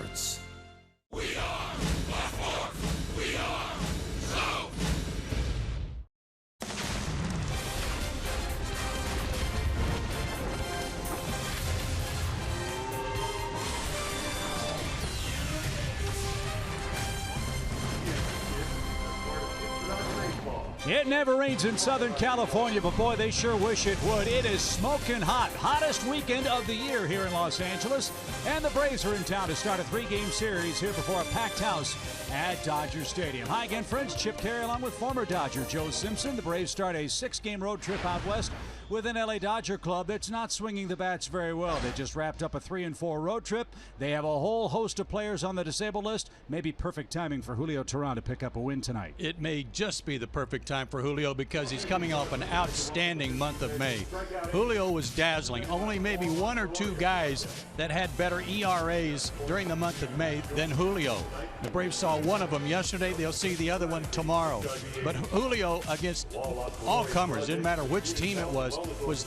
sports. We are the fourth. We are South. It never rains in Southern California, but boy, they sure wish it would. It is smoking hot. Hottest weekend of the year here in Los Angeles. And the Braves are in town to start a 3-game series here before a packed house at Dodger Stadium. Hi again, friends. Chip Carey along with former Dodger Joe Simpson. The Braves start a 6-game road trip out west with an LA Dodger club that's not swinging the bats very well. They just wrapped up a 3-4 road trip. They have a whole host of players on the disabled list. Maybe perfect timing for Julio Teheran to pick up a win tonight. It may just be the perfect time for Julio because he's coming off an outstanding month of May. Julio was dazzling. Only maybe one or two guys that had better ERAs during the month of May than Julio. The Braves saw one of them yesterday. They'll see the other one tomorrow. But Julio against all comers, didn't matter which team it was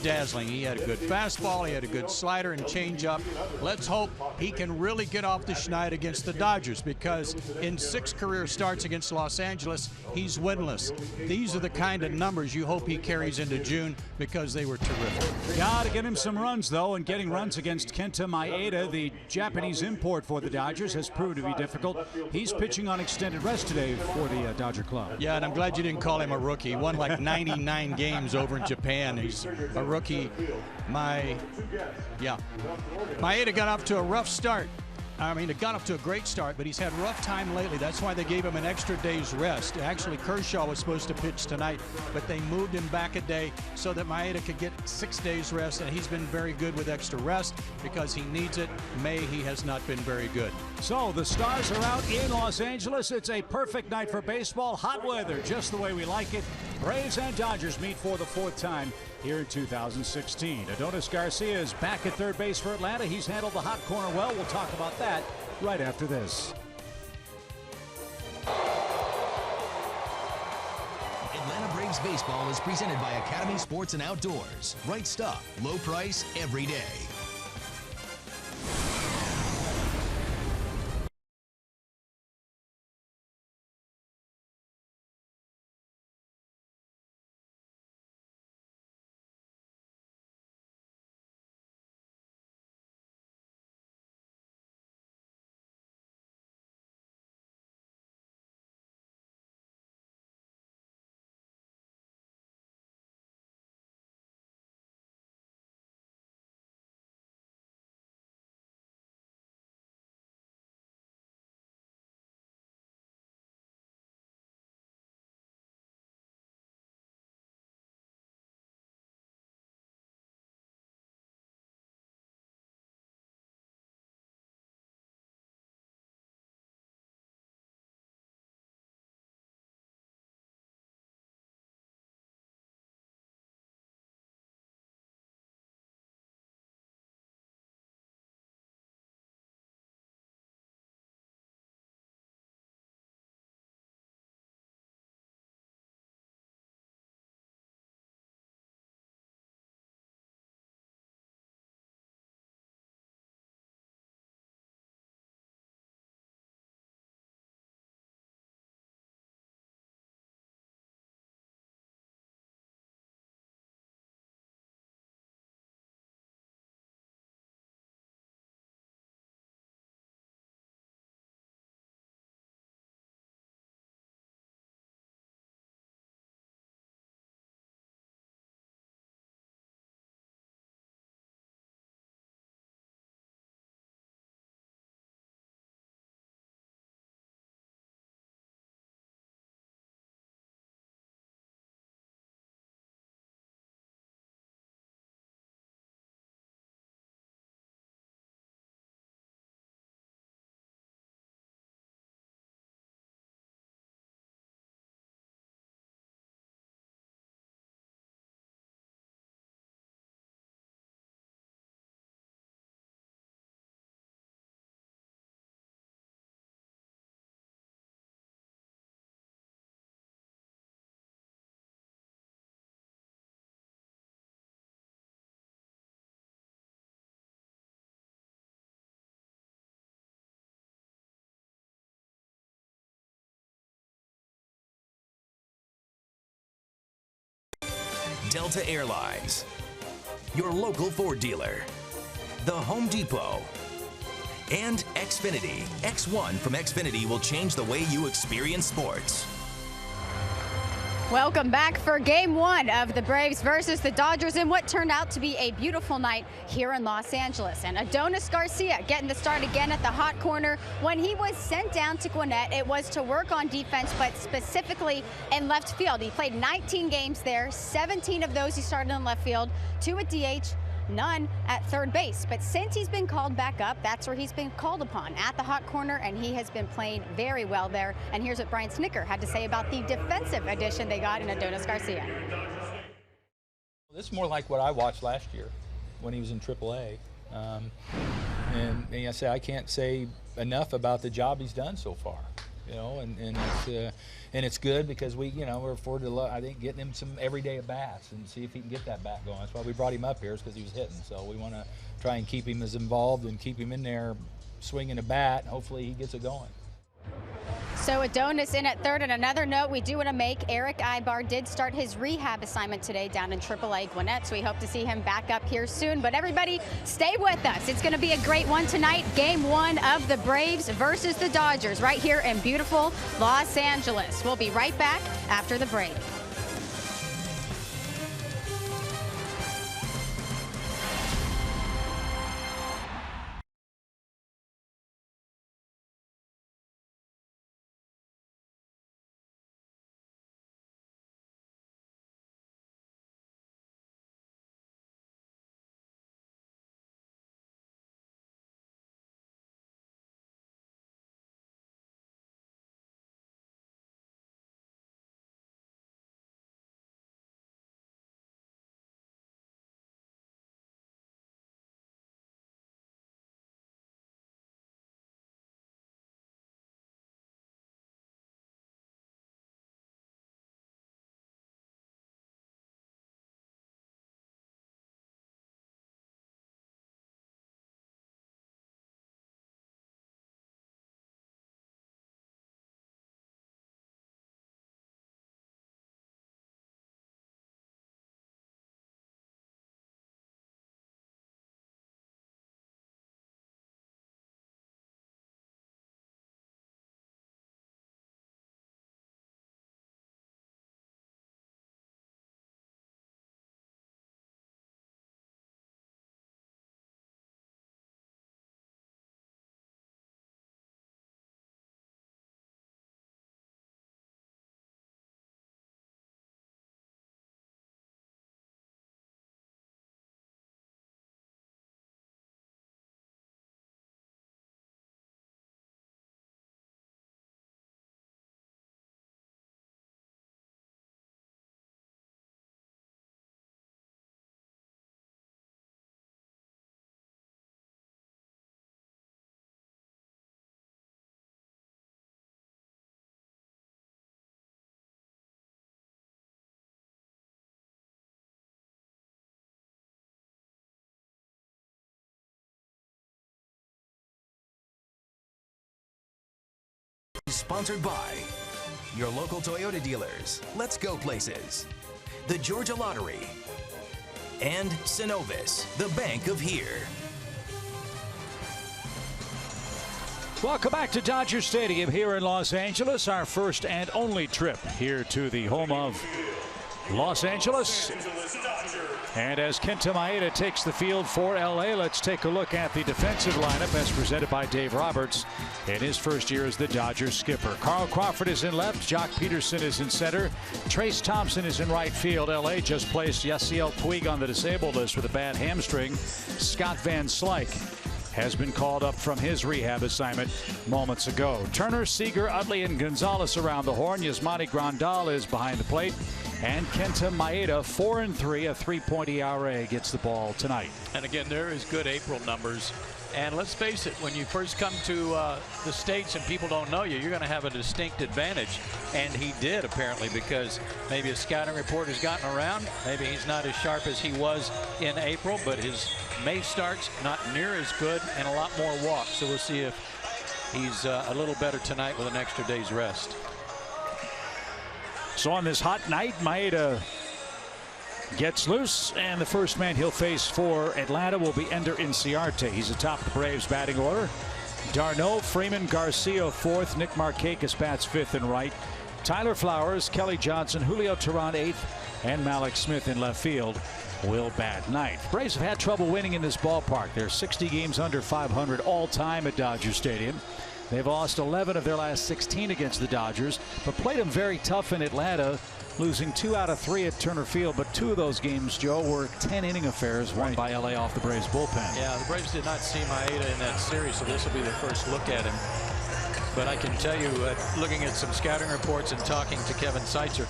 dazzling. He had a good fastball. He had a good slider and changeup. Let's hope he can really get off the schneid against the Dodgers because in 6 career starts against Los Angeles, he's winless. These are the kind of numbers you hope he carries into June because they were terrific. Gotta get him some runs, though, and getting runs against Kenta Maeda, the Japanese import for the Dodgers, has proved to be difficult. He's pitching on extended rest today for the Dodger club. Yeah, and I'm glad you didn't call him a rookie. He won like 99 games over in Japan. He's a rookie. Maeda got off to a rough start. I mean, it got off to a great start, but he's had a rough time lately. That's why they gave him an extra day's rest. Actually, Kershaw was supposed to pitch tonight, but they moved him back a day so that Maeda could get 6 days rest, and he's been very good with extra rest because he needs it. May, he has not been very good. So the Stars are out in Los Angeles. It's a perfect night for baseball. Hot weather, just the way we like it. Braves and Dodgers meet for the 4th time here in 2016. Adonis Garcia is back at third base for Atlanta. He's handled the hot corner well. We'll talk about that right after this. Atlanta Braves baseball is presented by Academy Sports and Outdoors. Right stuff, low price, every day. Delta Airlines, your local Ford dealer, the Home Depot, and Xfinity. X1 from Xfinity will change the way you experience sports. Welcome back for Game 1 of the Braves versus the Dodgers in what turned out to be a beautiful night here in Los Angeles. And Adonis Garcia getting the start again at the hot corner. When he was sent down to Gwinnett, it was to work on defense, but specifically in left field. He played 19 games there. 17 of those he started in left field, 2 at DH, none at third base. But since he's been called back up, that's where he's been called upon, at the hot corner, and he has been playing very well there. And here's what Brian Snitker had to say about the defensive addition they got in Adonis Garcia. This is more like what I watched last year when he was in AAA. And I say I can't say enough about the job he's done so far. You know, and it's good because we're afforded to, I think, getting him some everyday at bats and see if he can get that bat going. That's why we brought him up here, is because he was hitting. So we want to try and keep him as involved and keep him in there swinging a bat. And hopefully he gets it going. So Adonis in at third. And another note we do want to make, Eric Ibar did start his rehab assignment today down in AAA Gwinnett, so we hope to see him back up here soon. But everybody, stay with us. It's going to be a great one tonight. Game 1 of the Braves versus the Dodgers right here in beautiful Los Angeles. We'll be right back after the break. Sponsored by your local Toyota dealers, Let's Go Places, the Georgia Lottery, and Synovus, the bank of here. Welcome back to Dodger Stadium here in Los Angeles, our first and only trip here to the home of Los Angeles. And as Kenta Maeda takes the field for LA, let's take a look at the defensive lineup as presented by Dave Roberts in his first year as the Dodgers skipper. Carl Crawford is in left, Jock Peterson is in center, Trace Thompson is in right field. LA just placed Yasiel Puig on the disabled list with a bad hamstring. Scott Van Slyke has been called up from his rehab assignment moments ago. Turner, Seager, Utley, and Gonzalez around the horn. Yasmani Grandal is behind the plate. And Kenta Maeda, 4-3, a 3.0 ERA, gets the ball tonight. And again, there is good April numbers. And let's face it, when you first come to the States and people don't know you, you're going to have a distinct advantage. And he did, apparently, because maybe a scouting report has gotten around. Maybe he's not as sharp as he was in April, but his May start's not near as good and a lot more walks. So we'll see if he's a little better tonight with an extra day's rest. So on this hot night, Maeda Gets loose, and the first man he'll face for Atlanta will be Ender Inciarte. He's atop the Braves batting order. Darno, Freeman, Garcia fourth. Nick Markakis bats fifth and right. Tyler Flowers, Kelly Johnson, Julio Teheran eighth, and Malik Smith in left field will bat ninth. Braves have had trouble winning in this ballpark. They're 60 games under 500 all time at Dodger Stadium. They've lost 11 of their last 16 against the Dodgers, but played them very tough in Atlanta, losing 2 out of 3 at Turner Field. But 2 of those games, Joe, were 10-inning affairs won by LA off the Braves bullpen. Yeah, the Braves did not see Maeda in that series, so this will be their first look at him. But I can tell you, looking at some scouting reports and talking to Kevin Seitzer,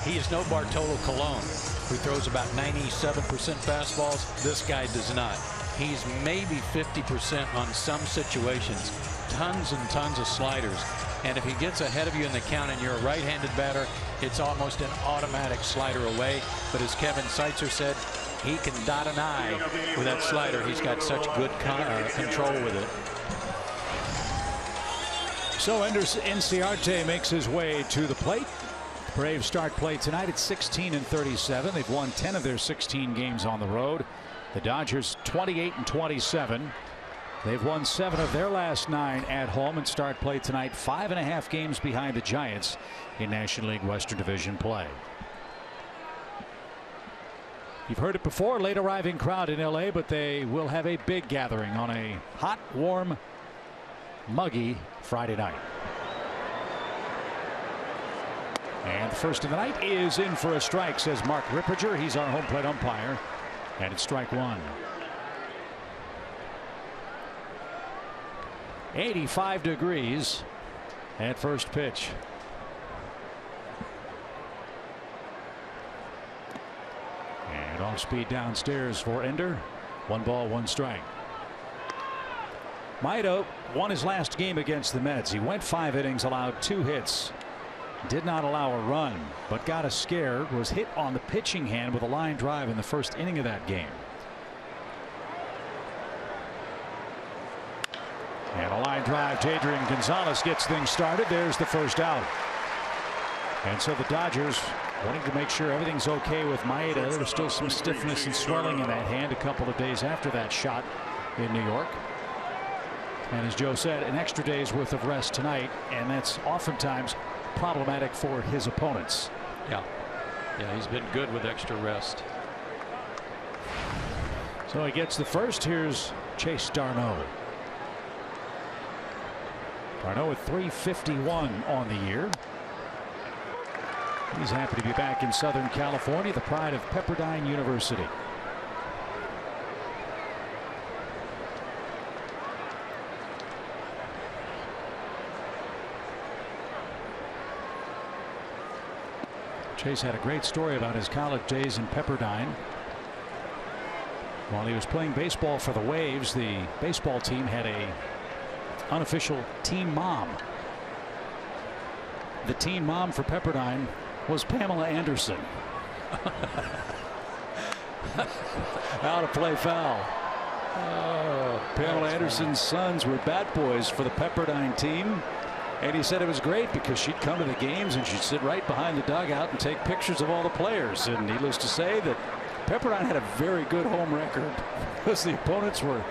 he is no Bartolo Colon, who throws about 97% fastballs. This guy does not. He's maybe 50% on some situations. Tons and tons of sliders. And if he gets ahead of you in the count and you're a right-handed batter, it's almost an automatic slider away. But as Kevin Seitzer said, he can dot an I with that slider. He's got such good control with it. So Ender Inciarte makes his way to the plate. Braves start play tonight at 16-37. They've won 10 of their 16 games on the road. The Dodgers 28-27. They've won 7 of their last 9 at home and start play tonight 5.5 games behind the Giants in National League Western Division play. You've heard it before, late arriving crowd in LA, but they will have a big gathering on a hot, warm, muggy Friday night. And the first of the night is in for a strike, says Mark Ripperger. He's our home plate umpire. And it's strike one. 85 degrees at first pitch. And off speed downstairs for Ender. 1 ball, 1 strike. Maeda won his last game against the Mets. He went 5 innings, allowed 2 hits. Did not allow a run, but got a scare. Was hit on the pitching hand with a line drive in the first inning of that game. And a line drive to Adrian Gonzalez gets things started. There's the first out. And so the Dodgers wanting to make sure everything's okay with Maeda. There was still some stiffness and swelling in that hand a couple of days after that shot in New York. And as Joe said, an extra day's worth of rest tonight, and that's oftentimes problematic for his opponents. Yeah, he's been good with extra rest. So he gets the first. Here's Chase Darno. Darno with .351 on the year. He's happy to be back in Southern California, the pride of Pepperdine University. Chase had a great story about his college days in Pepperdine. While he was playing baseball for the Waves, the baseball team had a unofficial team mom. The team mom for Pepperdine was Pamela Anderson. Out to play foul. Pamela Anderson's sons were bat boys for the Pepperdine team. And he said it was great because she'd come to the games and she'd sit right behind the dugout and take pictures of all the players. And needless to say that Pepperdine had a very good home record because the opponents were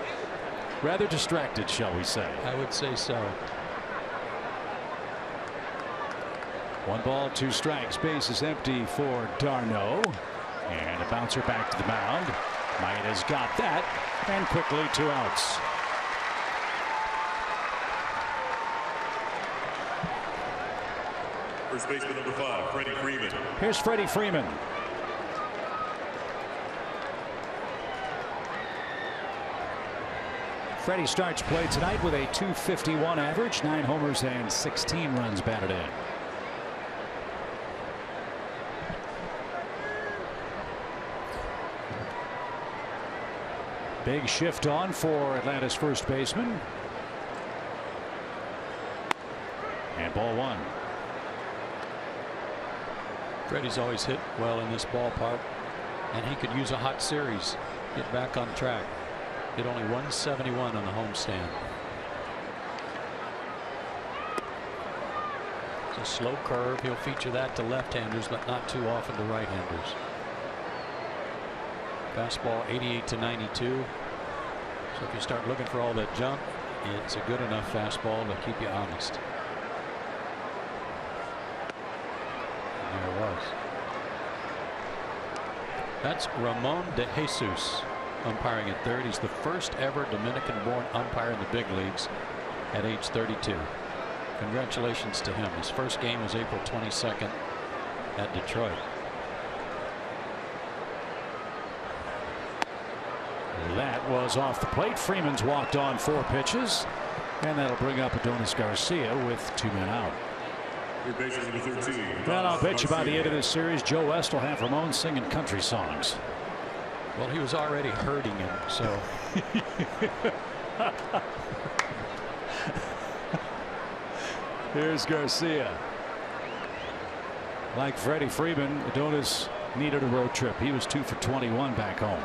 rather distracted, shall we say. I would say so. 1 ball, 2 strikes. Base is empty for Darno. And a bouncer back to the mound. Maeda's got that. And quickly 2 outs. First baseman number 5, Freddie Freeman. Here's Freddie Freeman. Freddie starts play tonight with a .251 average, 9 homers and 16 runs batted in. Big shift on for Atlanta's first baseman. And ball 1. Freddie's always hit well in this ballpark, and he could use a hot series, get back on track. Hit only 171 on the homestand. It's a slow curve. He'll feature that to left-handers, but not too often to right-handers. Fastball 88 to 92. So if you start looking for all that junk, it's a good enough fastball to keep you honest. And there it was. That's Ramon de Jesus umpiring at third. He's the first ever Dominican-born umpire in the big leagues at age 32. Congratulations to him. His first game was April 22nd at Detroit. That was off the plate. Freeman's walked on 4 pitches, and that'll bring up Adonis Garcia with 2 men out. Well, I'll bet you by the end of this series, Joe West will have Ramon singing country songs. Well, he was already hurting him, so. Here's Garcia. Like Freddie Freeman, Adonis needed a road trip. He was 2 for 21 back home.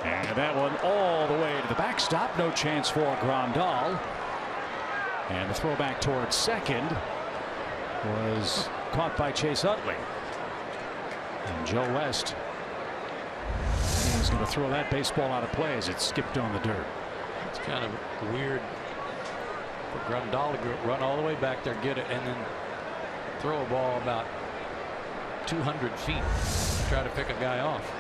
And that one all the way to the backstop. No chance for Grandal. And the throwback towards second was caught by Chase Utley. And Joe West is going to throw that baseball out of play as it skipped on the dirt. It's kind of weird for Grandal to run all the way back there, get it, and then throw a ball about 200 feet, try to pick a guy off.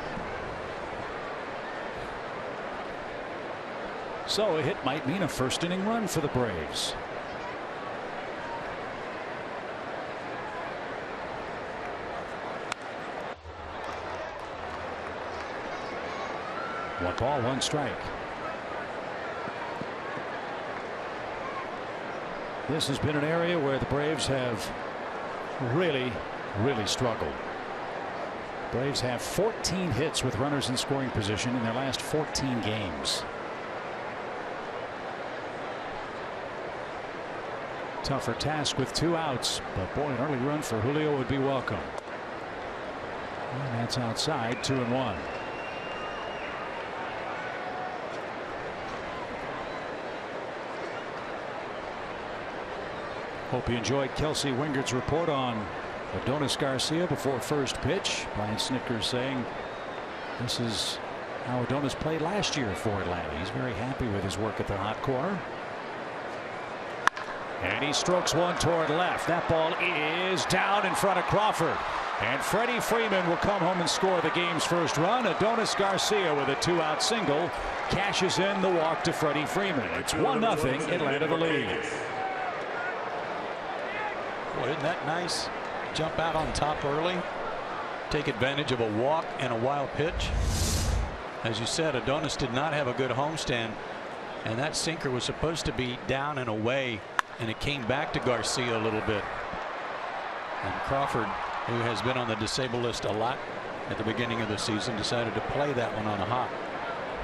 So a hit might mean a first inning run for the Braves. One ball, one strike. This has been an area where the Braves have really struggled. Braves have 14 hits with runners in scoring position in their last 14 games. Tougher task with 2 outs, but boy, an early run for Julio would be welcome. And that's outside, 2-1. Hope you enjoyed Kelsey Wingert's report on Adonis Garcia before first pitch. Brian Snickers saying this is how Adonis played last year for Atlanta. He's very happy with his work at the hot corner. And he strokes one toward left. That ball is down in front of Crawford. And Freddie Freeman will come home and score the game's first run. Adonis Garcia with a 2-out single cashes in the walk to Freddie Freeman. It's 1-0 Atlanta the lead. Boy, isn't that nice? Jump out on top early, take advantage of a walk and a wild pitch. As you said, Adonis did not have a good homestand, and that sinker was supposed to be down and away, and it came back to Garcia a little bit. And Crawford, who has been on the disabled list a lot at the beginning of the season, decided to play that one on a hop.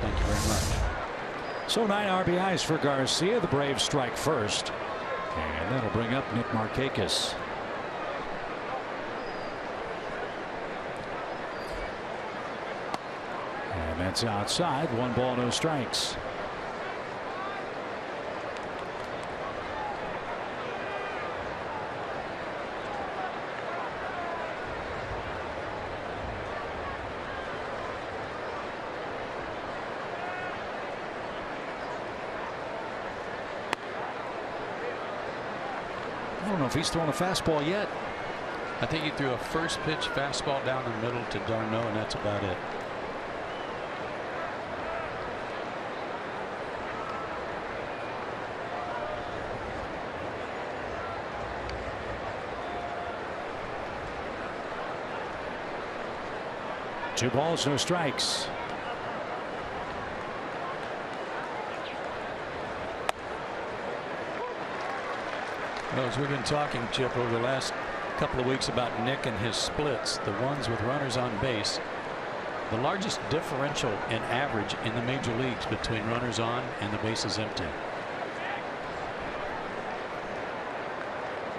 Thank you very much. So 9 RBIs for Garcia. The Braves strike first, and that'll bring up Nick Markakis. And that's outside. 1 ball, no strikes. I don't know if he's thrown a fastball yet. I think he threw a first pitch fastball down the middle to Darno, and that's about it. Two balls, no strikes. Well, as we've been talking, Chip, over the last couple of weeks about Nick and his splits, the ones with runners on base, the largest differential in average in the major leagues between runners on and the bases empty.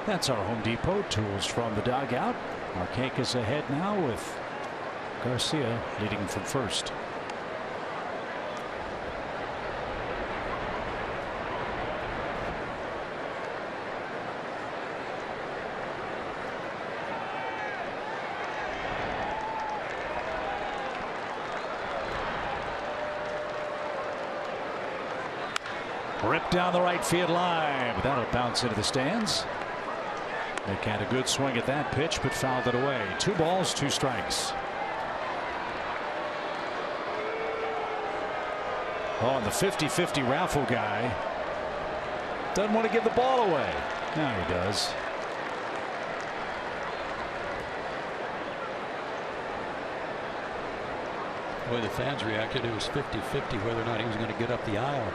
That's our Home Depot tools from the dugout. Markakis ahead now with Garcia leading from first. Ripped down the right field line. That'll bounce into the stands. Nick had a good swing at that pitch, but fouled it away. 2 balls, 2 strikes. Oh, and the 50-50 raffle guy doesn't want to give the ball away. Now he does. The way the fans reacted, it was 50-50 whether or not he was going to get up the aisle.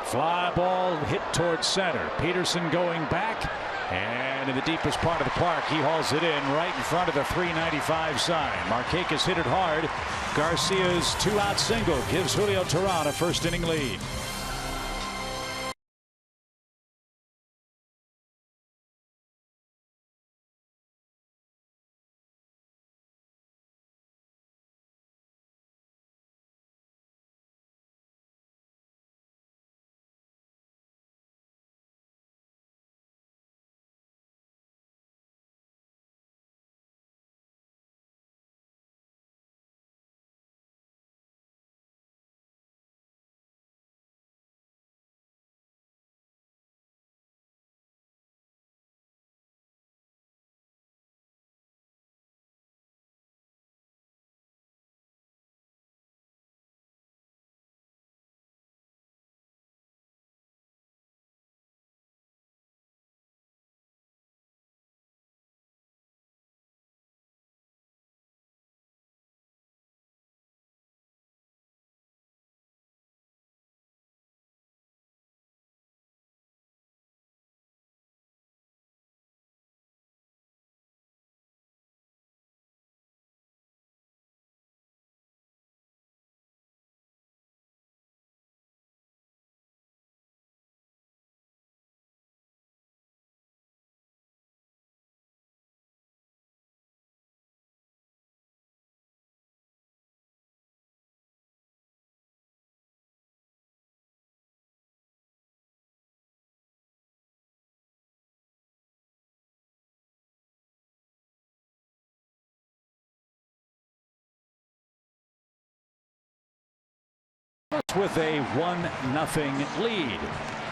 Fly ball hit towards center. Peterson going back, and in the deepest part of the park, he hauls it in right in front of the 395 sign. Markakis hit it hard. Garcia's 2-out single gives Julio Teheran a first inning lead. With a 1-0 lead.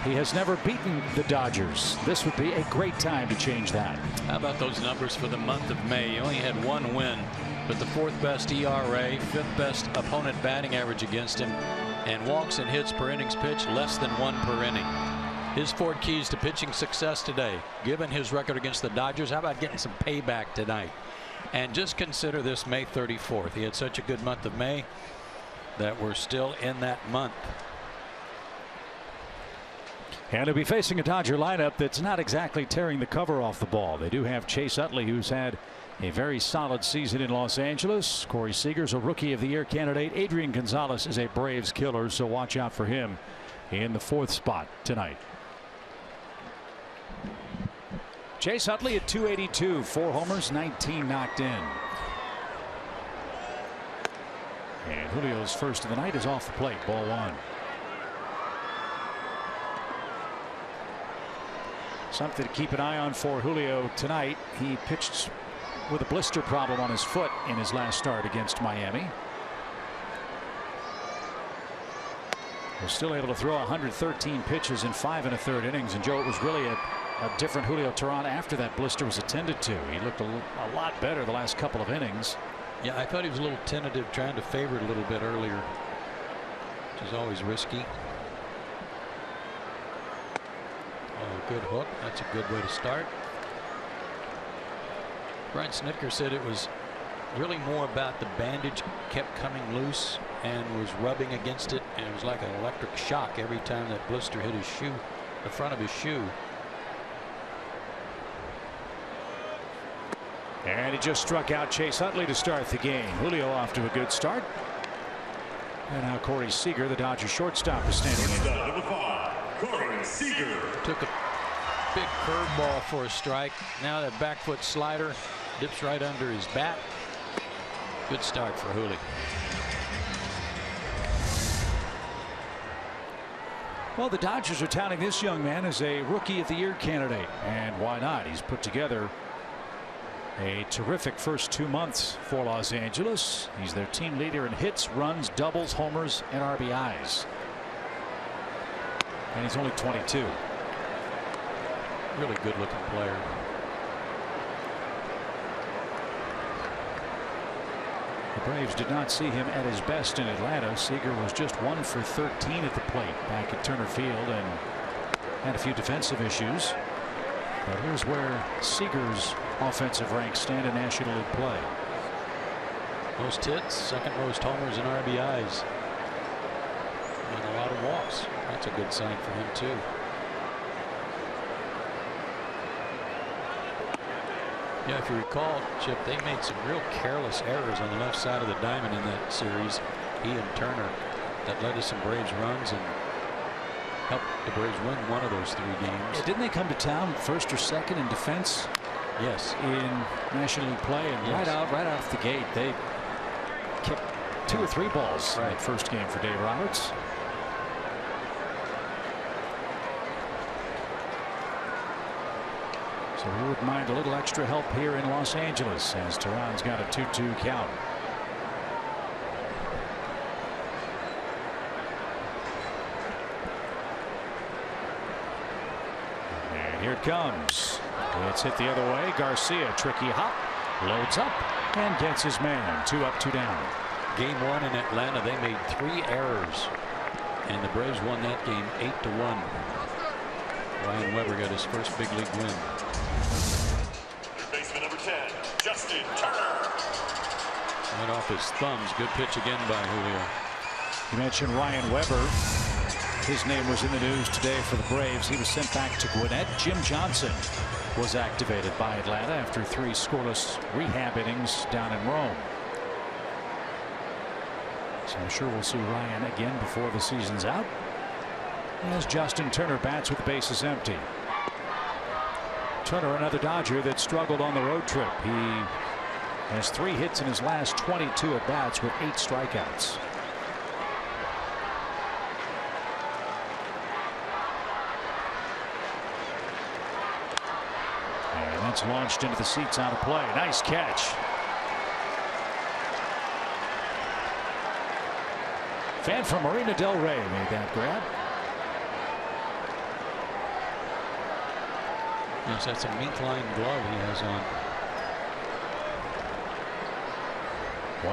He has never beaten the Dodgers. This would be a great time to change that. How about those numbers for the month of May? He only had 1 win, but the 4th best ERA, 5th best opponent batting average against him, and walks and hits per innings pitched less than 1 per inning. His 4 keys to pitching success today, given his record against the Dodgers. How about getting some payback tonight? And just consider this May 34th. He had such a good month of May that we're still in that month. And he'll be facing a Dodger lineup that's not exactly tearing the cover off the ball. They do have Chase Utley, who's had a very solid season in Los Angeles. Corey Seager's a Rookie of the Year candidate. Adrian Gonzalez is a Braves killer, so watch out for him in the 4th spot tonight. Chase Utley at .282, 4 homers, 19 knocked in. And Julio's first of the night is off the plate. Ball 1. Something to keep an eye on for Julio tonight. He pitched with a blister problem on his foot in his last start against Miami. Was still able to throw 113 pitches in 5 1/3 innings. And Joe, it was really a different Julio Teheran after that blister was attended to. He looked a lot better the last couple of innings. Yeah, I thought he was a little tentative, trying to favor it a little bit earlier, which is always risky. Oh, good hook. That's a good way to start. Brian Snitker said it was really more about the bandage kept coming loose and was rubbing against it, and it was like an electric shock every time that blister hit his shoe, the front of his shoe. And he just struck out Chase Utley to start the game. Julio off to a good start. And now Corey Seager, the Dodgers shortstop, is standing in. Number 5, Corey Seager. Took a big curveball for a strike. Now that back foot slider dips right under his bat. Good start for Julio. Well, the Dodgers are touting this young man as a Rookie of the Year candidate. And why not? He's put together A terrific first 2 months for Los Angeles. He's their team leader in hits, runs, doubles, homers, and RBIs. And he's only 22. Really good looking player. The Braves did not see him at his best in Atlanta. Seager was just 1 for 13 at the plate back at Turner Field and had a few defensive issues. But here's where Seager's offensive ranks stand in National League play. Most hits, second most homers and RBIs. And a lot of walks. That's a good sign for him too. Yeah, if you recall, Chip, they made some real careless errors on the left side of the diamond in that series. He and Turner, that led to some Braves runs and helped the Braves win one of those 3 games. Yeah, didn't they come to town first or second in defense? Yes. In National League play, and Yes. right out the gate, they kicked 2 or 3 balls in that first game for Dave Roberts. So we wouldn't mind a little extra help here in Los Angeles as Teheran's got a 2-2 count. And here it comes. It's hit the other way. Garcia, tricky hop, loads up and gets his man. 2 up, 2 down. Game 1 in Atlanta, they made 3 errors, and the Braves won that game 8-1. Ryan Weber got his first big league win. Baseman number 10, Justin Turner. Right off his thumbs. Good pitch again by Julio. You mentioned Ryan Weber. His name was in the news today for the Braves. He was sent back to Gwinnett. Jim Johnson was activated by Atlanta after 3 scoreless rehab innings down in Rome. So I'm sure we'll see Ryan again before the season's out. As Justin Turner bats with the bases empty. Turner, another Dodger that struggled on the road trip. He has 3 hits in his last 22 at bats with 8 strikeouts. And that's launched into the seats out of play. Nice catch. Fan from Marina Del Rey made that grab. Yes, that's a mink line glove he has on.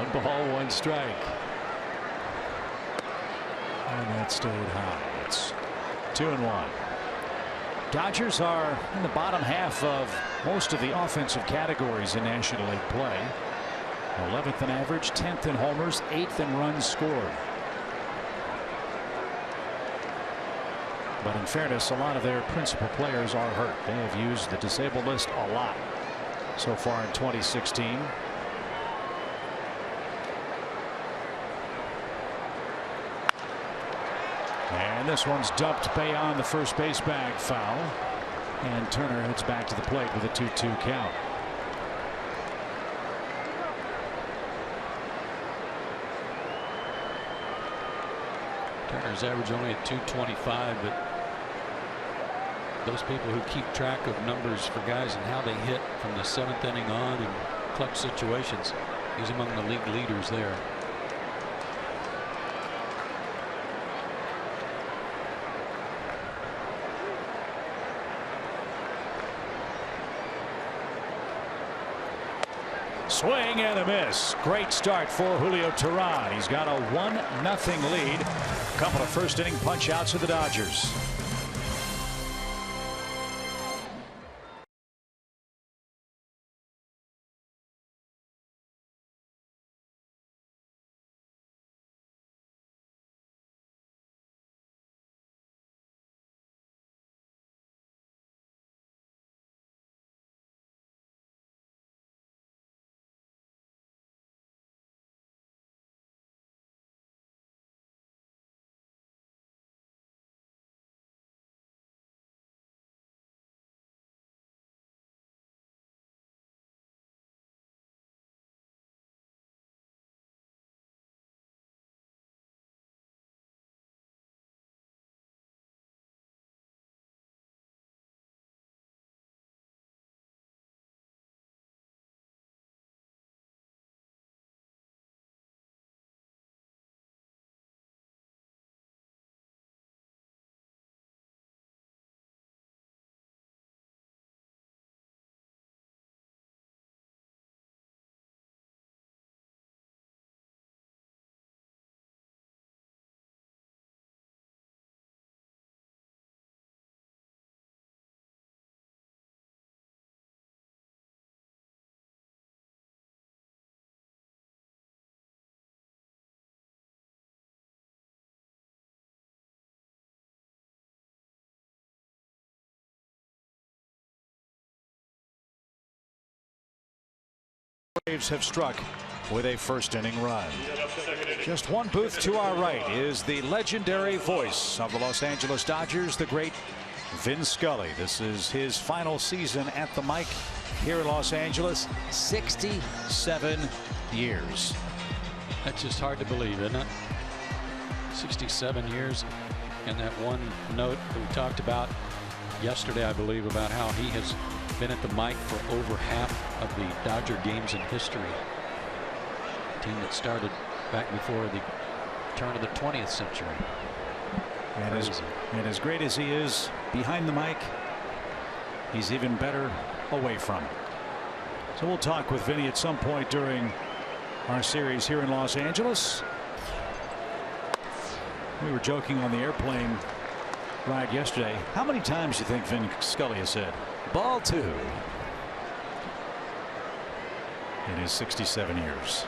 1 ball, 1 strike. And that stayed high. It's 2-1. Dodgers are in the bottom half of most of the offensive categories in National League play. 11th in average, 10th in homers, 8th in runs scored. But in fairness, a lot of their principal players are hurt. They have used the disabled list a lot so far in 2016. And this one's dumped beyond the first base bag, foul. And Turner heads back to the plate with a 2-2 count. Turner's average only at 225, but those people who keep track of numbers for guys and how they hit from the 7th inning on in clutch situations, he's among the league leaders there. Swing and a miss. Great start for Julio Teheran. He's got a 1-0 lead. A couple of first inning punch outs for the Dodgers. Braves have struck with a first-inning run. Just one booth to our right is the legendary voice of the Los Angeles Dodgers, the great Vin Scully. This is his final season at the mic here in Los Angeles. 67 years. That's just hard to believe, isn't it? 67 years. And that one note that we talked about yesterday, I believe, about how he has been at the mic for over half of the Dodger games in history. A team that started back before the turn of the 20th century. And as great as he is behind the mic, he's even better away from it. So we'll talk with Vinny at some point during our series here in Los Angeles. We were joking on the airplane ride yesterday. How many times do you think Vin Scully has said ball two in his 67 years?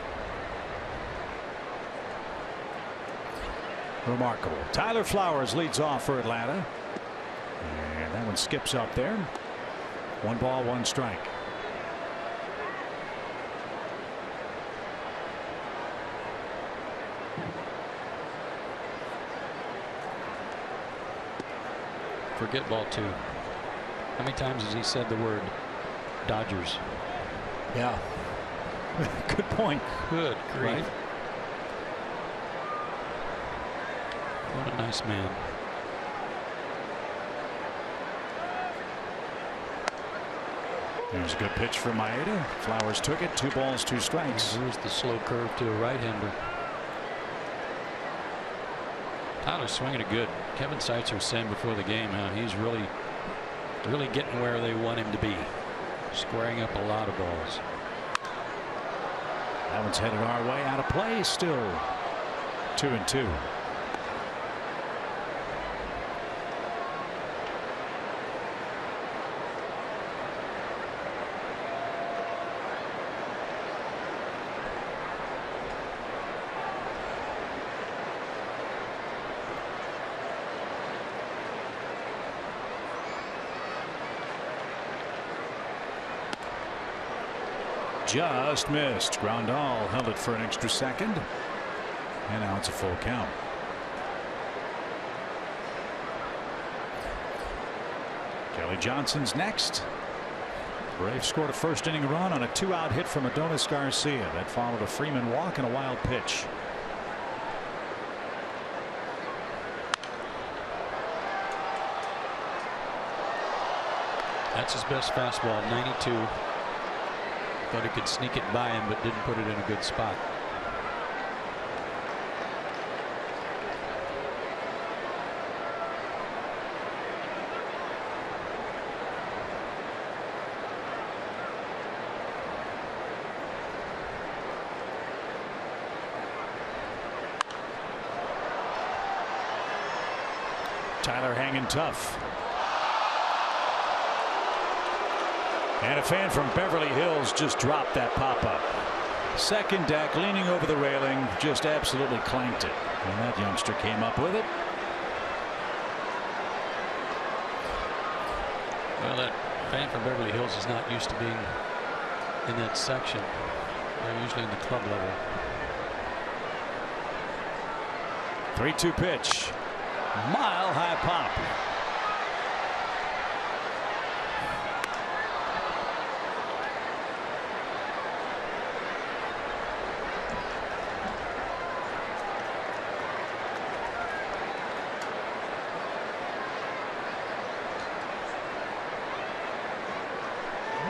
Remarkable. Tyler Flowers leads off for Atlanta, and that one skips up there. 1 ball, 1 strike. Forget ball 2. How many times has he said the word Dodgers? Yeah. Good point. Good grief. Right? What a nice man. There's a good pitch from Maeda. Flowers took it. 2 balls, 2 strikes. Here's the slow curve to a right-hander. Tyler's swinging it good. Kevin Seitzer was saying before the game how he's really getting where they want him to be. Squaring up a lot of balls. That one's headed our way. Out of play. Still 2-2. Just missed. Grandal held it for an extra second. And now it's a full count. Kelly Johnson's next. Braves scored a first-inning run on a 2-out hit from Adonis Garcia. That followed a Freeman walk and a wild pitch. That's his best fastball, 92. Thought he could sneak it by him, but didn't put it in a good spot. Tyler hanging tough. And a fan from Beverly Hills just dropped that pop-up. Second deck, leaning over the railing, just absolutely clanked it. And that youngster came up with it. Well, that fan from Beverly Hills is not used to being in that section. They're usually in the club level. 3-2 pitch. Mile high pop.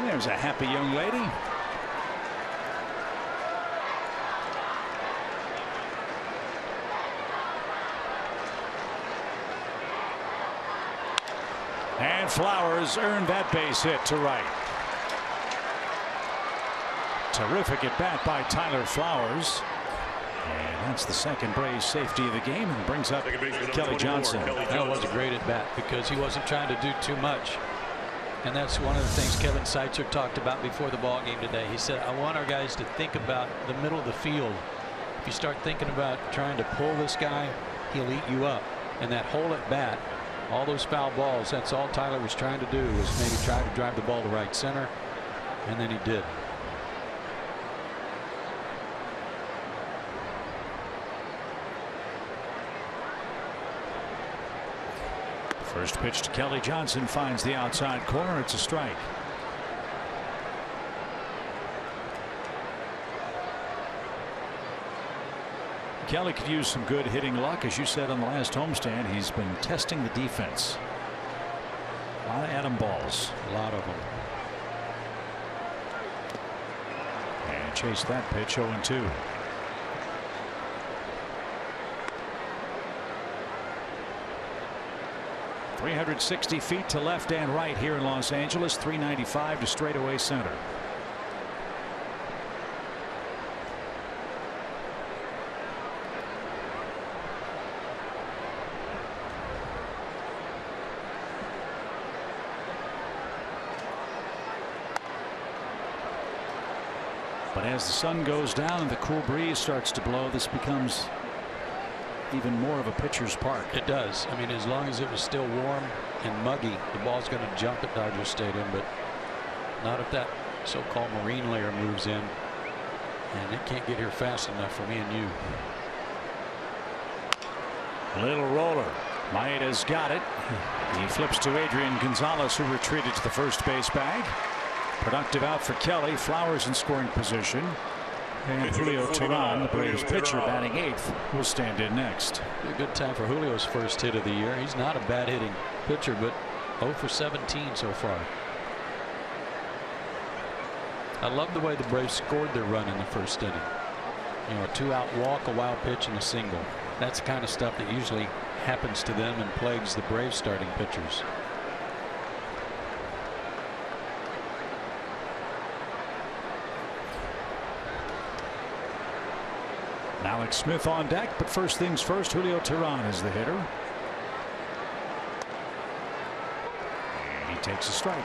There's a happy young lady. And Flowers earned that base hit to right. Terrific at bat by Tyler Flowers. And that's the second Braves safety of the game, and brings up Kelly Johnson. That was a great at bat because he wasn't trying to do too much. And that's one of the things Kevin Seitzer talked about before the ball game today. He said, I want our guys to think about the middle of the field. If you start thinking about trying to pull this guy, he'll eat you up. And that hole at bat, all those foul balls, that's all Tyler was trying to do, was maybe try to drive the ball to right center. And then he did. First pitch to Kelly Johnson finds the outside corner. It's a strike. Kelly could use some good hitting luck. As you said on the last homestand, he's been testing the defense. A lot of atom balls. A lot of them. And chase that pitch 0-2. .360 feet to left and right here in Los Angeles. .395 to straightaway center. But as the sun goes down and the cool breeze starts to blow, this becomes even more of a pitcher's park. It does. I mean, as long as it was still warm and muggy, the ball's going to jump at Dodger Stadium, but not if that so-called marine layer moves in, and it can't get here fast enough for me and you. Little roller. Maeda's got it. He flips to Adrian Gonzalez, who retreated to the first base bag. Productive out for Kelly. Flowers in scoring position. And Julio Teheran, the Braves pitcher, batting 8th, will stand in next. A good time for Julio's first hit of the year. He's not a bad hitting pitcher, but 0 for 17 so far. I love the way the Braves scored their run in the first inning. You know, a 2-out walk, a wild pitch, and a single. That's the kind of stuff that usually happens to them and plagues the Braves starting pitchers. Alex Smith on deck, but first things first, Julio Teheran is the hitter. And he takes a strike.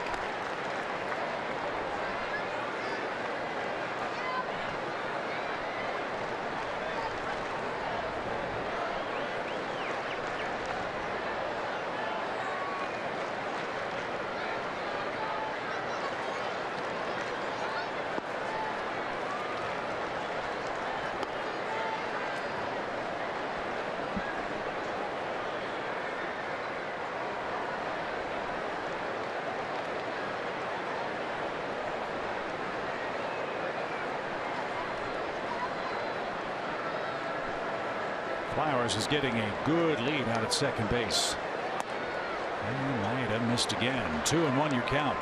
Flowers is getting a good lead out at second base. And Maeda missed again. 2-1 your count.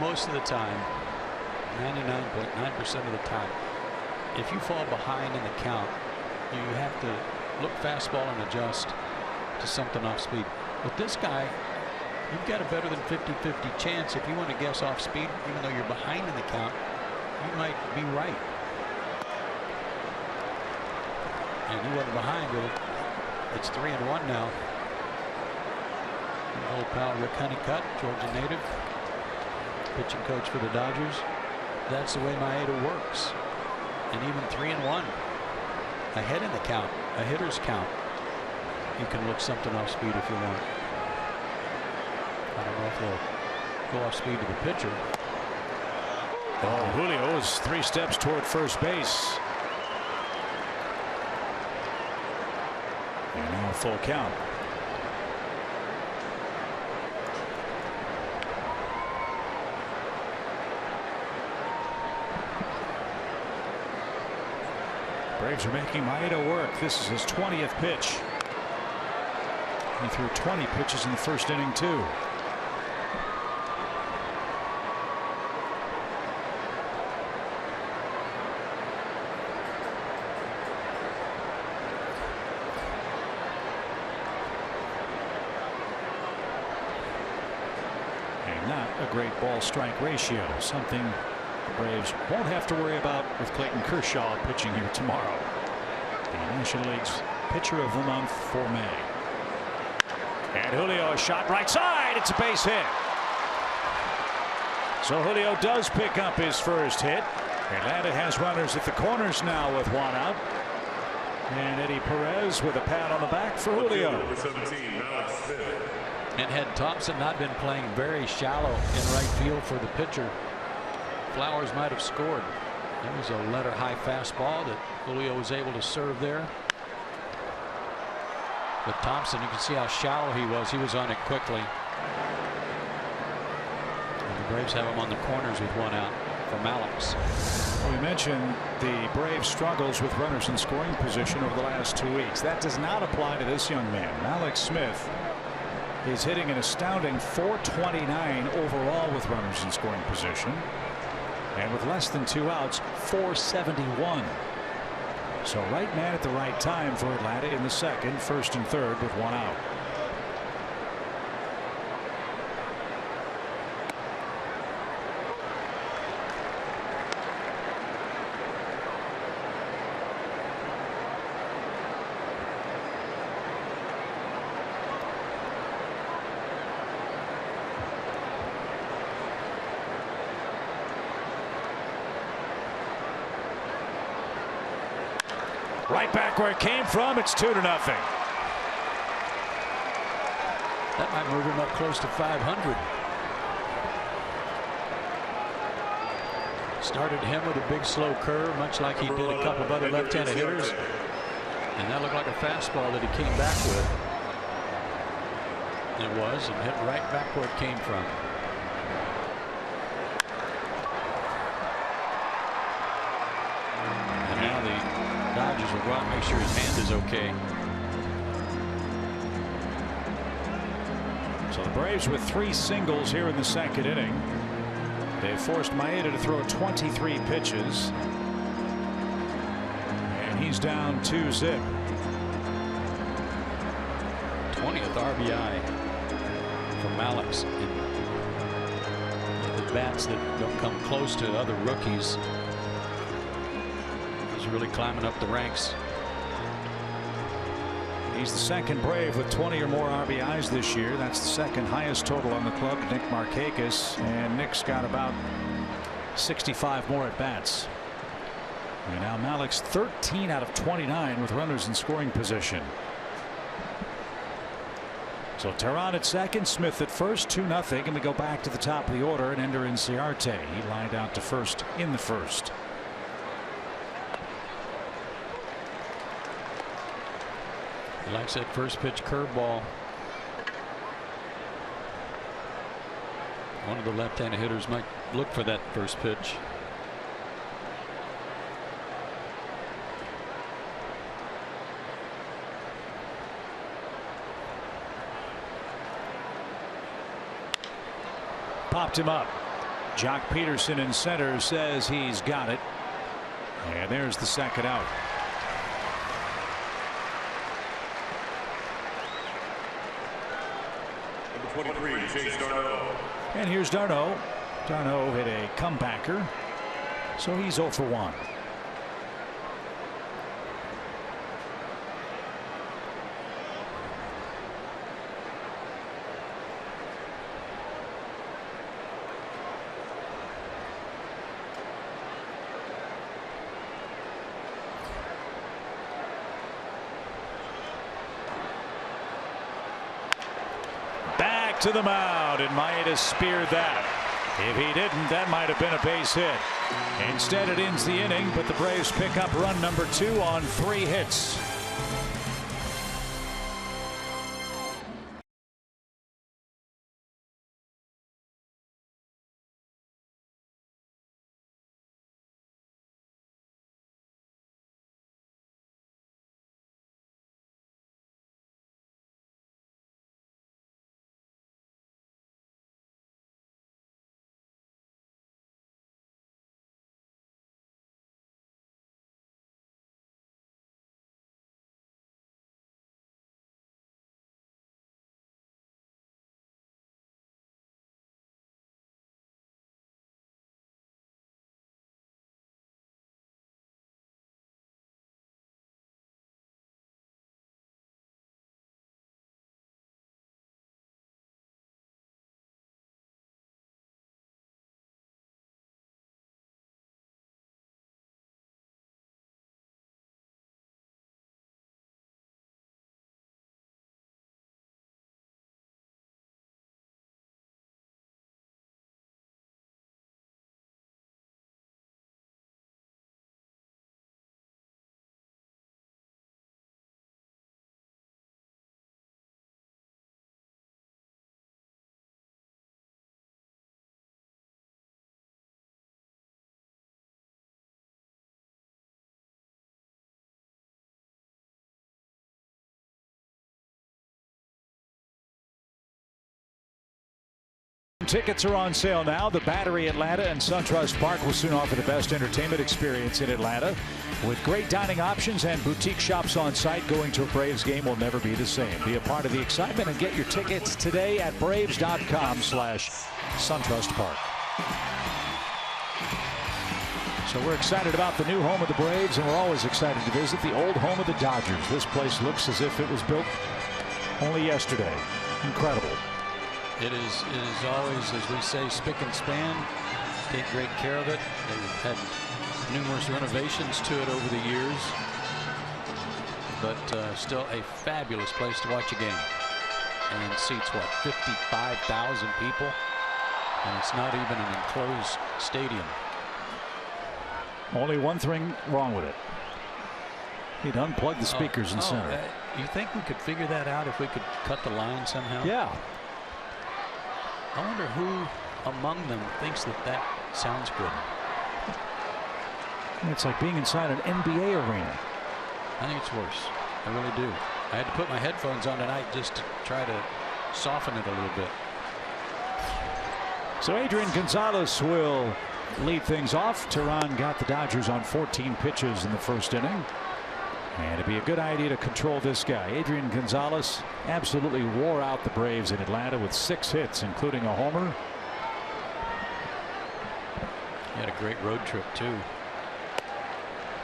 Most of the time, 99.9% of the time, if you fall behind in the count, you have to look fastball and adjust to something off speed. With this guy, you've got a better than 50-50 chance. If you want to guess off speed, even though you're behind in the count, you might be right. And he wasn't behind with it. It's 3-1 now. And old pal Rick Honeycutt, Georgia native, pitching coach for the Dodgers. That's the way Maeda works. And even 3-1, ahead in the count, a hitter's count, you can look something off speed if you want. I don't know if they'll go off speed to the pitcher. Oh, Julio is 3 steps toward first base. And now a full count. Braves are making Maeda work. This is his 20th pitch. He threw 20 pitches in the first inning too. Not a great ball strike ratio, something the Braves won't have to worry about with Clayton Kershaw pitching here tomorrow. The National League's pitcher of the month for May. And Julio, a shot right side. It's a base hit. So Julio does pick up his first hit. Atlanta has runners at the corners now with 1 out. And Eddie Perez with a pat on the back for Julio. Number 17, And had Thompson not been playing very shallow in right field for the pitcher, Flowers might have scored. There was a letter high fastball that Julio was able to serve there. But Thompson, you can see how shallow he was. He was on it quickly. And the Braves have him on the corners with one out for Alex. Well, we mentioned the Braves' struggles with runners in scoring position over the last 2 weeks. That does not apply to this young man. Alex Smith is hitting an astounding .429 overall with runners in scoring position. And with less than 2 outs, .471. So right man at the right time for Atlanta in the second, first and third with 1 out. Right back where it came from. It's 2-0. That might move him up close to 500. Started him with a big slow curve, much like he did a couple of other left-handed hitters. And that looked like a fastball that he came back with. It was, and hit right back where it came from. And now the Dodgers will go out and make sure his hand is okay. So the Braves with 3 singles here in the second inning. They forced Maeda to throw 23 pitches. And he's down 2-zip. 20th RBI from Alex. The bats that don't come close to other rookies. He's really climbing up the ranks. He's the second Brave with 20 or more RBIs this year. That's the second highest total on the club to Nick Markakis, and Nick's got about 65 more at bats. And now Malik's 13 out of 29 with runners in scoring position. So Tehran at second, Smith at first, 2-0, and we go back to the top of the order and Ender Inciarte. He lined out to first in the first. He likes that first pitch curveball. One of the left-handed hitters might look for that first pitch. Popped him up. Jock Peterson in center says he's got it. And there's the second out. Number 23, Chase Darno. And here's Darno. Darno hit a comebacker. So he's 0 for 1. To the mound, and Maeda speared that. If he didn't, that might have been a base hit. Instead, it ends the inning, but the Braves pick up run number 2 on 3 hits. Tickets are on sale now. The Battery Atlanta and SunTrust Park will soon offer the best entertainment experience in Atlanta. With great dining options and boutique shops on site, going to a Braves game will never be the same. Be a part of the excitement and get your tickets today at braves.com/SunTrust Park. So we're excited about the new home of the Braves, and we're always excited to visit the old home of the Dodgers. This place looks as if it was built only yesterday. Incredible. It is always, as we say, spick and span. Take great care of it. They've had numerous renovations to it over the years, but still a fabulous place to watch a game. And seats, what, 55,000 people? And it's not even an enclosed stadium. Only one thing wrong with it. He'd unplug the speakers in center. You think we could figure that out if we could cut the line somehow? Yeah. I wonder who among them thinks that sounds good. It's like being inside an NBA arena. I think it's worse. I really do. I had to put my headphones on tonight just to try to soften it a little bit. So Adrian Gonzalez will lead things off. Tehran got the Dodgers on 14 pitches in the first inning. And it'd be a good idea to control this guy. Adrian Gonzalez absolutely wore out the Braves in Atlanta with 6 hits, including a homer. He had a great road trip, too.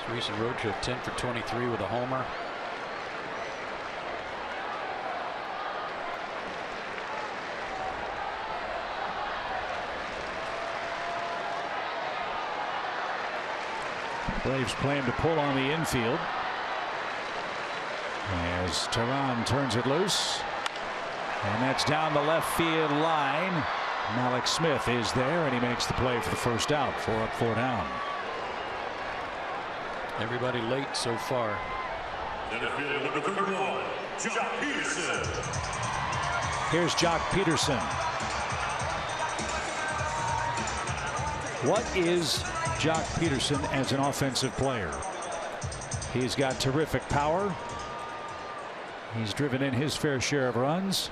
His recent road trip, 10 for 23 with a homer. Braves plan to pull on the infield as Tehran turns it loose, and that's down the left field line. Malik Smith is there, and he makes the play for the first out. 4 up, 4 down. Everybody late so far. Number 31, Jock Peterson. Here's Jock Peterson. What is Jock Peterson as an offensive player? He's got terrific power. He's driven in his fair share of runs,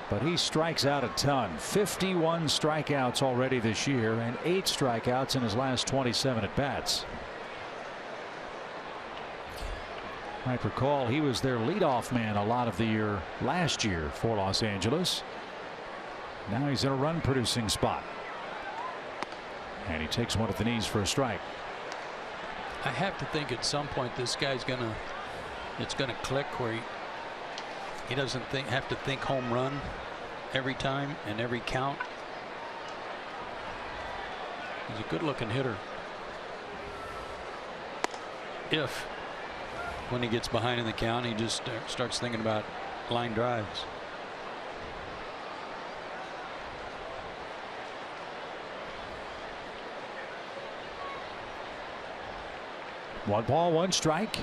but he strikes out a ton. 51 strikeouts already this year and 8 strikeouts in his last 27 at bats. I recall he was their leadoff man a lot of the year last year for Los Angeles. Now he's in a run producing spot. And he takes one at the knees for a strike. I have to think at some point this guy's it's gonna click where he doesn't have to think home run every time and every count. He's a good looking hitter. If when he gets behind in the count he just starts thinking about line drives. One ball, one strike.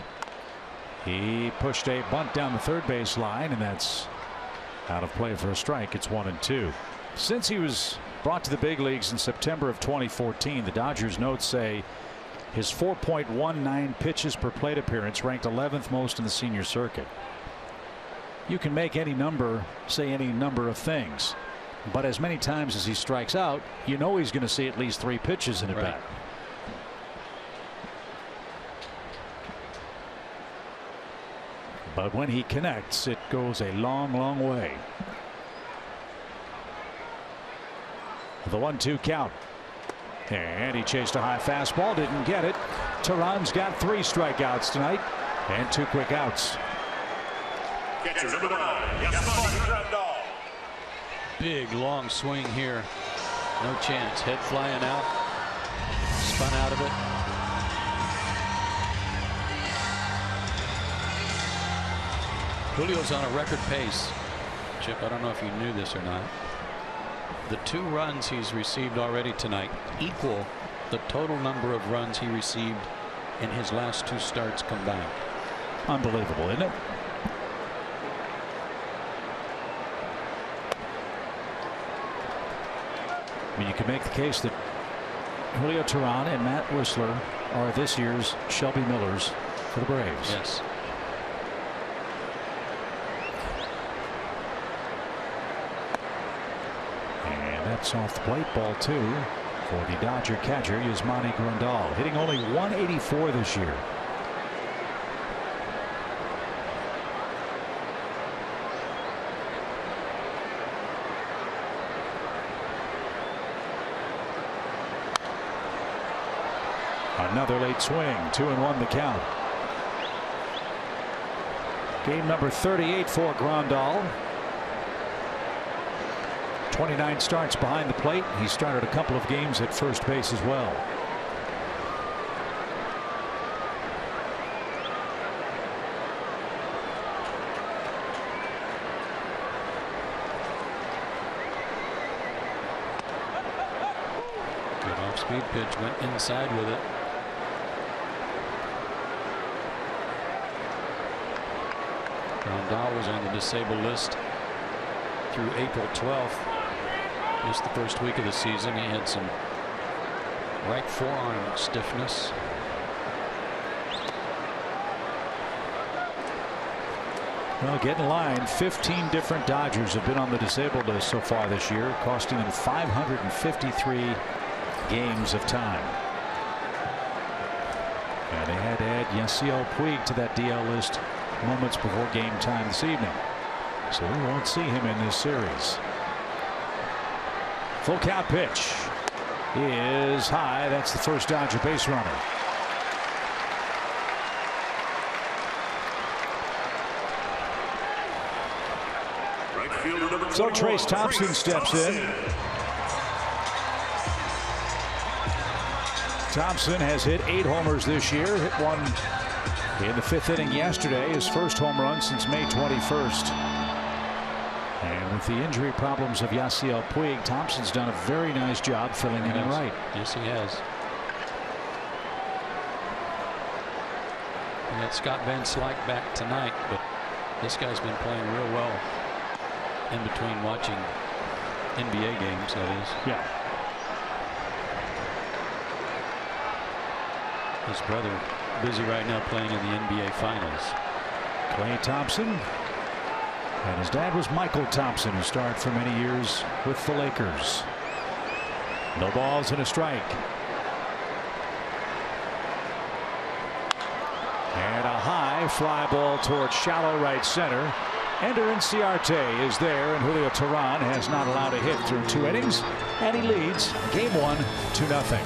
He pushed a bunt down the third base line, and that's out of play for a strike. It's 1-2. Since he was brought to the big leagues in September of 2014, the Dodgers notes say his 4.19 pitches per plate appearance ranked 11th most in the senior circuit. You can make any number say any number of things, but as many times as he strikes out, you know he's going to see at least 3 pitches in at bat. But when he connects, it goes a long, long way. The 1-2 count. And he chased a high fastball, didn't get it. Tehran's got 3 strikeouts tonight and 2 quick outs. Big long swing here. No chance. Head flying out. Spun out of it. Julio's on a record pace. Chip, I don't know if you knew this or not. The 2 runs he's received already tonight equal the total number of runs he received in his last 2 starts combined. Unbelievable, isn't it? I mean, you can make the case that Julio Tehran and Matt Whistler are this year's Shelby Millers for the Braves. Yes. Outs off the plate, ball 2 for the Dodger catcher Yasmani Grandal, hitting only .184 this year. Another late swing, 2-1 the count. Game number 38 for Grandal. 29 starts behind the plate. He started a couple of games at first base as well. Good off-speed pitch, went inside with it. Grandal was on the disabled list through April 12th. Just the first week of the season. He had some right forearm stiffness. Well, get in line. 15 different Dodgers have been on the disabled list so far this year, costing them 553 games of time. And they had to add Yasiel Puig to that DL list moments before game time this evening. So we won't see him in this series. Full count pitch is high. That's the first Dodger base runner. So Trace Thompson steps in. Thompson has hit 8 homers this year. Hit one in the 5th inning yesterday. His first home run since May 21st. And with the injury problems of Yasiel Puig, Thompson's done a very nice job filling in and right. Yes, he has. We got Scott Van Slyke back tonight, but this guy's been playing real well in between watching NBA games, that is. Yeah. His brother busy right now playing in the NBA Finals. Klay Thompson. And his dad was Michael Thompson, who starred for many years with the Lakers. No balls and a strike. And a high fly ball towards shallow right center. Ender Inciarte is there, and Julio Teheran has not allowed a hit through 2 innings, and he leads game 1 2-0.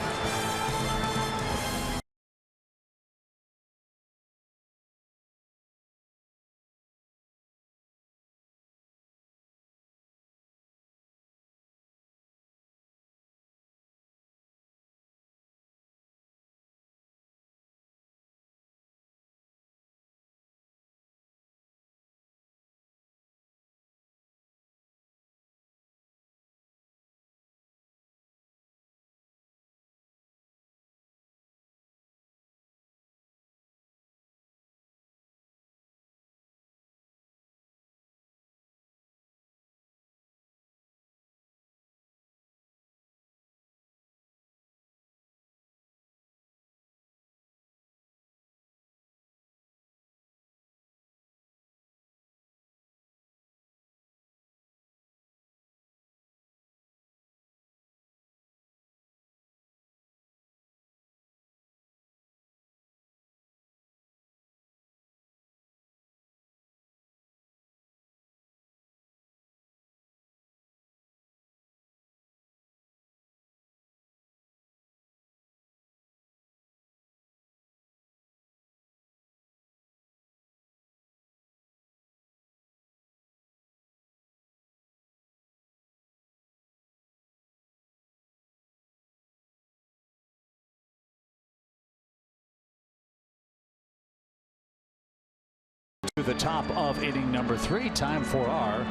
To the top of inning number 3, time for our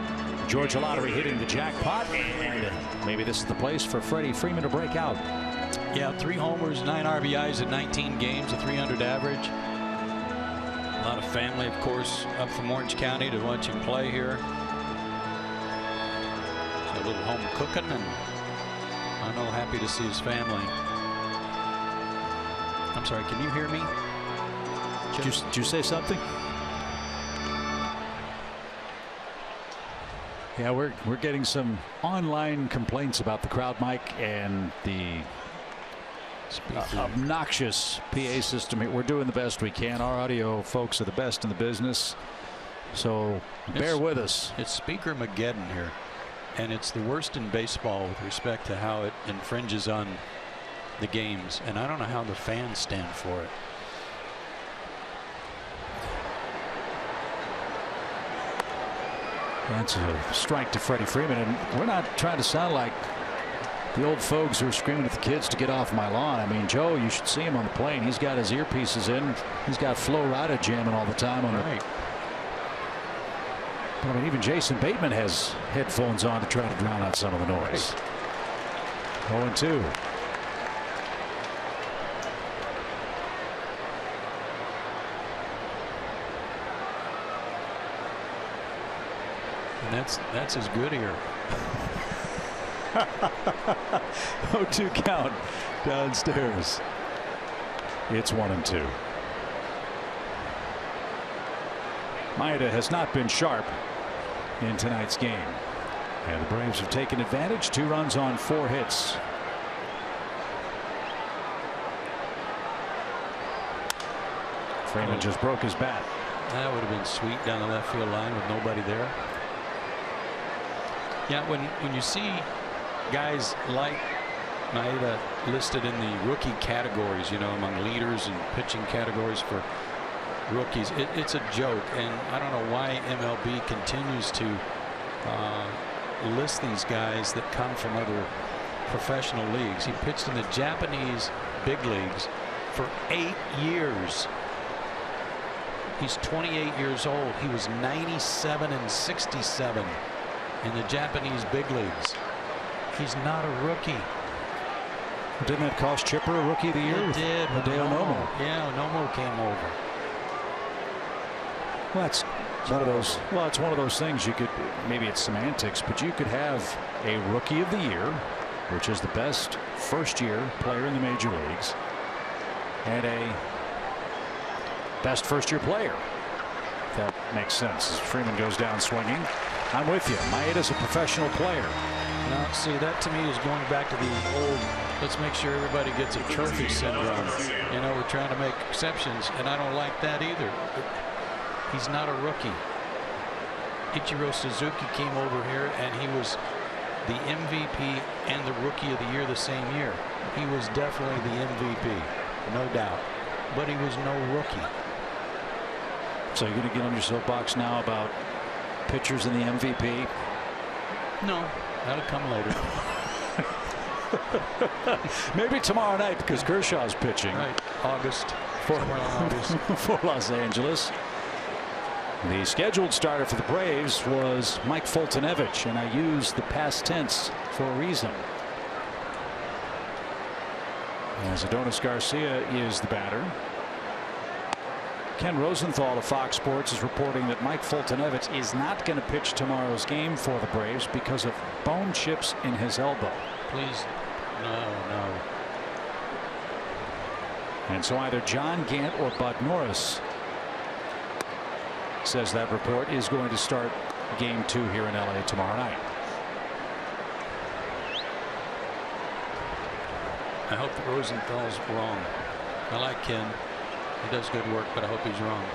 Georgia Lottery hitting the jackpot, and maybe this is the place for Freddie Freeman to break out. Yeah, 3 homers, 9 RBIs in 19 games, a .300 average. A lot of family, of course, up from Orange County to watch him play here. So a little home cooking, and I know happy to see his family. I'm sorry, can you hear me? Did you say something? Yeah, we're getting some online complaints about the crowd mic and the obnoxious PA system here. We're doing the best we can. Our audio folks are the best in the business, so bear with us. It's Speaker Mageddon here, and it's the worst in baseball with respect to how it infringes on the games, and I don't know how the fans stand for it. That's a strike to Freddie Freeman, and we're not trying to sound like the old folks who are screaming at the kids to get off my lawn. I mean, Joe, you should see him on the plane. He's got his earpieces in. He's got Flo Rida jamming all the time on right. But I mean, even Jason Bateman has headphones on to try to drown out some of the noise. Right. 0-2. And that's as good here. 0-2 count downstairs. It's 1-2. Maeda has not been sharp in tonight's game, and the Braves have taken advantage. 2 runs on 4 hits. Freeman just broke his bat. That would have been sweet down the left field line with nobody there. Yeah, when you see guys like Maeda listed in the rookie categories, you know, among leaders and pitching categories for rookies, it's a joke, and I don't know why MLB continues to list these guys that come from other professional leagues. He pitched in the Japanese big leagues for 8 years. He's 28 years old. He was 97 and 67 in the Japanese big leagues. He's not a rookie. Didn't that cost Chipper a Rookie of the Year? It did. Hideo Nomo. Yeah, Nomo came over. Well, that's one of those. Well, it's one of those things. You could, maybe it's semantics, but you could have a Rookie of the Year, which is the best first-year player in the major leagues, and a best first-year player. That makes sense. As Freeman goes down swinging. I'm with you. Maeda's a professional player. Now, see, that to me is going back to the old, let's make sure everybody gets a trophy syndrome. You know, we're trying to make exceptions, and I don't like that either. He's not a rookie. Ichiro Suzuki came over here, and he was the MVP and the Rookie of the Year the same year. He was definitely the MVP, no doubt. But he was no rookie. So you're going to get on your soapbox now about pitchers in the MVP? No, that'll come later. Maybe tomorrow night, because Kershaw's pitching. Right, August. For Los Angeles. The scheduled starter for the Braves was Mike Foltynewicz, and I used the past tense for a reason. As Adonis Garcia is the batter. Ken Rosenthal of Fox Sports is reporting that Mike Foltynewicz is not going to pitch tomorrow's game for the Braves because of bone chips in his elbow. Please, no. And so either John Gant or Bud Norris, says that report, is going to start game 2 here in LA tomorrow night. I hope that Rosenthal's wrong. I like Ken. He does good work, but I hope he's wrong.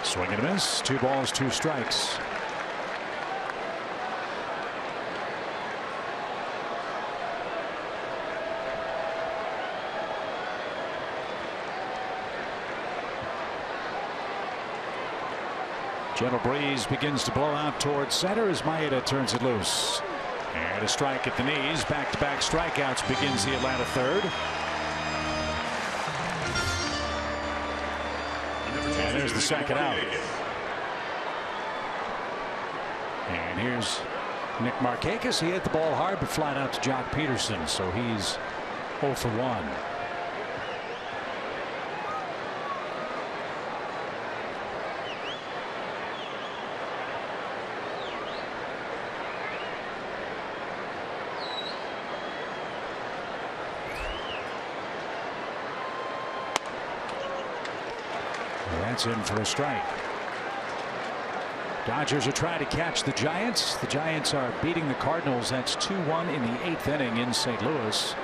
Swing and a miss. 2 balls, 2 strikes. Gentle breeze begins to blow out towards center as Maeda turns it loose. And a strike at the knees. Back-to-back strikeouts begins the Atlanta third. And there's the second out. And here's Nick Markakis. He hit the ball hard but flat out to Jock Peterson, so he's 0 for 1. That's in for a strike. Dodgers are trying to catch the Giants. The Giants are beating the Cardinals. That's 2-1 in the 8th inning in St. Louis.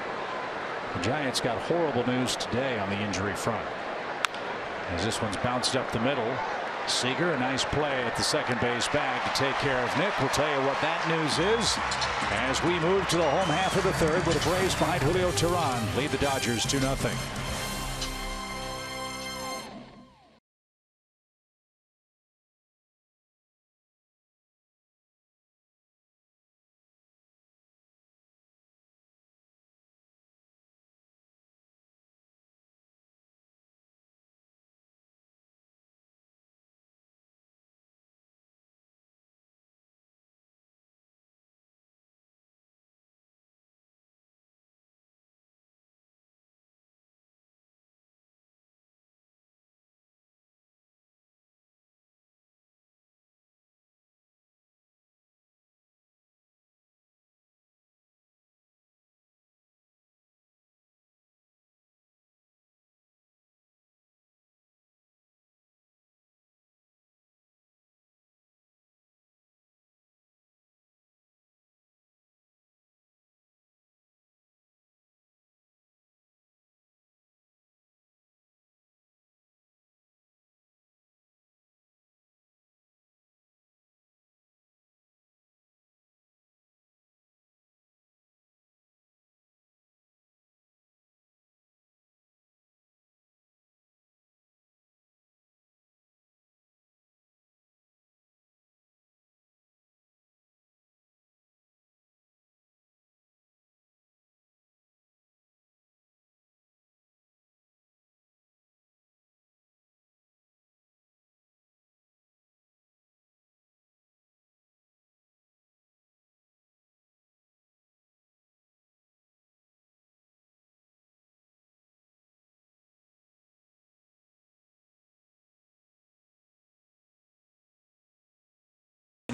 The Giants got horrible news today on the injury front, as this one's bounced up the middle. Seager, a nice play at the second base bag to take care of Nick. We'll tell you what that news is as we move to the home half of the third, with the Braves behind Julio Teheran lead the Dodgers 2-0.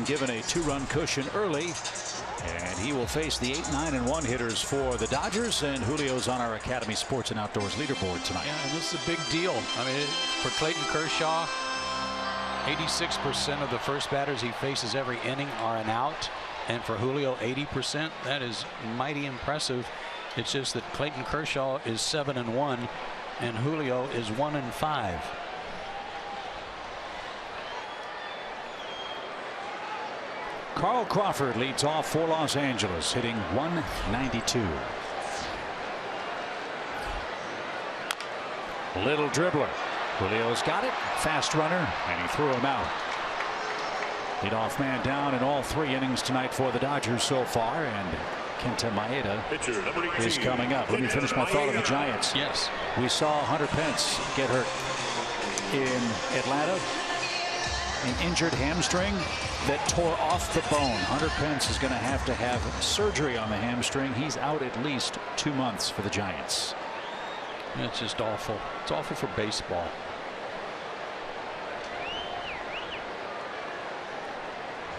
Given a 2-run cushion early, and he will face the 8, 9, and 1 hitters for the Dodgers. And Julio's on our Academy Sports and Outdoors leaderboard tonight. Yeah, and this is a big deal. I mean, for Clayton Kershaw, 86% of the first batters he faces every inning are an out, and for Julio, 80%. That is mighty impressive. It's just that Clayton Kershaw is 7-1, and Julio is 1-5. Carl Crawford leads off for Los Angeles, hitting .192. Little dribbler. Julio's got it. Fast runner, and he threw him out. Leadoff man down in all 3 innings tonight for the Dodgers so far, and Kenta Maeda is coming up. Let me finish my thought on the Giants. Yes. We saw Hunter Pence get hurt in Atlanta. An injured hamstring that tore off the bone. Hunter Pence is going to have surgery on the hamstring. He's out at least 2 months for the Giants. It's just awful. It's awful for baseball.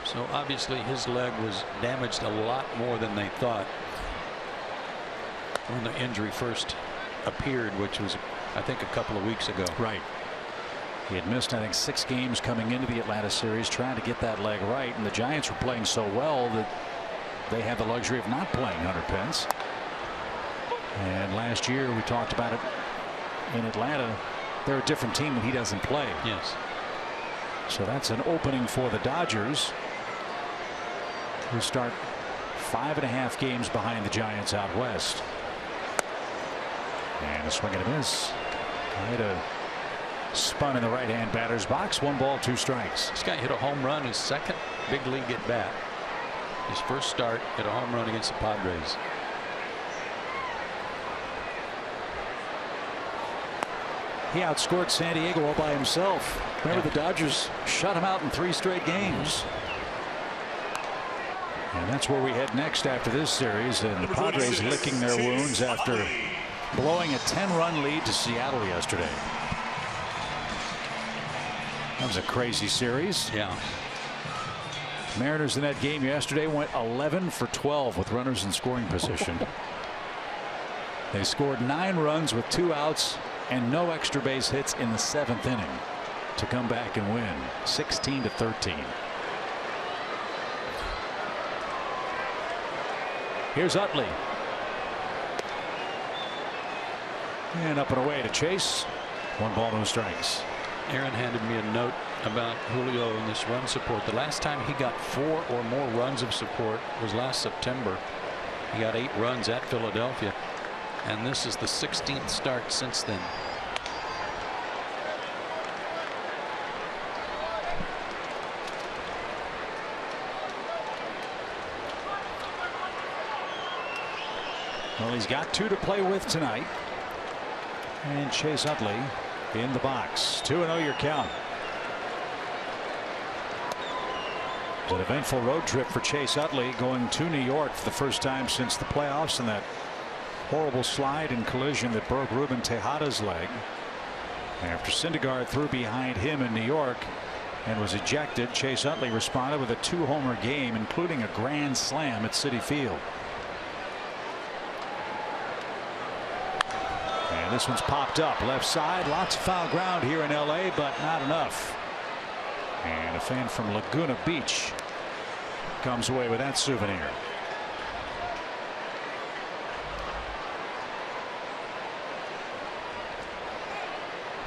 So obviously his leg was damaged a lot more than they thought when the injury first appeared, which was, I think, a couple of weeks ago. Right. He had missed, I think, 6 games coming into the Atlanta series, trying to get that leg right, and the Giants were playing so well that they had the luxury of not playing Hunter Pence. And last year we talked about it in Atlanta. They're a different team when he doesn't play. Yes. So that's an opening for the Dodgers, who start 5.5 games behind the Giants out west. And a swing and a miss. Spun in the right-hand batter's box. 1 ball, 2 strikes. This guy hit a home run his second big league at bat. His first start, hit a home run against the Padres. He outscored San Diego all by himself. Remember, the Dodgers shut him out in 3 straight games. And that's where we head next after this series. And the Padres licking their wounds after blowing a 10-run lead to Seattle yesterday. That was a crazy series. Yeah. Mariners in that game yesterday went 11 for 12 with runners in scoring position. They scored 9 runs with 2 outs and no extra base hits in the 7th inning to come back and win 16-13. Here's Utley. And up and away to Chase. 1 ball, no strikes. Aaron handed me a note about Julio in this run support. The last time he got 4 or more runs of support was last September. He got 8 runs at Philadelphia, and this is the 16th start since then. Well, he's got 2 to play with tonight. And Chase Utley in the box. 2-0 your count. It's an eventful road trip for Chase Utley, going to New York for the first time since the playoffs and that horrible slide and collision that broke Ruben Tejada's leg. After Syndergaard threw behind him in New York and was ejected, Chase Utley responded with a 2-homer game, including a grand slam at Citi Field. And this one's popped up left side. Lots of foul ground here in LA, but not enough. And a fan from Laguna Beach comes away with that souvenir.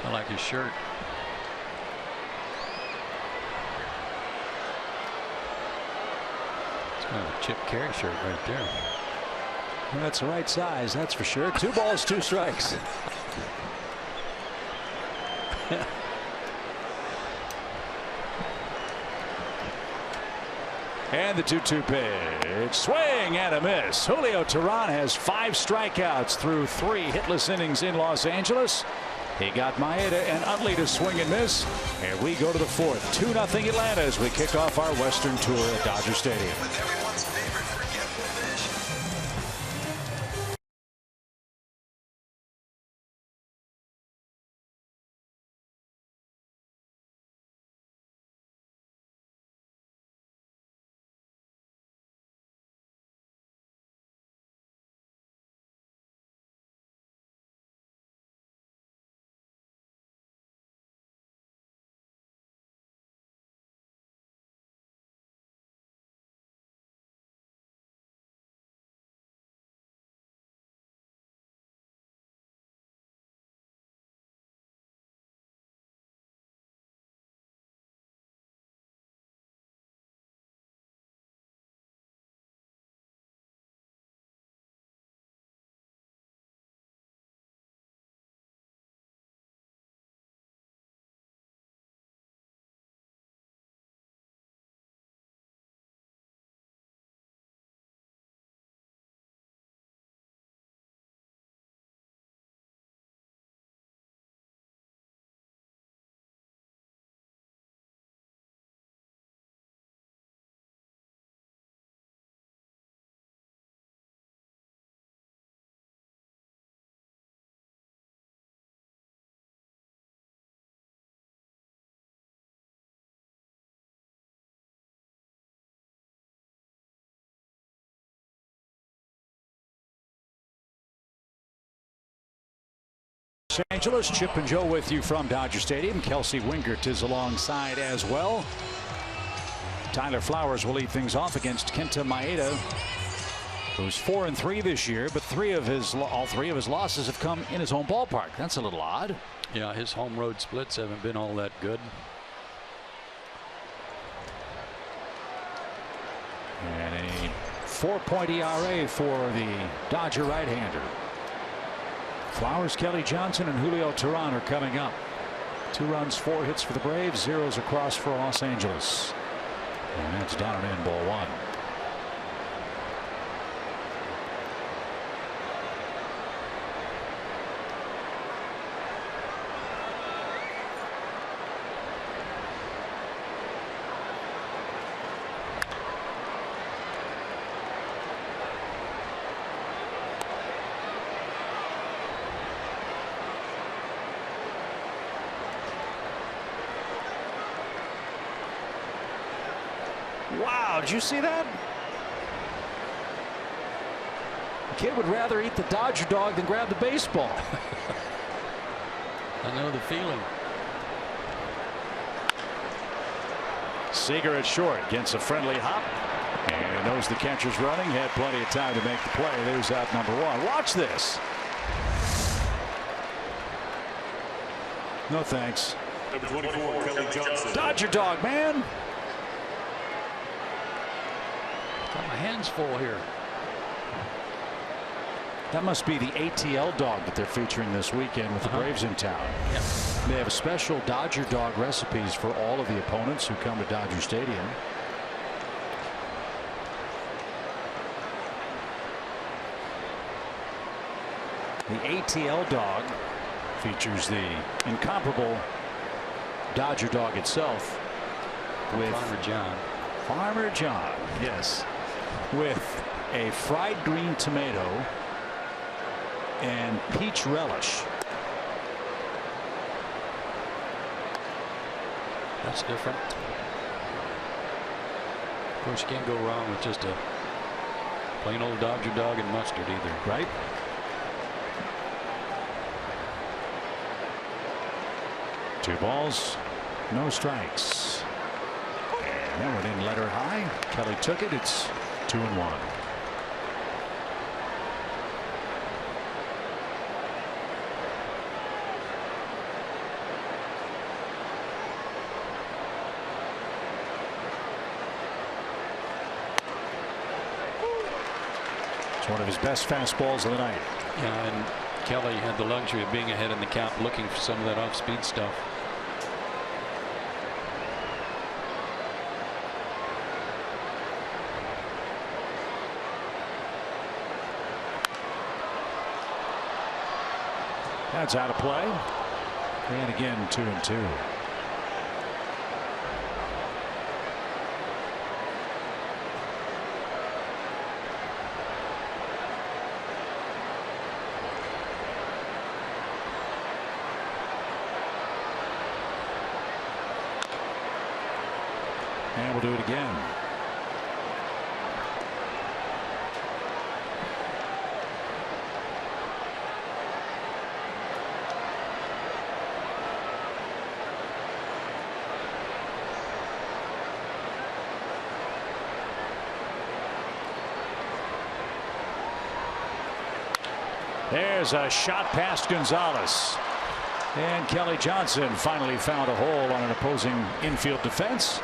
I like his shirt. It's kind of a Chip Carey shirt right there. Well, that's the right size, that's for sure. 2 balls, 2 strikes. And the 2-2 pitch. Swing and a miss. Julio Teheran has 5 strikeouts through 3 hitless innings in Los Angeles. He got Maeda and Utley to swing and miss. And we go to the 4th. 2-0 Atlanta as we kick off our Western Tour at Dodger Stadium. With everyone's favorite forgetful fish. Los Angeles, Chip and Joe with you from Dodger Stadium. Kelsey Wingert is alongside as well. Tyler Flowers will lead things off against Kenta Maeda, who's 4-3 this year, but all three of his losses have come in his home ballpark. That's a little odd. Yeah, his home road splits haven't been all that good. And a 4-point ERA for the Dodger right-hander. Flowers, Kelly Johnson, and Julio Teheran are coming up. 2 runs, 4 hits for the Braves, 0s across for Los Angeles. And that's down and in, ball 1. Wow, did you see that? The kid would rather eat the Dodger dog than grab the baseball. I know the feeling. Seager at short gets a friendly hop. And Knows the catcher's running, had plenty of time to make the play. There's out number one. Watch this. No thanks. Number 24, Kelly Johnson. Dodger dog, man. Got my hands full here. That must be the ATL dog that they're featuring this weekend with the Braves in town. Yep. They have special Dodger dog recipes for all of the opponents who come to Dodger Stadium. The ATL dog features the incomparable Dodger dog itself with Farmer John, yes, with a fried green tomato and peach relish. That's different. Of course, you can't go wrong with just a plain old Dodger dog and mustard either. Right? Two balls, no strikes. And that one in letter high. Kelly took it. It's 2-1. It's one of his best fastballs of the night. Yeah, and Kelly had the luxury of being ahead in the count, looking for some of that off-speed stuff. That's out of play. And again, 2-2. And we'll do it again. There's a shot past Gonzalez. And Kelly Johnson finally found a hole on an opposing infield defense.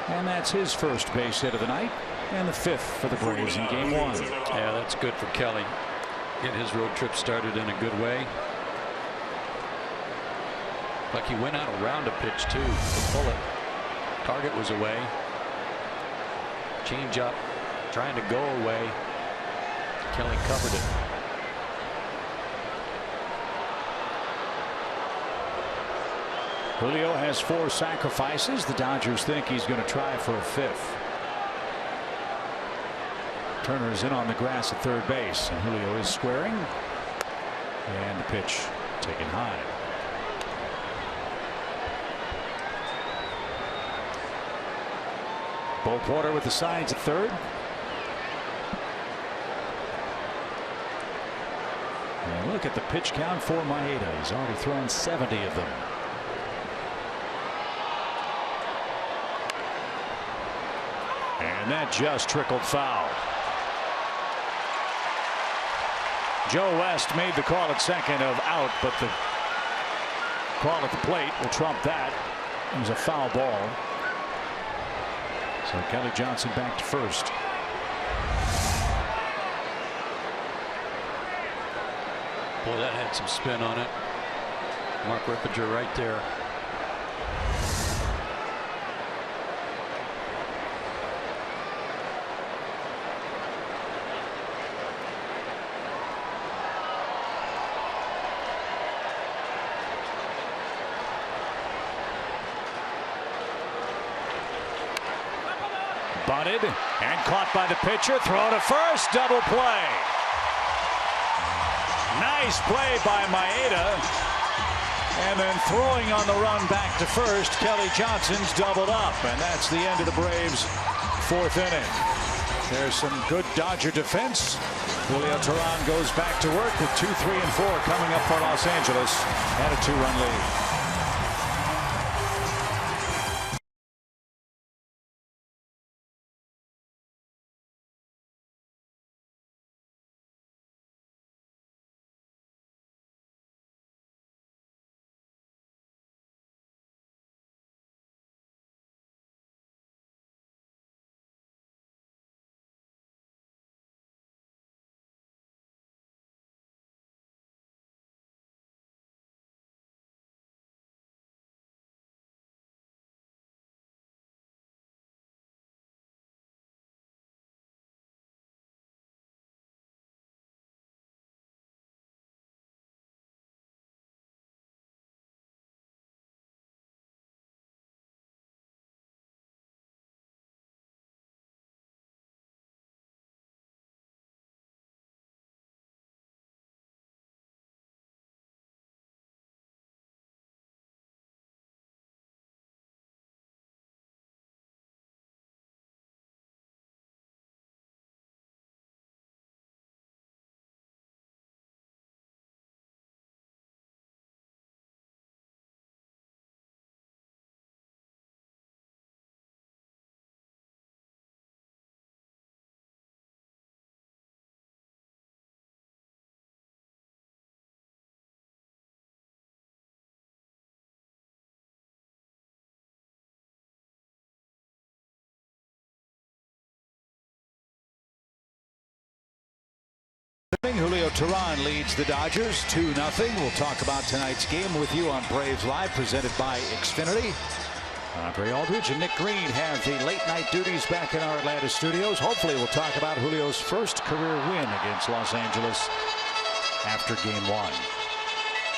And that's his first base hit of the night and the fifth for the Braves in game one. Yeah, that's good for Kelly. Get his road trip started in a good way. Like he went out around a pitch too to pull it. Target was away. Change up, trying to go away. Kelly covered it. Julio has 4 sacrifices. The Dodgers think he's going to try for a 5th. Turner's in on the grass at third base, and Julio is squaring. And the pitch taken high. Bo Porter with the signs at third. And look at the pitch count for Maeda. He's already thrown 70 of them. And that just trickled foul. Joe West made the call at second of out, but the call at the plate will trump that. It was a foul ball. So Kelly Johnson back to first. Boy, that had some spin on it. Mark Rippinger right there. Bunted and caught by the pitcher. Throw to first. Double play. Nice play by Maeda. And then throwing on the run back to first. Kelly Johnson's doubled up. And that's the end of the Braves' 4th inning. There's some good Dodger defense. Julio Teheran goes back to work with 2, 3, and 4 coming up for Los Angeles at a 2-run lead. inning. Julio Teheran leads the Dodgers 2-0. We'll talk about tonight's game with you on Braves Live, presented by Xfinity. Andre Aldridge and Nick Green have the late night duties back in our Atlanta studios. Hopefully we'll talk about Julio's first career win against Los Angeles after game 1.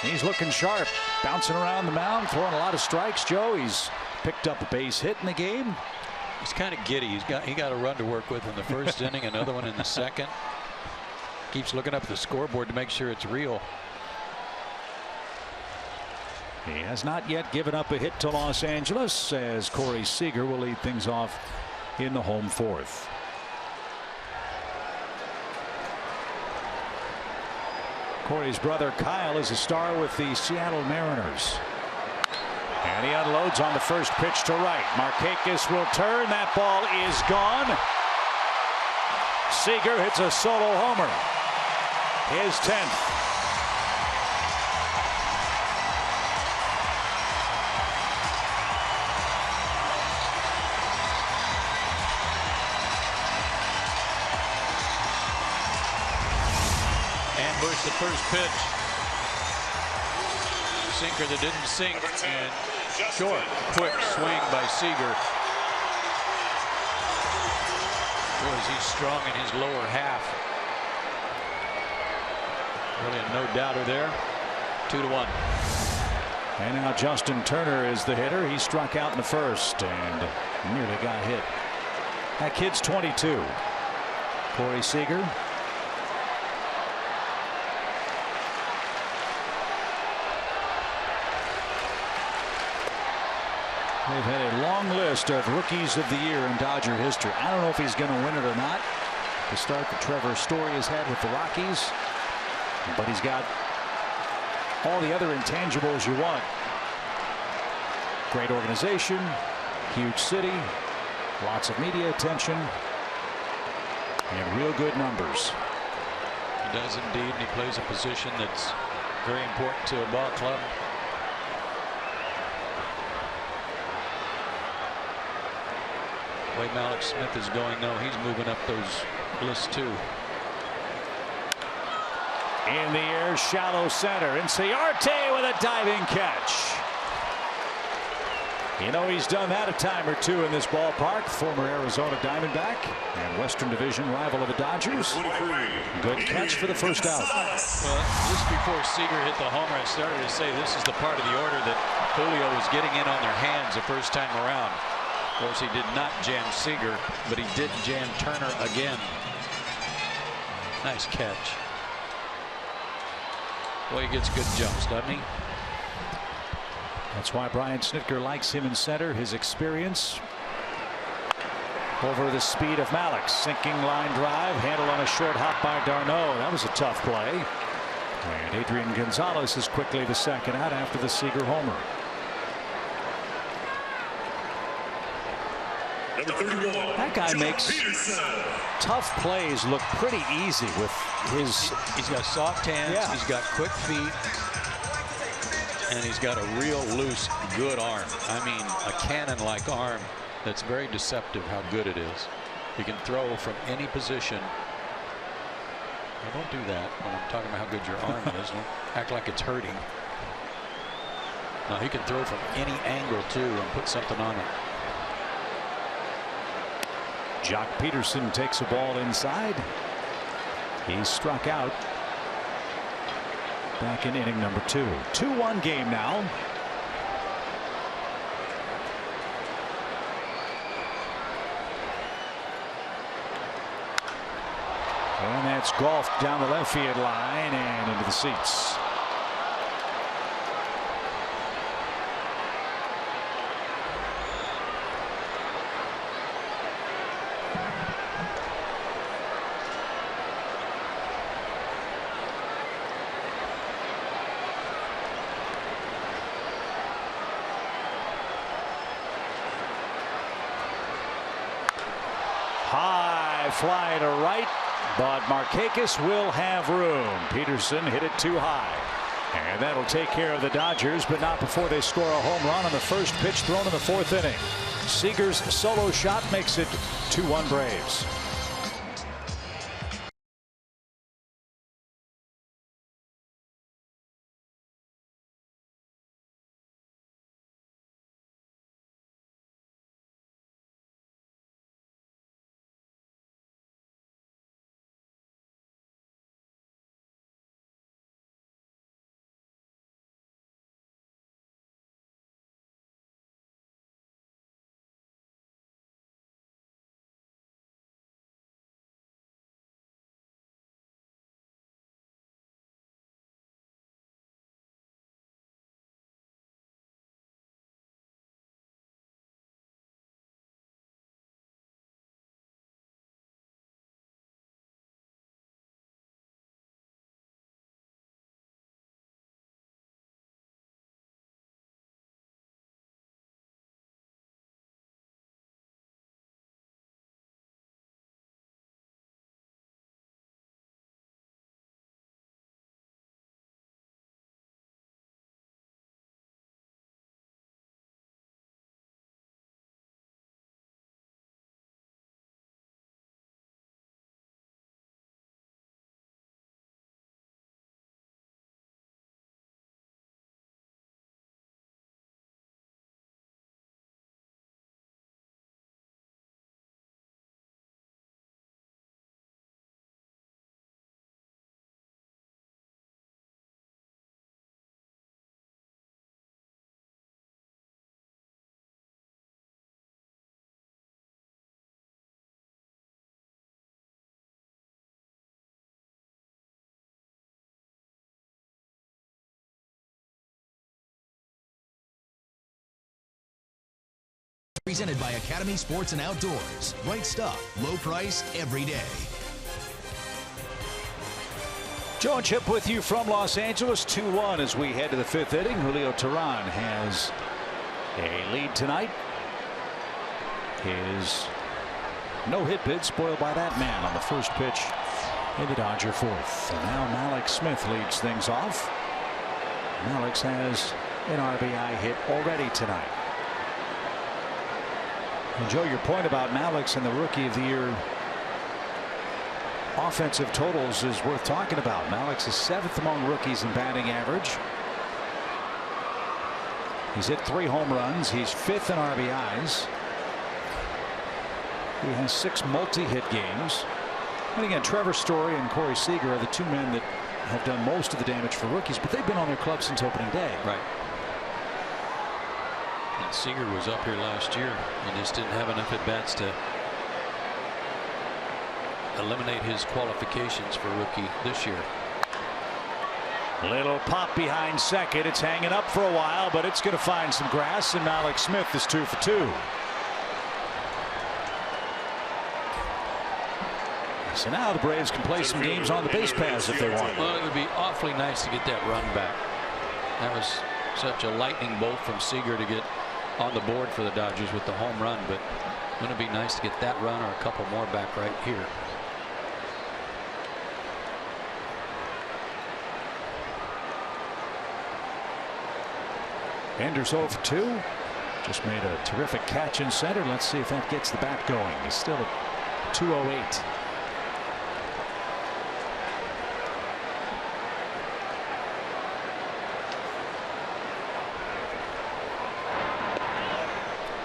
He's looking sharp, bouncing around the mound, throwing a lot of strikes. Joe, he's picked up a base hit in the game. He's kind of giddy. He got a run to work with in the first inning, another one in the second. Keeps looking up at the scoreboard to make sure it's real. He has not yet given up a hit to Los Angeles, as Corey Seager will lead things off in the home fourth. Corey's brother Kyle is a star with the Seattle Mariners. And he unloads on the first pitch to right. Markakis will turn. That ball is gone. Seager hits a solo homer. His 10th. The first pitch. Sinker that didn't sink, and short. Quick swing by Seager. Boy, is he strong in his lower half. Really a no doubter there. 2-1. And now Justin Turner is the hitter. He struck out in the first and nearly got hit. That kid's 22. Corey Seager. They've had a long list of rookies of the year in Dodger history. I don't know if he's going to win it or not. The start that Trevor Story has had with the Rockies, but he's got all the other intangibles you want. Great organization, huge city, lots of media attention, and real good numbers. He does indeed, and he plays a position that's very important to a ball club. The way Malik Smith is going, though, he's moving up those lists too. In the air, shallow center, and Ciarte with a diving catch. You know, he's done that a time or two in this ballpark. Former Arizona Diamondback and Western Division rival of the Dodgers. Good catch for the first out. Well, just before Seager hit the homer, I started to say this is the part of the order that Julio was getting in on their hands the first time around. Of course, he did not jam Seager, but he did jam Turner again. Nice catch. Boy, he gets good jumps, doesn't he? That's why Brian Snitker likes him in center. His experience over the speed of Malik. Sinking line drive, handled on a short hop by d'Arnaud. That was a tough play. And Adrian Gonzalez is quickly the second out after the Seager homer. That guy makes tough plays look pretty easy with his. He's got soft hands. Yeah. He's got quick feet. And he's got a real loose, good arm. I mean, a cannon-like arm that's very deceptive how good it is. He can throw from any position. Now, don't do that when I'm talking about how good your arm is. Don't act like it's hurting. No, he can throw from any angle, too, and put something on it. Jock Peterson takes a ball inside. He's struck out back in inning number 2. 2-1 game now. And that's golfed down the left field line and into the seats. High fly to right, but Markakis will have room. Peterson hit it too high. And that'll take care of the Dodgers, but not before they score a home run on the first pitch thrown in the 4th inning. Seager's solo shot makes it 2-1 Braves. Presented by Academy Sports and Outdoors. Right stuff, low price, every day. Joe and Chip with you from Los Angeles. 2-1 as we head to the 5th inning. Julio Teheran has a lead tonight. His no-hit bid spoiled by that man on the first pitch in the Dodger 4th. And now Mallex Smith leads things off. Mallex has an RBI hit already tonight. And Joe, your point about Mallex and the Rookie of the Year offensive totals is worth talking about. Mallex is 7th among rookies in batting average. He's hit 3 home runs. He's 5th in RBIs. He has 6 multi-hit games. And again, Trevor Story and Corey Seager are the 2 men that have done most of the damage for rookies, but they've been on their club since opening day. Right. And Seager was up here last year and just didn't have enough at bats to eliminate his qualifications for rookie this year. Little pop behind second. It's hanging up for a while, but it's going to find some grass, and Mallex Smith is 2 for 2. So now the Braves can play some games on the base paths if they want. Well, it would be awfully nice to get that run back. That was such a lightning bolt from Seager to get on the board for the Dodgers with the home run, but wouldn't it be nice to get that run or a couple more back right here? Anders 0 for 2. Just made a terrific catch in center. Let's see if that gets the bat going. He's still at 208.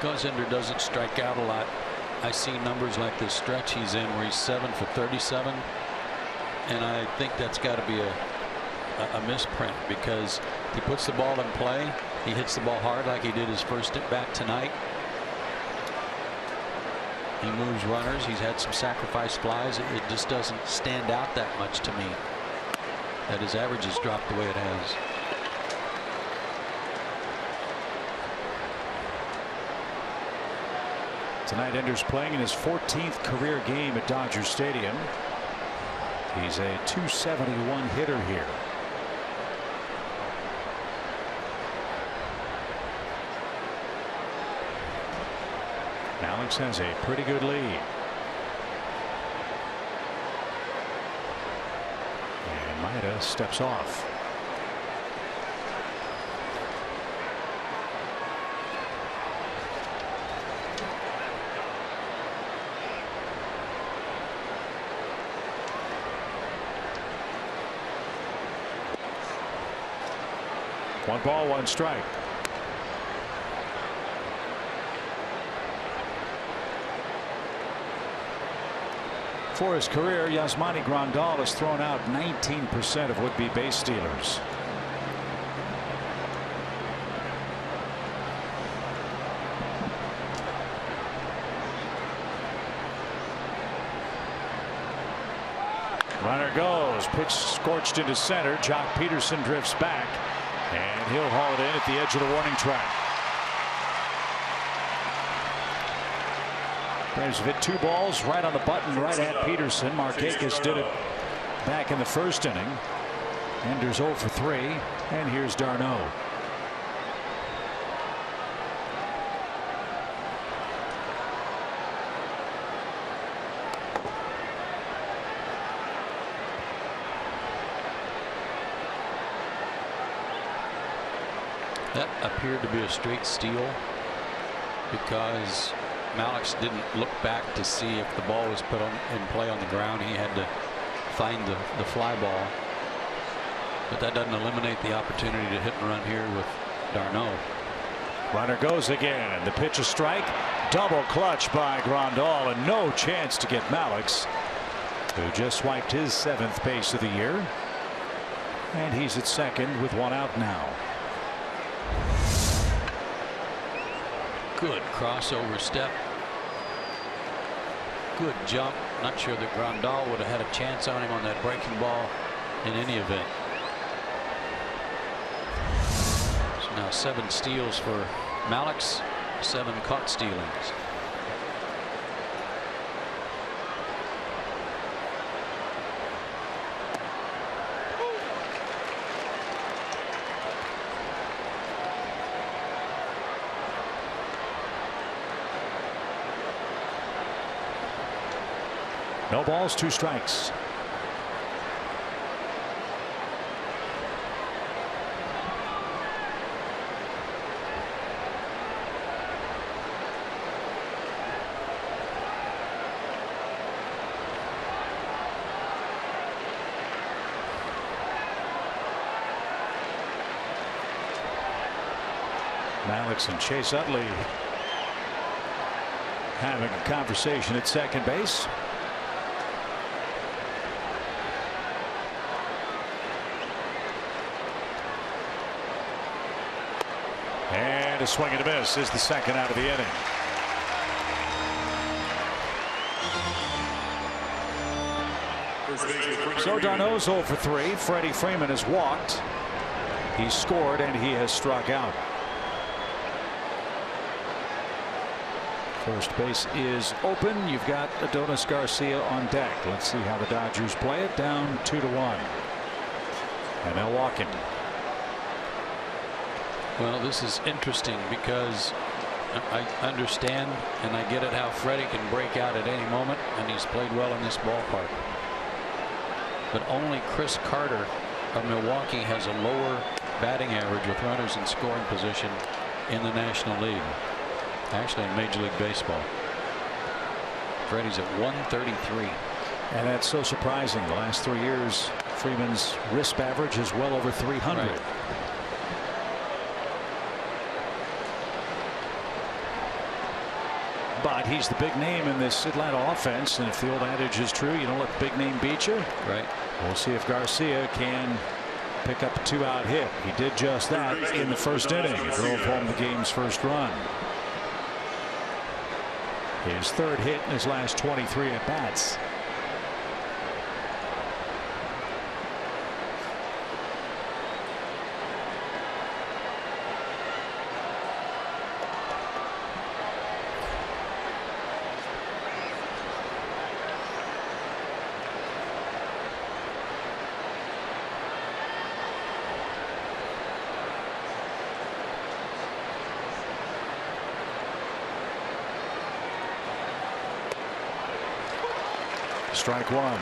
Because Ender doesn't strike out a lot, I see numbers like this stretch he's in where he's 7 for 37, and I think that's got to be a misprint, because he puts the ball in play, he hits the ball hard like he did his first at bat tonight. He moves runners. He's had some sacrifice flies. It just doesn't stand out that much to me that his average has dropped the way it has. Tonight, Ender's playing in his 14th career game at Dodger Stadium. He's a .271 hitter here. Mallex has a pretty good lead. And Maeda steps off. One ball, one strike. For his career, Yasmani Grandal has thrown out 19% of would-be base stealers. Runner goes. Pitch scorched into center. Jock Peterson drifts back, and he'll haul it in at the edge of the warning track. Braves have hit 2 balls right on the button, right at Peterson. Markakis did it back in the first inning. Ender's 0 for 3, and here's d'Arnaud. That appeared to be a straight steal because Mallex didn't look back to see if the ball was put in play on the ground. He had to find the fly ball. But that doesn't eliminate the opportunity to hit and run here with d'Arnaud. Runner goes again. The pitch, a strike. Double clutch by Grandal, and no chance to get Mallex, who just swiped his 7th base of the year. And he's at second with 1 out now. Good crossover step. Good jump. Not sure that Grandal would have had a chance on him on that breaking ball in any event. So now 7 steals for Mallex. 7 caught stealings. No balls, 2 strikes. Alex and Chase Utley having a conversation at second base. And a swing and a miss is the second out of the inning. So Darno's 0 for 3. Freddie Freeman has walked. He scored and he has struck out. First base is open. You've got Adonis Garcia on deck. Let's see how the Dodgers play it. Down 2-1. And they'll walk him. Well, this is interesting because I understand and I get it how Freddie can break out at any moment, and he's played well in this ballpark. But only Chris Carter of Milwaukee has a lower batting average with runners in scoring position in the National League. Actually in Major League Baseball. Freddie's at 133. And that's so surprising. The last 3 years Freeman's RISP average is well over 300. Right. But he's the big name in this Atlanta offense, and if the old adage is true, you don't let the big name beat you. Right. We'll see if Garcia can pick up a 2-out hit. He did just that in the first inning. He drove home the game's first run. His 3rd hit in his last 23 at bats. Strike 1.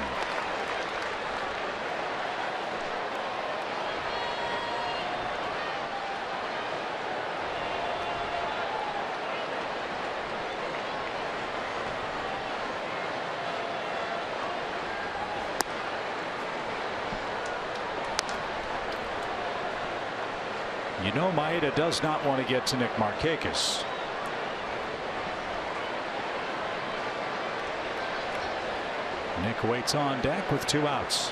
You know, Maeda does not want to get to Nick Markakis. Nick waits on deck with 2 outs.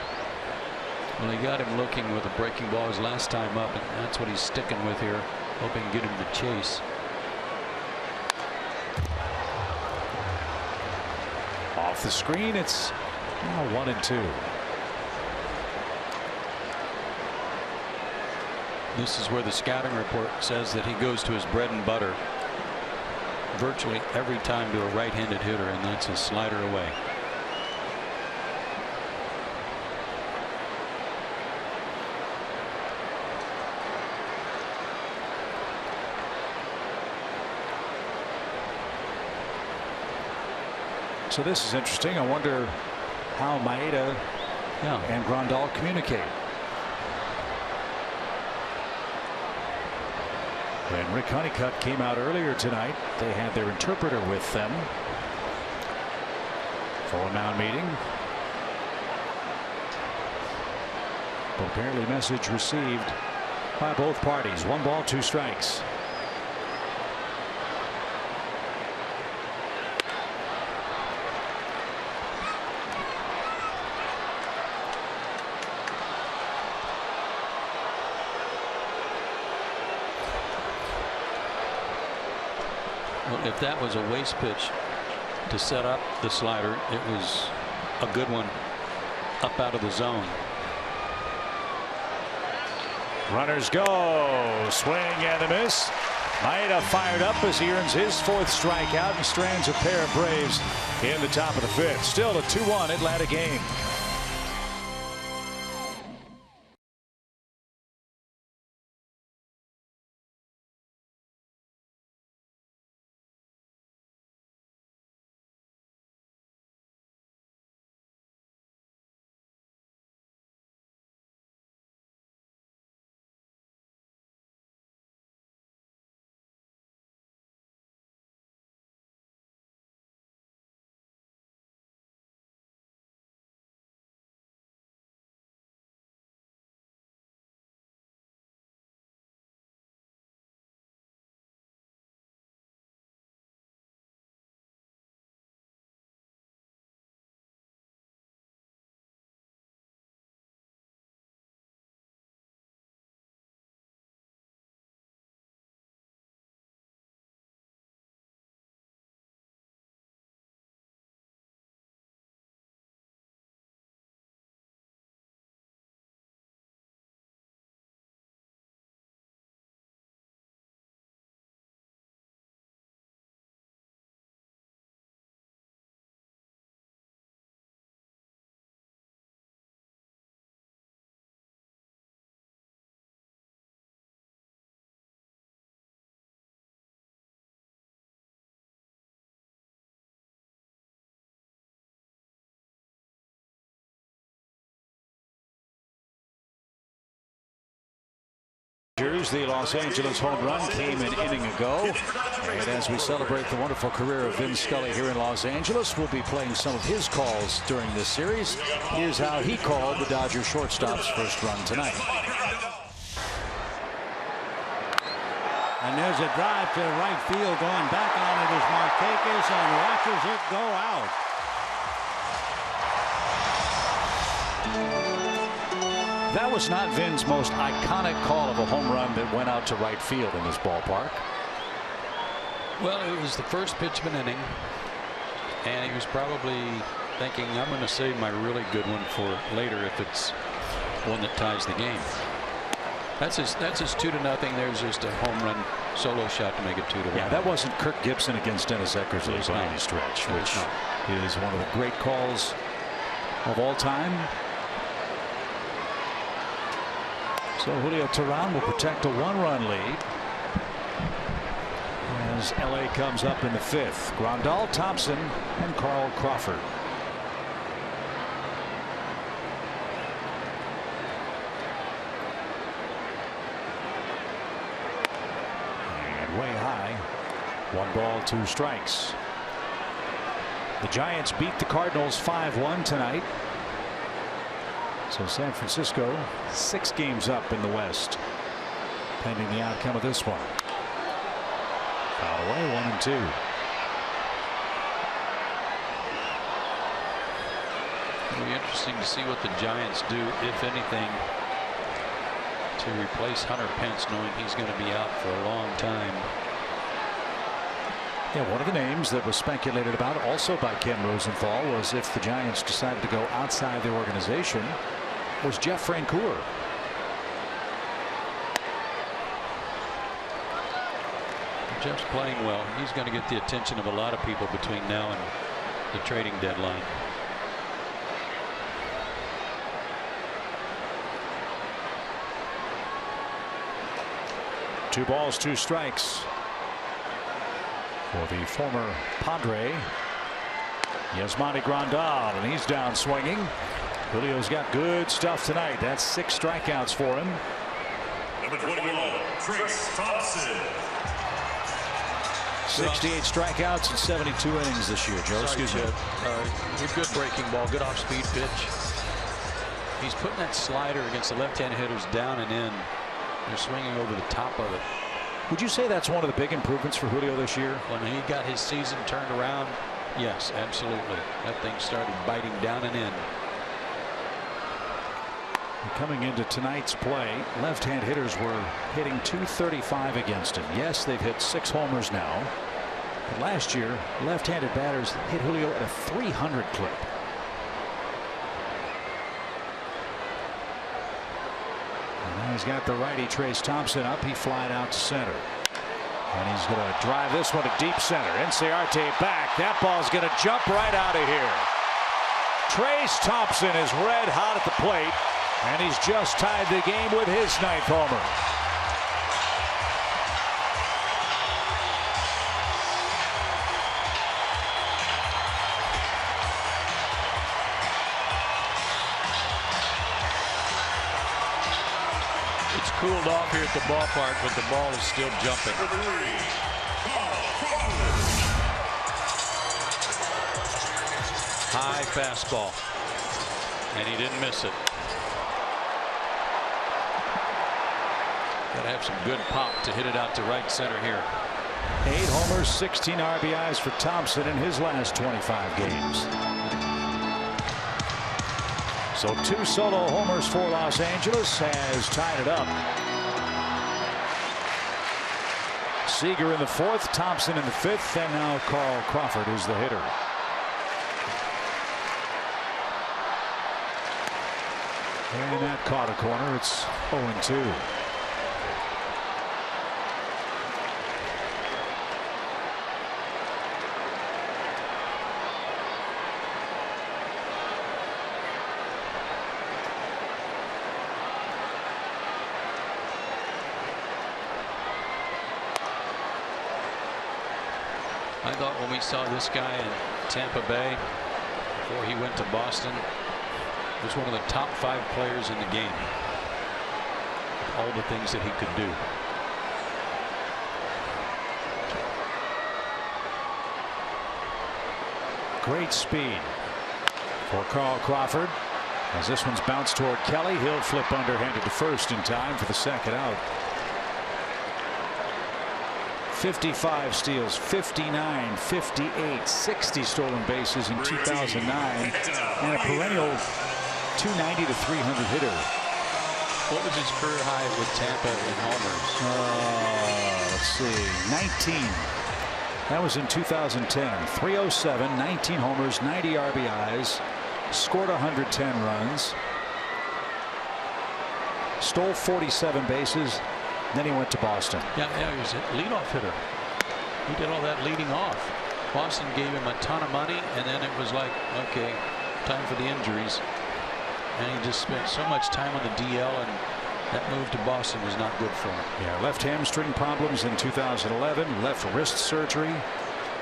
Well, he got him looking with a breaking ball his last time up, and that's what he's sticking with here, hoping to get him to chase. Off the screen, it's now 1-2. This is where the scouting report says that he goes to his bread and butter virtually every time to a right-handed hitter, and that's his slider away. So this is interesting. I wonder how Maeda and Grandal communicate. When Rick Honeycutt came out earlier tonight, they had their interpreter with them for a mound meeting. But apparently message received by both parties. 1 ball, 2 strikes. Well, if that was a waste pitch to set up the slider, it was a good one up out of the zone. Runners go. Swing and a miss. Maeda fired up as he earns his 4th strikeout and strands a pair of Braves in the top of the 5th. Still a 2-1 Atlanta game. The Los Angeles home run came an inning ago. And as we celebrate the wonderful career of Vin Scully here in Los Angeles, we'll be playing some of his calls during this series. Here's how he called the Dodgers shortstop's first run tonight. And there's a drive to right field. Going back on it is Marquez and watches it go out. That was not Vin's most iconic call of a home run that went out to right field in this ballpark. Well, it was the first pitch of an inning, and he was probably thinking, I'm going to save my really good one for later if it's one that ties the game. That's his 2-0. There's just a home run solo shot to make it 2-1. Yeah, that wasn't Kirk Gibson against Dennis Eckersley by any stretch, which is one of the great calls of all time. So Julio Teheran will protect a 1-run lead as LA comes up in the 5th. Grandal, Thompson, and Carl Crawford. And way high. 1 ball, 2 strikes. The Giants beat the Cardinals 5-1 tonight. So San Francisco 6 games up in the West, pending the outcome of this one. Foul away, 1-2. It'll be interesting to see what the Giants do, if anything, to replace Hunter Pence, knowing he's going to be out for a long time. Yeah, one of the names that was speculated about also by Ken Rosenthal was if the Giants decided to go outside the organization was Jeff Francoeur. Jeff's playing well. He's going to get the attention of a lot of people between now and the trading deadline. Two balls, 2 strikes for the former Padre, Yasmani Grandal, and he's down swinging. Julio's got good stuff tonight. That's 6 strikeouts for him. Number 21, Trace Thompson. 68 strikeouts in 72 innings this year, Joe. Excuse me. Good breaking ball, good off-speed pitch. He's putting that slider against the left-hand hitters down and in. They're swinging over the top of it. Would you say that's one of the big improvements for Julio this year? When he got his season turned around, yes, absolutely. That thing started biting down and in. Coming into tonight's play, left-hand hitters were hitting .235 against him. Yes, they've hit 6 homers now. But last year, left-handed batters hit Julio at a .300 clip. And now he's got the righty Trace Thompson up. He flied out to center. And he's going to drive this one to deep center. Inciarte back. That ball's going to jump right out of here. Trace Thompson is red hot at the plate, and he's just tied the game with his 9th homer. It's cooled off here at the ballpark, but the ball is still jumping. High fastball, and he didn't miss it. Got to have some good pop to hit it out to right center here. 8 homers, 16 RBIs for Thompson in his last 25 games. So 2 solo homers for Los Angeles has tied it up. Seager in the 4th, Thompson in the 5th, and now Carl Crawford is the hitter. And that caught a corner. It's 0-2. I thought when we saw this guy in Tampa Bay before he went to Boston, he was one of the top 5 players in the game. All the things that he could do. Great speed for Carl Crawford. As this one's bounced toward Kelly, he'll flip underhanded to first in time for the 2nd out. 55 steals, 59, 58, 60 stolen bases in 2009, and a perennial 290 to 300 hitter. What was his career high with Tampa in homers? Let's see, 19. That was in 2010. 307, 19 homers, 90 RBIs, scored 110 runs, stole 47 bases. Then he went to Boston. Yeah, he was a leadoff hitter. He did all that leading off. Boston gave him a ton of money, and then it was like, okay, time for the injuries. And he just spent so much time on the DL, and that move to Boston was not good for him. Yeah, left hamstring problems in 2011, left wrist surgery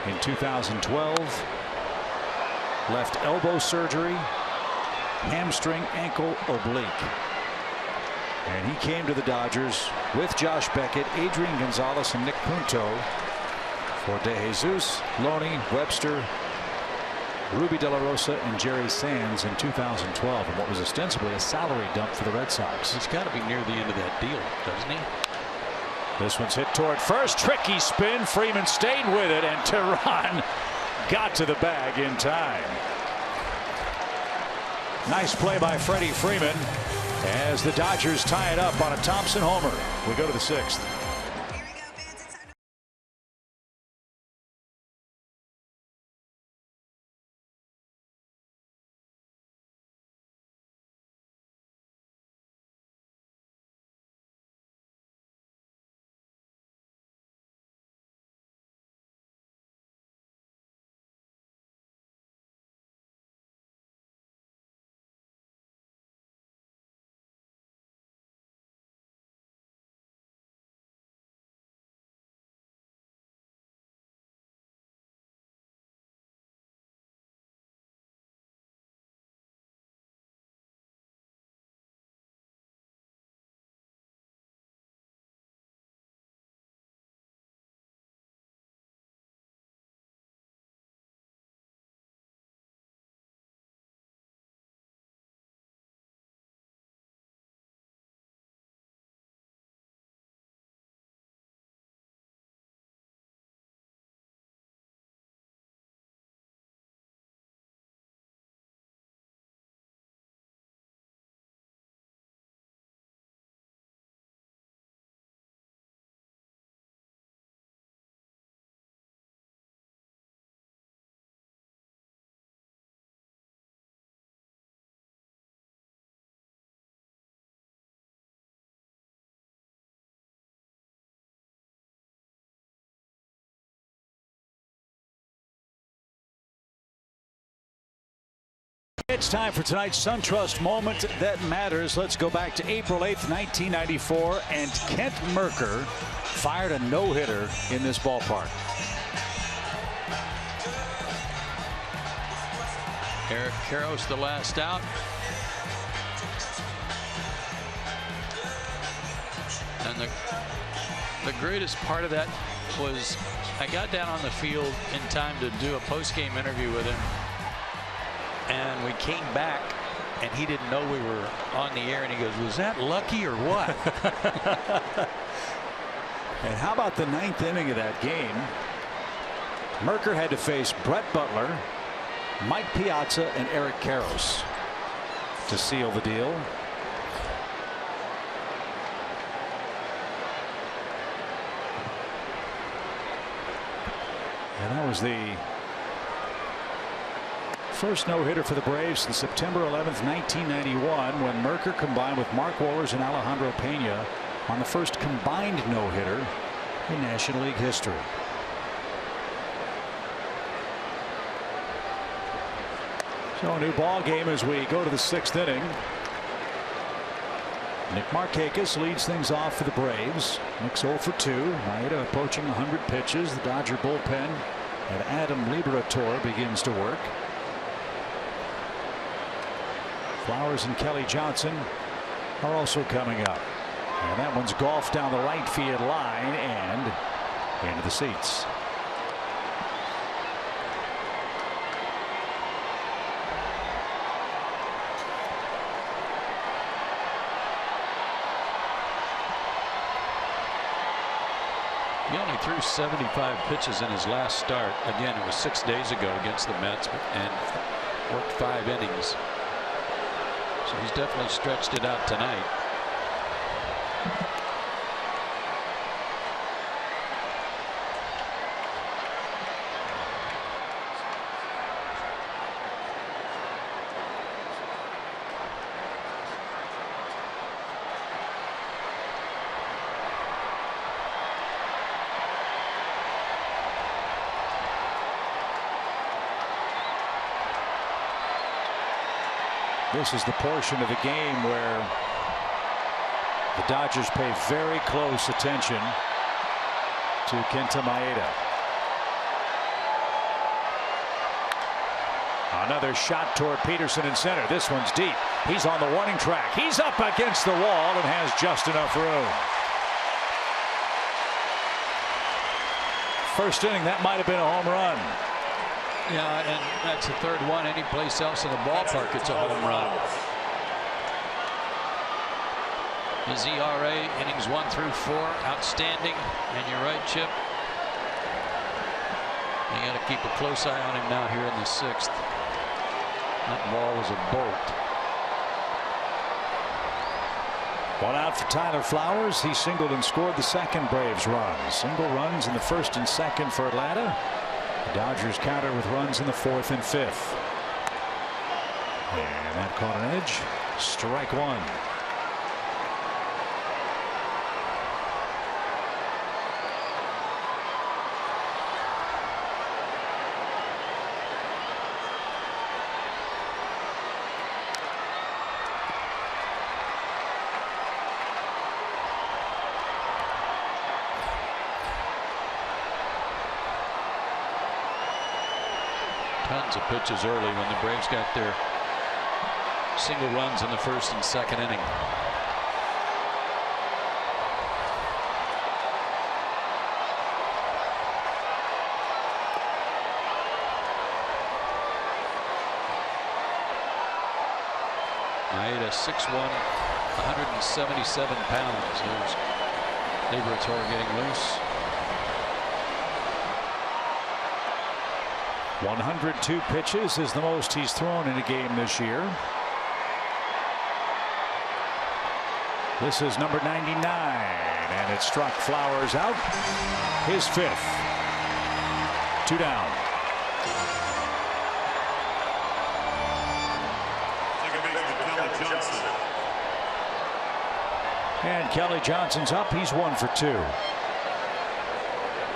in 2012, left elbow surgery, hamstring, ankle, oblique. And he came to the Dodgers with Josh Beckett, Adrian Gonzalez, and Nick Punto for De Jesus, Loney, Webster, Ruby De La Rosa, and Jerry Sands in 2012, and what was ostensibly a salary dump for the Red Sox. He's got to be near the end of that deal, doesn't he? This one's hit toward first. Tricky spin. Freeman stayed with it, and Tehran got to the bag in time. Nice play by Freddie Freeman as the Dodgers tie it up on a Thompson homer. We go to the 6th. It's time for tonight's SunTrust moment that matters. Let's go back to April 8th, 1994, and Kent Mercker fired a no-hitter in this ballpark. Eric Karros, the last out. And the greatest part of that was I got down on the field in time to do a post-game interview with him. And we came back, and he didn't know we were on the air. And he goes, "Was that lucky or what?" And how about the 9th inning of that game? Mercker had to face Brett Butler, Mike Piazza, and Eric Karros to seal the deal. And that was the first no-hitter for the Braves since September 11th, 1991, when Mercker combined with Mark Wohlers and Alejandro Pena on the first combined no-hitter in National League history. So a new ball game as we go to the 6th inning. Nick Markakis leads things off for the Braves. Nick's 0 for 2. Maeda approaching 100 pitches. The Dodger bullpen and Adam Liberatore begins to work. Flowers and Kelly Johnson are also coming up. And that one's golfed down the right field line and into the seats. He only threw 75 pitches in his last start. Again, it was 6 days ago against the Mets, and worked 5 innings. So he's definitely stretched it out tonight. This is the portion of the game where the Dodgers pay very close attention to Kenta Maeda. Another shot toward Peterson in center. This one's deep. He's on the warning track. He's up against the wall and has just enough room. First inning, that might have been a home run. Yeah, and that's the 3rd one. Any place else in the ballpark, it's a home run. His ERA, innings 1 through 4, outstanding. And you're right, Chip. You got to keep a close eye on him now here in the 6th. That ball was a bolt. One out for Tyler Flowers. He singled and scored the 2nd Braves run. Single runs in the 1st and 2nd for Atlanta. The Dodgers counter with runs in the 4th and 5th. And that caught an edge. Strike 1. Tons of pitches early when the Braves got their single runs in the 1st and 2nd inning. Maeda 6'1", 177 pounds. There's Liberatore getting loose. 102 pitches is the most he's thrown in a game this year. This is number 99, and it struck Flowers out. His 5th. 2 down. And Kelly Johnson's up. He's 1 for 2.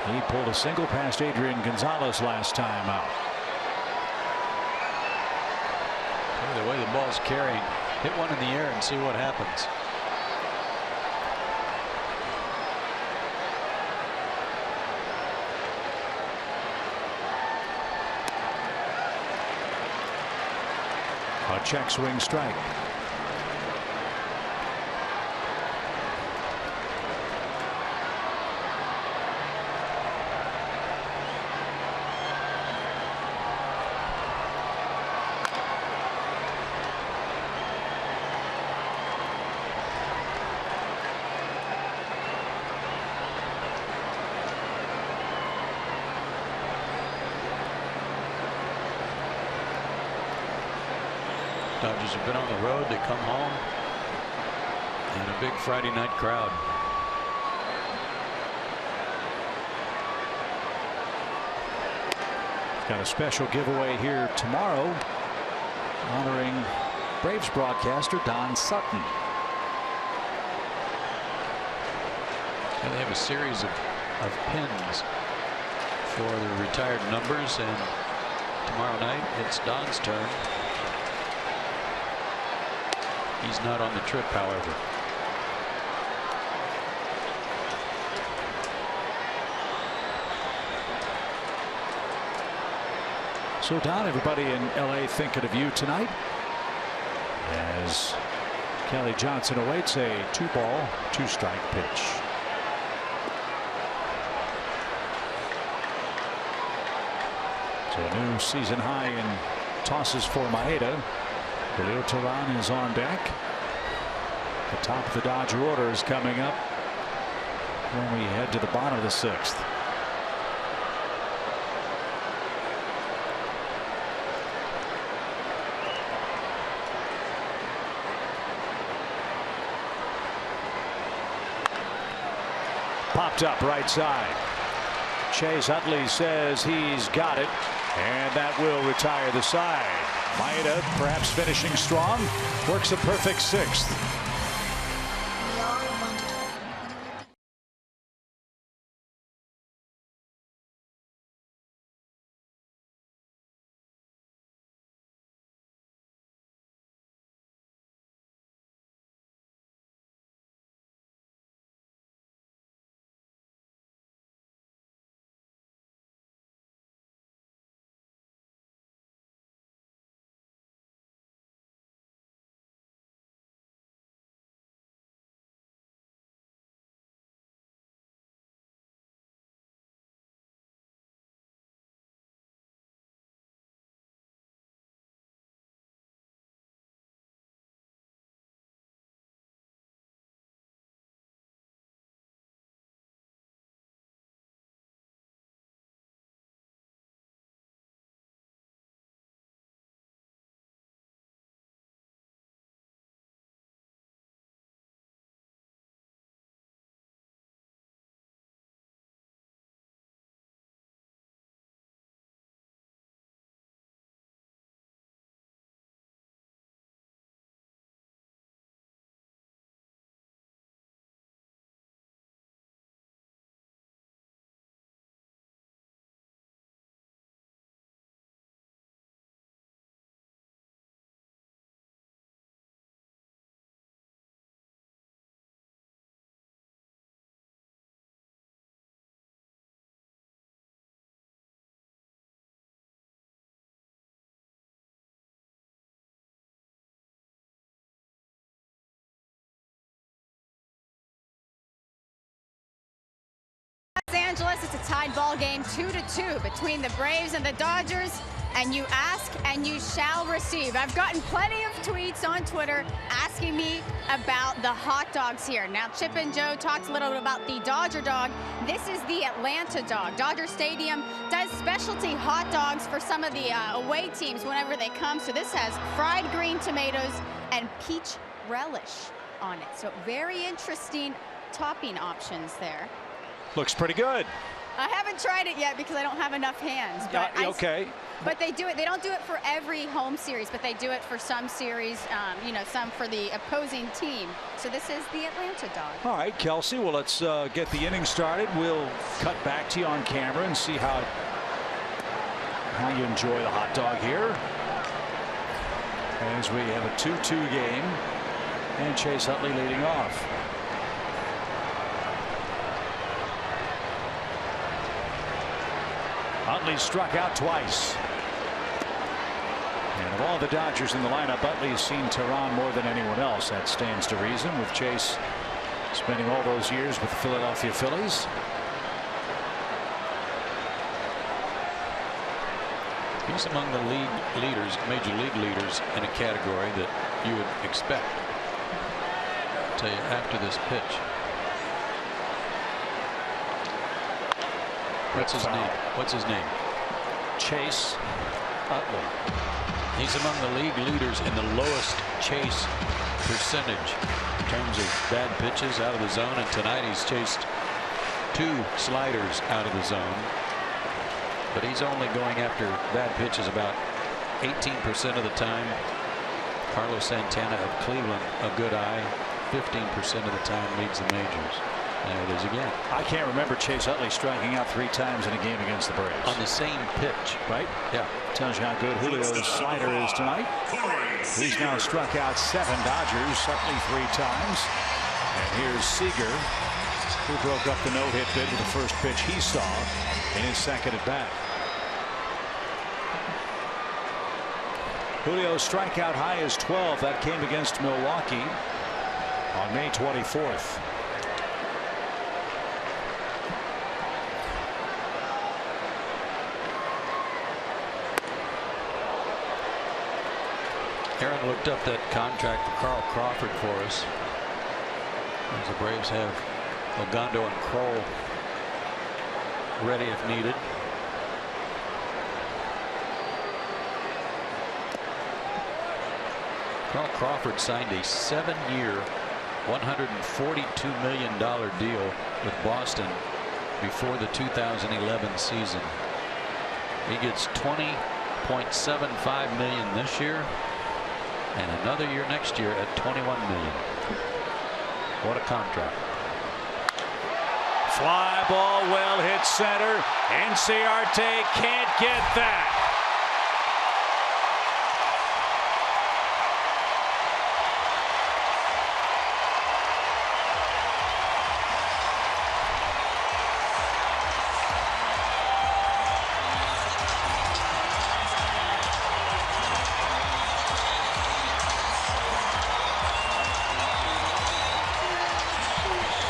He pulled a single past Adrian Gonzalez last time out. The way the ball's carrying, hit one in the air and see what happens. A check swing strike. Dodgers have been on the road. They come home, and a big Friday night crowd. Got a special giveaway here tomorrow honoring Braves broadcaster Don Sutton. And they have a series of pins for the retired numbers, and tomorrow night it's Don's turn. He's not on the trip, however. So, Don, everybody in LA thinking of you tonight as Kelly Johnson awaits a 2-ball, 2-strike pitch. So a new season high in tosses for Maeda. Julio Teheran is on deck. The top of the Dodger order is coming up when we head to the bottom of the 6th. Popped up right side. Chase Utley says he's got it, and that will retire the side. Maeda perhaps finishing strong, works a perfect 6th. Angeles, it's a tied ball game, 2-2 between the Braves and the Dodgers, and you ask and you shall receive. I've gotten plenty of tweets on Twitter asking me about the hot dogs here. Now, Chip and Joe talked a little bit about the Dodger dog. This is the Atlanta dog. Dodger Stadium does specialty hot dogs for some of the away teams whenever they come. So this has fried green tomatoes and peach relish on it. So very interesting topping options there. Looks pretty good. I haven't tried it yet because I don't have enough hands. But okay. But they do it. They don't do it for every home series, but they do it for some series, you know, some for the opposing team. So this is the Atlanta dog. All right, Kelsey. Well, let's get the inning started. We'll cut back to you on camera and see how you enjoy the hot dog here. as we have a 2-2 game, and Chase Utley leading off. Utley struck out twice. And of all the Dodgers in the lineup, Utley has seen Tehran more than anyone else. That stands to reason, with Chase spending all those years with the Philadelphia Phillies. He's among the league leaders, major league leaders, in a category that you would expect. I'll tell you after this pitch. What's his name? What's his name? Chase Utley. He's among the league leaders in the lowest chase percentage in terms of bad pitches out of the zone, and tonight he's chased 2 sliders out of the zone. But he's only going after bad pitches about 18% of the time. Carlos Santana of Cleveland, a good eye, 15% of the time leads the majors. There it is again. I can't remember Chase Utley striking out 3 times in a game against the Braves. On the same pitch. Right? Yeah. Tells you how good Julio's slider is tonight. He's now struck out 7 Dodgers, Utley 3 times. And here's Seager, who broke up the no-hit bid with the first pitch he saw in his second at bat. Julio's strikeout high is 12. That came against Milwaukee on May 24th. Aaron looked up that contract for Carl Crawford for us, as the Braves have Ogando and Kroll ready if needed. Carl Crawford signed a 7-year, $142 million deal with Boston before the 2011 season. He gets $20.75 million this year, and another year next year at $21 million. What a contract. Fly ball, well hit center. Inciarte can't get that.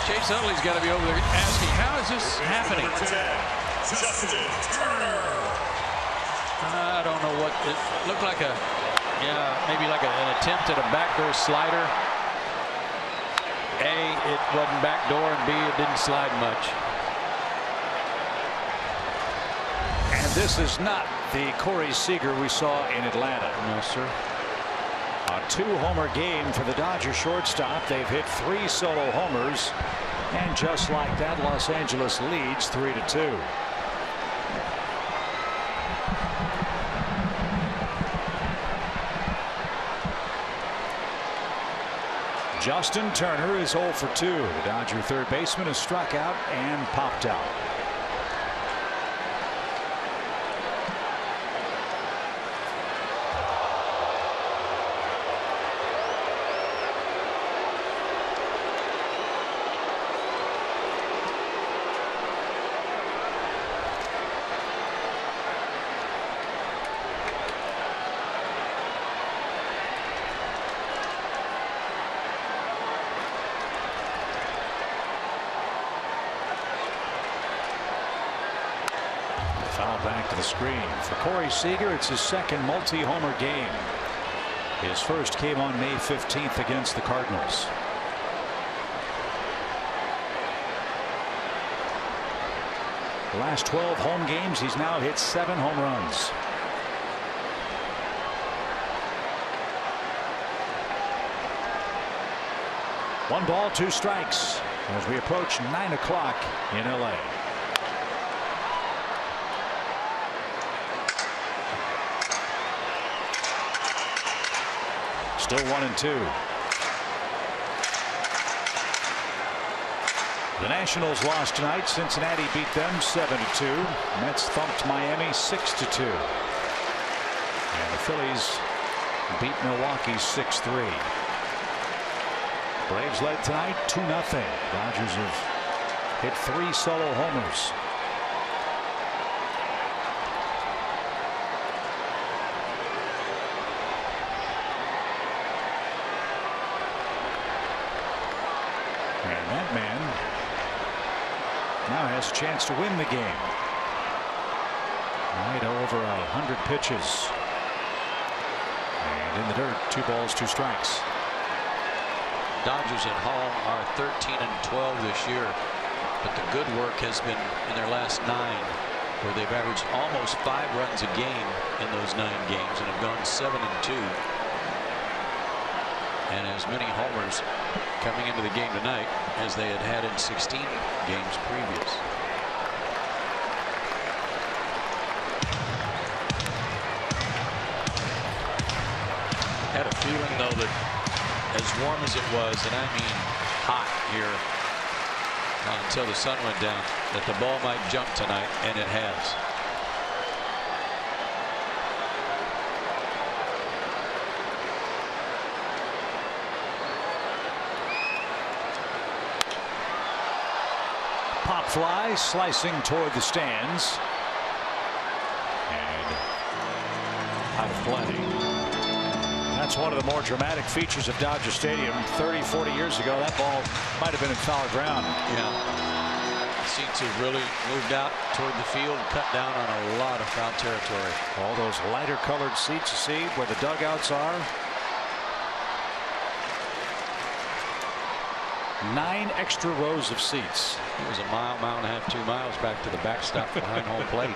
Chase Utley's got to be over there asking, how is this happening? I don't know what it looked like. Maybe like an attempt at a backdoor slider. A, it wasn't backdoor, and B, it didn't slide much. And this is not the Corey Seager we saw in Atlanta. No, sir. A 2-homer game for the Dodger shortstop. They've hit 3 solo homers, and just like that, Los Angeles leads 3-2. Justin Turner is 0 for 2. The Dodger third baseman is struck out and popped out. Foul back to the screen. For Corey Seager, it's his second multi-homer game. His first came on May 15th against the Cardinals. The last 12 home games, he's now hit 7 home runs. One ball, 2 strikes as we approach 9 o'clock in LA. Still 1-2. The Nationals lost tonight. Cincinnati beat them 7-2. Mets thumped Miami 6-2. And the Phillies beat Milwaukee 6-3. Braves led tonight 2-0. Dodgers have hit 3 solo homers. And that man now has a chance to win the game. Right over 100 pitches. And in the dirt, 2 balls, 2 strikes. Dodgers at home are 13-12 this year, but the good work has been in their last 9, where they've averaged almost 5 runs a game in those 9 games and have gone 7-2. And as many homers coming into the game tonight as they had in 16 games previous. Had a feeling, though, that as warm as it was, and I mean hot here until the sun went down, that the ball might jump tonight, and it has. Pop fly slicing toward the stands. And out of play. That's one of the more dramatic features of Dodger Stadium. 30-40 years ago, that ball might have been in foul ground. Yeah. Seats have really moved out toward the field, cut down on a lot of foul territory. All those lighter colored seats you see where the dugouts are. 9 extra rows of seats. It was a mile and a half, 2 miles back to the backstop behind home plate.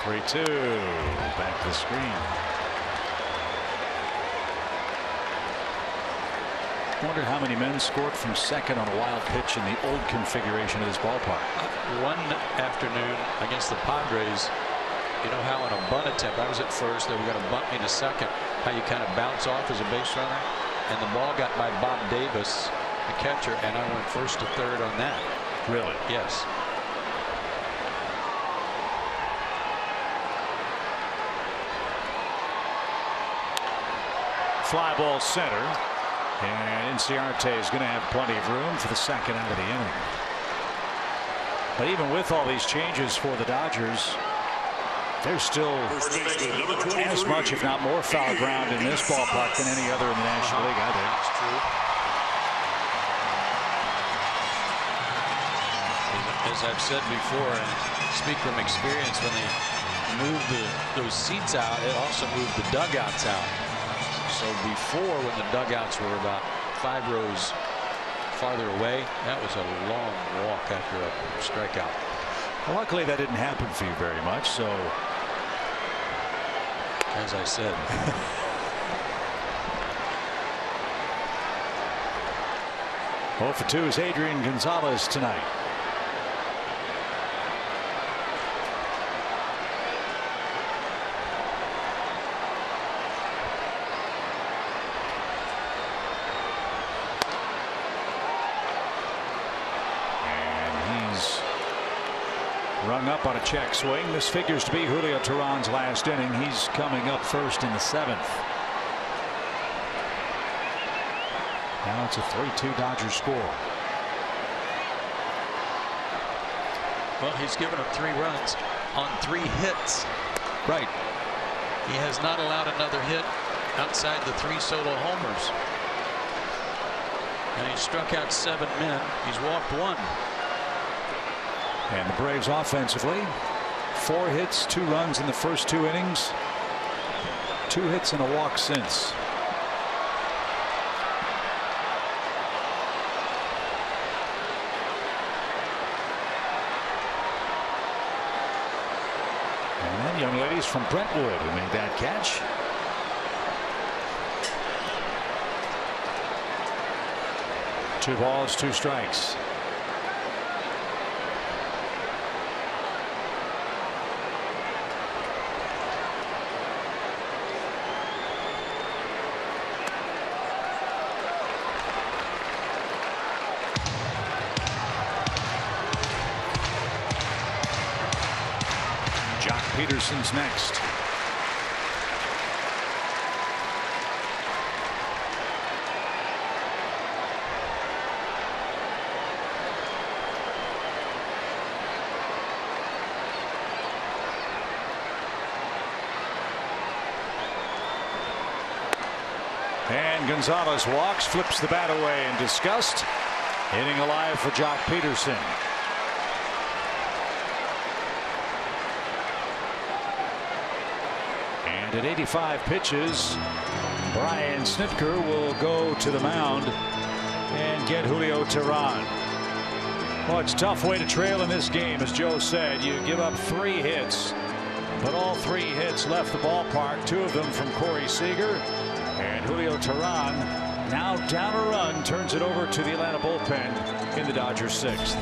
3-2. Back to the screen. Wonder how many men scored from second on a wild pitch in the old configuration of this ballpark. One afternoon against the Padres, you know how on a bunt attempt, I was at first, they were going to bunt me to second, how you kind of bounce off as a base runner, and the ball got by Bob Davis, the catcher, and I went first to third on that. Really? Yes. Fly ball center. And Inciarte is going to have plenty of room for the second out of the inning. But even with all these changes for the Dodgers, there's still as much, if not more, foul ground in this ballpark than any other in the National League, I think. That's true. As I've said before, and speak from experience, when they moved those seats out, it also moved the dugouts out. So before, when the dugouts were about 5 rows farther away, that was a long walk after a strikeout. Well, luckily that didn't happen for you very much, so as I said. 0 for 2 is Adrian Gonzalez tonight. Rung up on a check swing. This figures to be Julio Teheran's last inning. He's coming up first in the 7th. Now it's a 3-2 Dodgers score. Well, he's given up 3 runs on 3 hits. Right. He has not allowed another hit outside the 3 solo homers. And he struck out 7 men. He's walked 1. And the Braves offensively, 4 hits, 2 runs in the first 2 innings, 2 hits and a walk since. And then young ladies from Brentwood who made that catch. Two balls, 2 strikes. Peterson's next. And Gonzalez walks, flips the bat away in disgust. Hitting alive for Jock Peterson. And at 85 pitches, Brian Snitker will go to the mound and get Julio Teheran. Well, it's a tough way to trail in this game. As Joe said, you give up 3 hits, but all 3 hits left the ballpark, 2 of them from Corey Seager. And Julio Teheran, now down a run, turns it over to the Atlanta bullpen in the Dodgers 6th.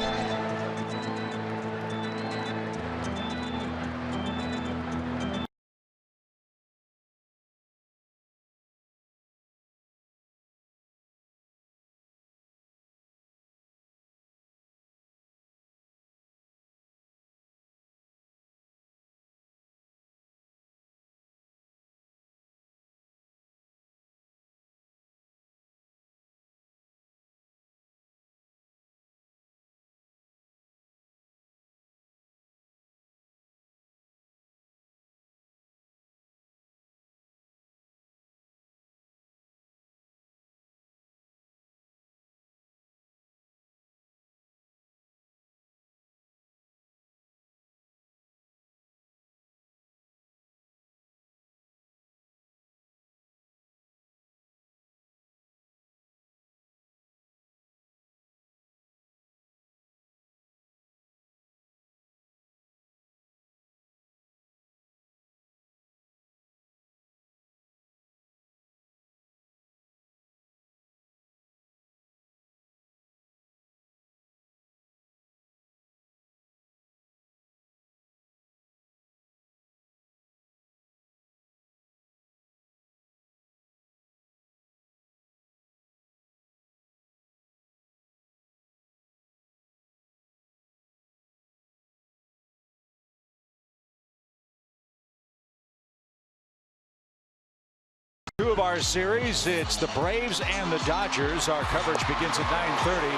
Two of our series, it's the Braves and the Dodgers. Our coverage begins at 9:30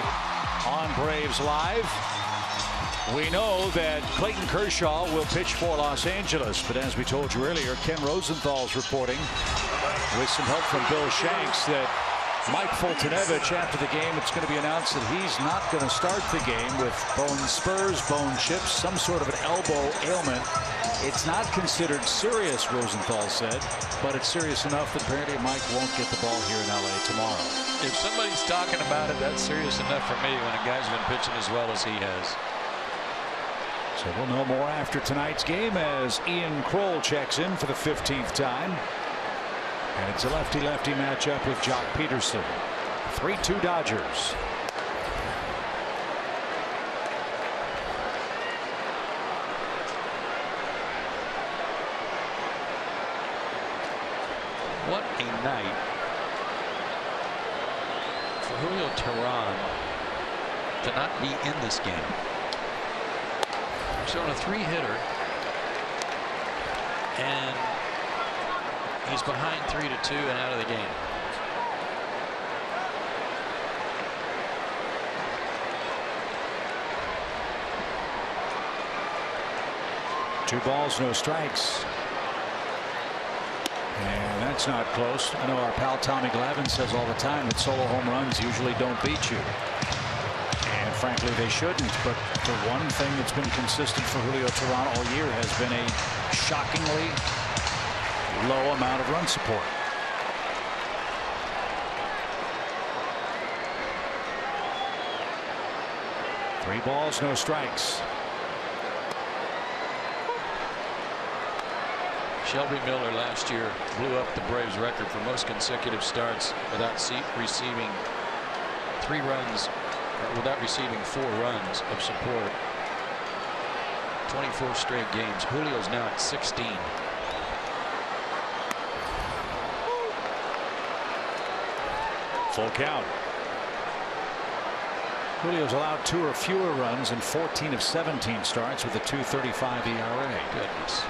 on Braves Live. We know that Clayton Kershaw will pitch for Los Angeles, but as we told you earlier, Ken Rosenthal's reporting with some help from Bill Shanks that Mike Foltynewicz, after the game, it's going to be announced that he's not going to start the game with bone spurs, bone chips, some sort of an elbow ailment. It's not considered serious, Rosenthal said, but it's serious enough that apparently Mike won't get the ball here in LA tomorrow. If somebody's talking about it, that's serious enough for me when a guy's been pitching as well as he has. So we'll know more after tonight's game as Ian Kroll checks in for the 15th time. And it's a lefty-lefty matchup with Jock Peterson. 3-2 Dodgers. What a night for Julio Teheran to not be in this game. So on a 3-hitter, and he's behind 3-2 and out of the game. Two balls, no strikes. And that's not close. I know our pal Tommy Glavine says all the time that solo home runs usually don't beat you. And frankly, they shouldn't. But the one thing that's been consistent for Julio Teheran all year has been a shockingly low amount of run support. Three balls, no strikes. Shelby Miller last year blew up the Braves record for most consecutive starts without receiving 3 runs, or without receiving 4 runs of support. 24 straight games. Julio's now at 16. Full count. Julio's allowed 2 or fewer runs in 14 of 17 starts with a 2.35 ERA. Goodness.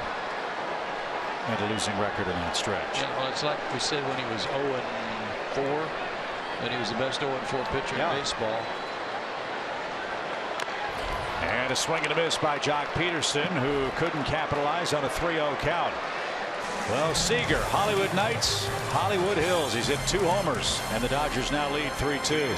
And a losing record in that stretch. Yeah, well, it's like we said when he was 0-4, that he was the best 0-4 pitcher in baseball. And a swing and a miss by Jock Peterson, who couldn't capitalize on a 3-0 count. Well, Seager, Hollywood Knights, Hollywood Hills. He's hit 2 homers, and the Dodgers now lead 3-2.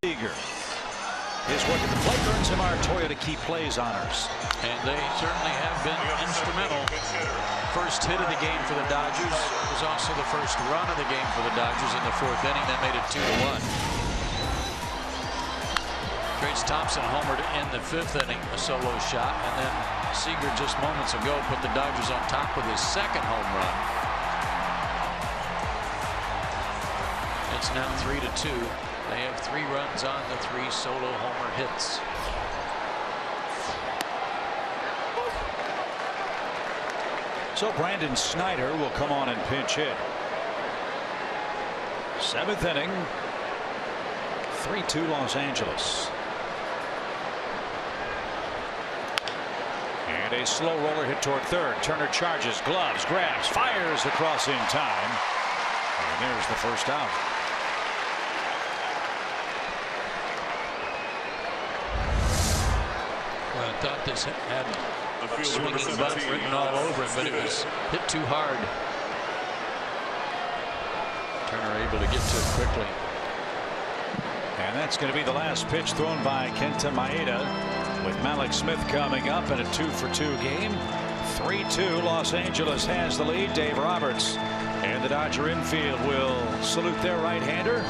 Seager. His work at the plate earns him our Toyota Key Plays honors. And they certainly have been instrumental. First hit of the game for the Dodgers was also the first run of the game for the Dodgers in the 4th inning. That made it 2-1. Trace Thompson homered in the 5th inning, a solo shot, and then Seager just moments ago put the Dodgers on top with his 2nd home run. It's now 3-2. They have 3 runs on the 3 solo homer hits. So Brandon Snyder will come on and pinch hit. 7th inning. 3-2 Los Angeles. And a slow roller hit toward 3rd. Turner charges, gloves, grabs, fires across in time. And there's the first out. Well, I thought this had swinging butt written all over it, but it was hit too hard. Turner able to get to it quickly. And that's going to be the last pitch thrown by Kenta Maeda, with Malik Smith coming up in a 2-for-2 game. 3-2. Los Angeles has the lead. Dave Roberts and the Dodger infield will salute their right-hander.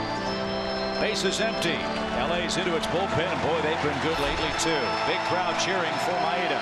Bases empty. LA's into its bullpen, and boy, they've been good lately too. Big crowd cheering for Maeda.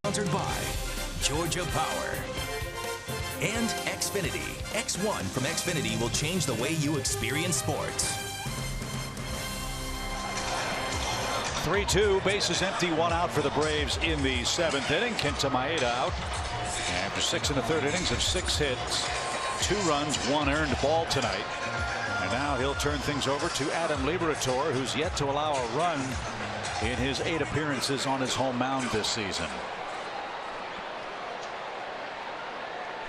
Sponsored by Georgia Power and Xfinity. X1 from Xfinity will change the way you experience sports. 3-2, bases empty, one out for the Braves in the 7th inning. Kenta Maeda out after 6 1/3 innings of 6 hits, 2 runs, 1 earned ball tonight. And now he'll turn things over to Adam Liberatore, who's yet to allow a run in his 8 appearances on his home mound this season.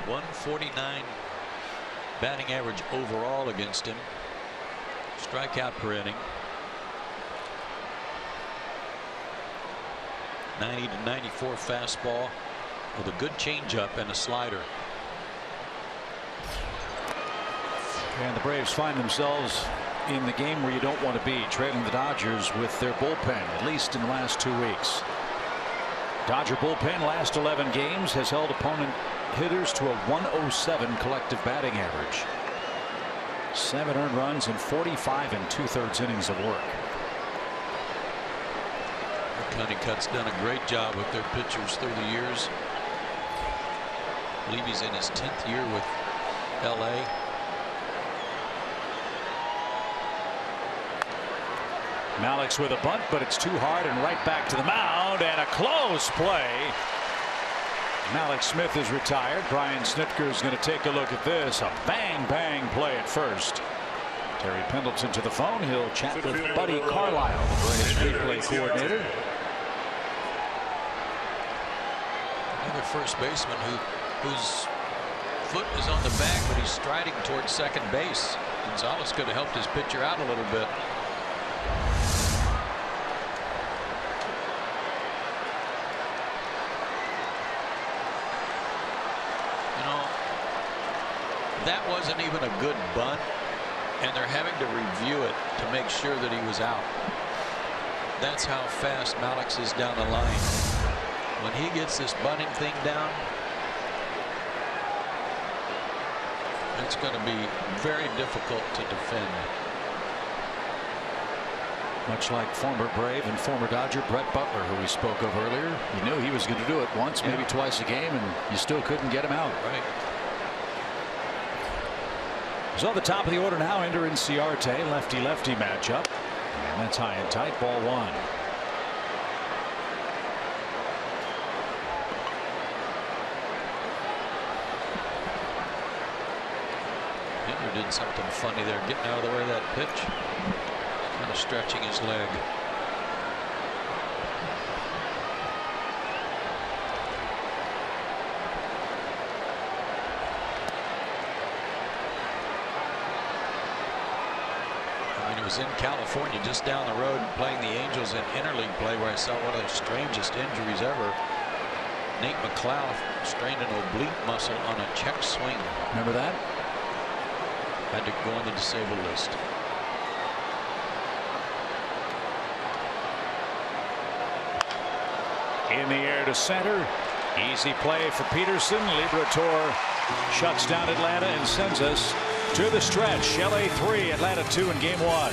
149 batting average overall against him. Strikeout per inning. 90 to 94 fastball with a good changeup and a slider. And the Braves find themselves in the game where you don't want to be, trailing the Dodgers with their bullpen, at least in the last 2 weeks. Dodger bullpen last 11 games has held opponent hitters to a 107 collective batting average. 7 earned runs and 45 2/3 innings of work. Honeycutt's done a great job with their pitchers through the years. I believe he's in his 10th year with LA. Malik's with a bunt, but it's too hard and right back to the mound, and a close play. Malik Smith is retired. Brian Snitker is going to take a look at this. A bang bang play at first. Terry Pendleton to the phone. He'll chat with Buddy Carlisle, the Braves replay coordinator. Another first baseman whose foot is on the bag, but he's striding towards second base. Gonzalez could have helped his pitcher out a little bit. You know, that wasn't even a good bunt, and they're having to review it to make sure that he was out. That's how fast Malix is down the line. When he gets this bunting thing down, it's going to be very difficult to defend. Much like former Brave and former Dodger Brett Butler, who we spoke of earlier. You knew he was going to do it once, maybe twice a game, and you still couldn't get him out. Right. So at the top of the order now, Ender Inciarte, lefty-lefty matchup. And that's high and tight, ball 1. Ender did something funny there, getting out of the way of that pitch. Kind of stretching his leg. In California, just down the road, playing the Angels in interleague play, where I saw one of the strangest injuries ever. Nate McLeod strained an oblique muscle on a check swing. Remember that? Had to go on the disabled list. In the air to center. Easy play for Peterson. Liberatore shuts down Atlanta and sends us to the stretch. LA 3, Atlanta 2 in game 1.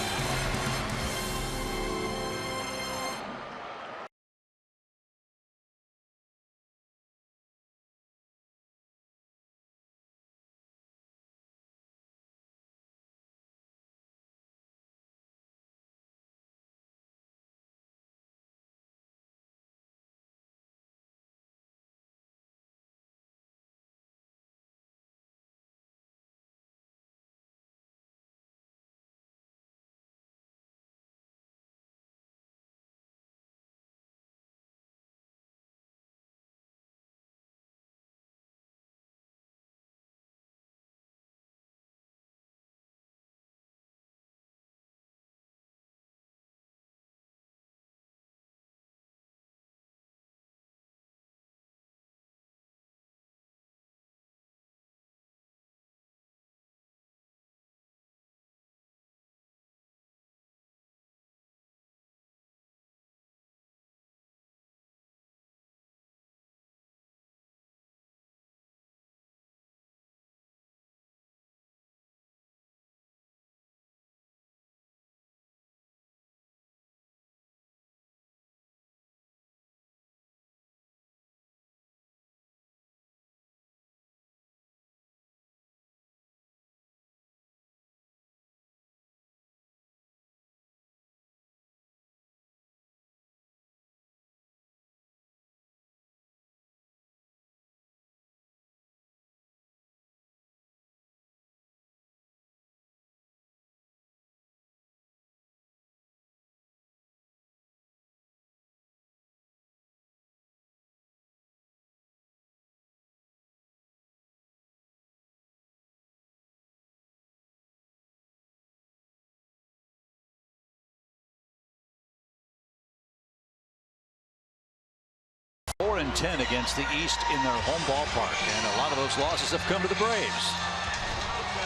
10 against the East in their home ballpark, and a lot of those losses have come to the Braves.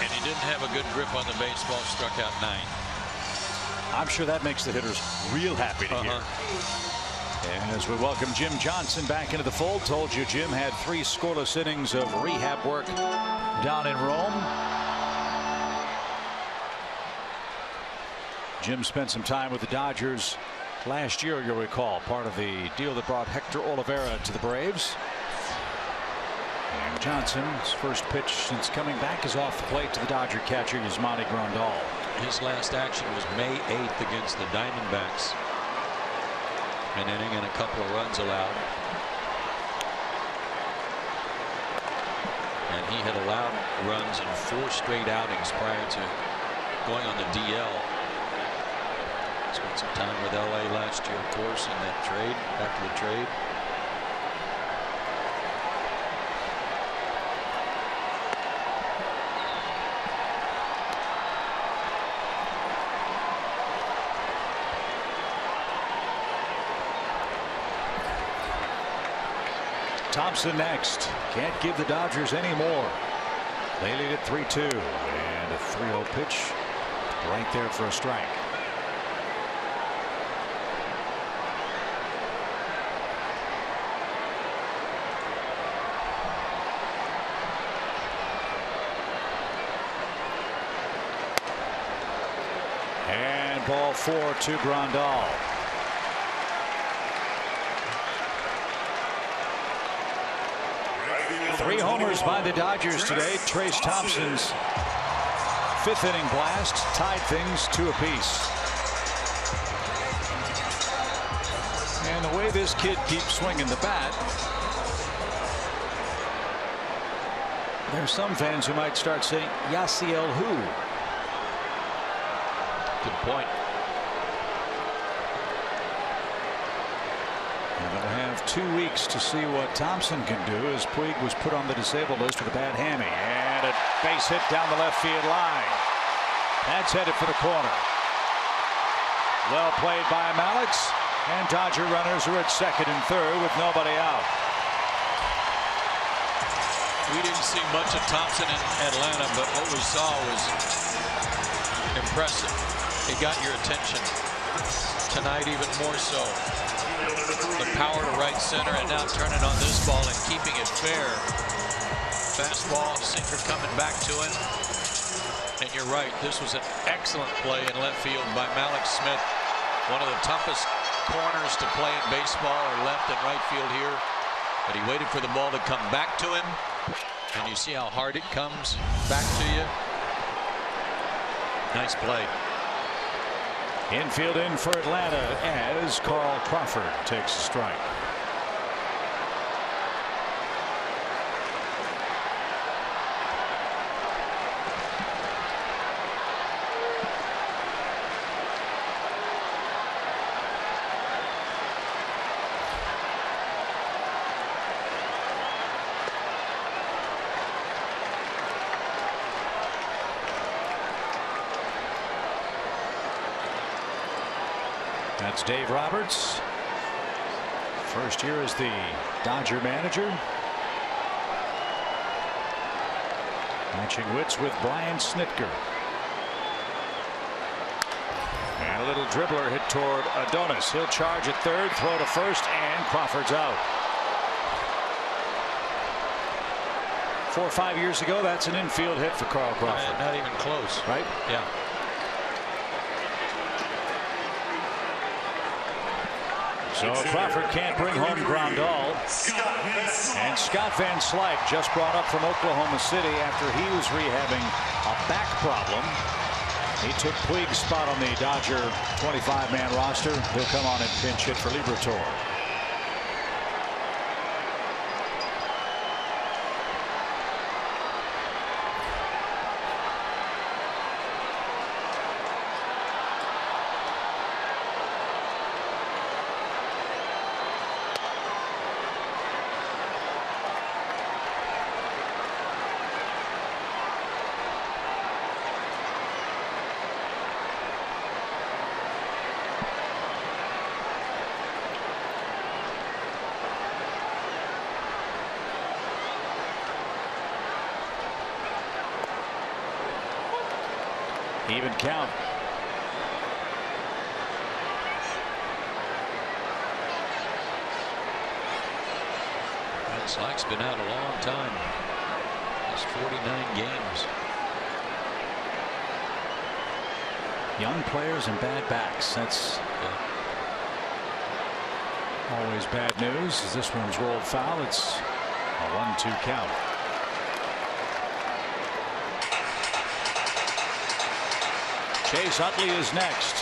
And he didn't have a good grip on the baseball, struck out 9. I'm sure that makes the hitters real happy to hear. And as we welcome Jim Johnson back into the fold, told you Jim had 3 scoreless innings of rehab work down in Rome. Jim spent some time with the Dodgers last year, you'll recall, part of the deal that brought Hector Olivera to the Braves. And Johnson's first pitch since coming back is off the plate to the Dodger catcher Yasmani Grandal. His last action was May 8th against the Diamondbacks. An inning and a couple of runs allowed. And he had allowed runs in 4 straight outings prior to going on the DL. Spent some time with LA last year, of course, in that trade, after the trade. Thompson next. Can't give the Dodgers any more. They lead at 3-2, and a 3-0 pitch right there for a strike. And ball 4 to Grandal. Three homers by the Dodgers today. Trace Thompson's 5th inning blast tied things 2 apiece. And the way this kid keeps swinging the bat, there's some fans who might start saying Yasiel who. Good point. And they'll have 2 weeks to see what Thompson can do, as Puig was put on the disabled list with a bad hammy. And a base hit down the left field line. That's headed for the corner. Well played by Malix. And Dodger runners are at 2nd and 3rd with nobody out. We didn't see much of Thompson in Atlanta, but what we saw was impressive. It got your attention. Tonight even more so. The power to right center, and now turning on this ball and keeping it fair. Fastball, sinker coming back to him. And you're right, this was an excellent play in left field by Malix Smith. One of the toughest corners to play in baseball are left and right field here. But he waited for the ball to come back to him. And you see how hard it comes back to you. Nice play. Infield in for Atlanta as Carl Crawford takes a strike. That's Dave Roberts. First year as the Dodger manager. Matching wits with Brian Snitker. And a little dribbler hit toward Adonis. He'll charge at 3rd, throw to 1st, and Crawford's out. 4 or 5 years ago, that's an infield hit for Carl Crawford. Not even close. Right? Yeah. So Crawford can't bring home Grandal. And Scott Van Slyke just brought up from Oklahoma City after he was rehabbing a back problem. He took Puig's spot on the Dodger 25-man roster. He'll come on and pinch hit for Liberatore. Even count. Slack's been out a long time. It's 49 games. Young players and bad backs. That's always bad news. As this one's rolled foul, it's a 1-2 count. Chase Utley is next.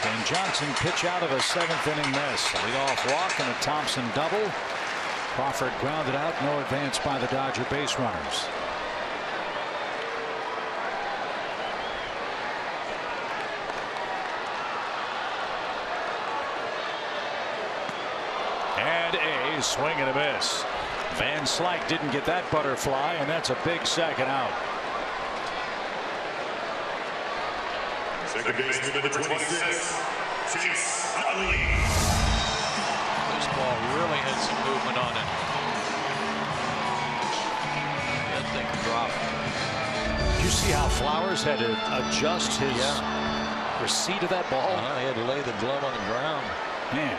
Can Johnson pitch out of a 7th-inning miss? A leadoff walk and a Thompson double. Crawford grounded out. No advance by the Dodger base runners. And a swing and a miss. Van Slyke didn't get that butterfly, and that's a big second out. Second baseman number 26, Chase Utley. This ball really had some movement on it. That thing dropped. Did you see how Flowers had to adjust his receipt of that ball? He had to lay the glove on the ground. Man.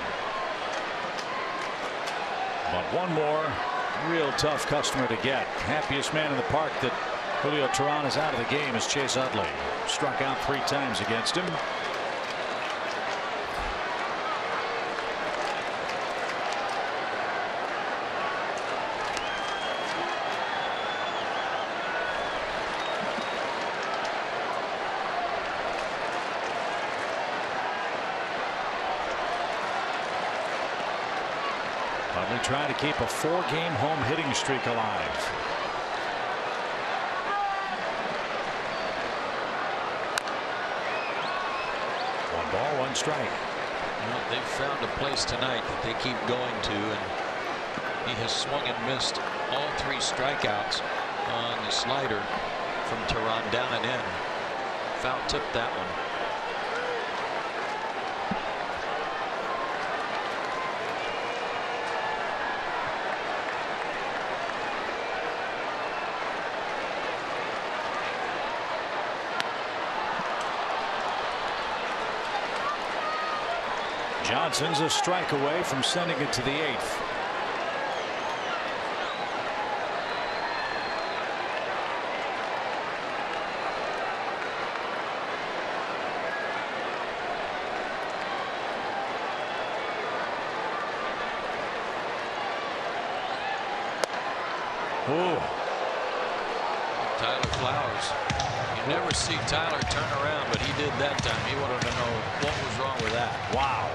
But one more real tough customer to get. Happiest man in the park that Julio Teheran is out of the game is Chase Utley. Struck out 3 times against him. Utley trying to keep a 4-game home hitting streak alive. Ball, 1 strike. Well, they've found a place tonight that they keep going to, and he has swung and missed all 3 strikeouts on the slider from Teheran down and in. Foul tipped that one. Johnson's a strike away from sending it to the 8th. Ooh. Tyler Flowers. You never see Tyler turn around, but he did that time. He wanted to know what was wrong with that. Wow.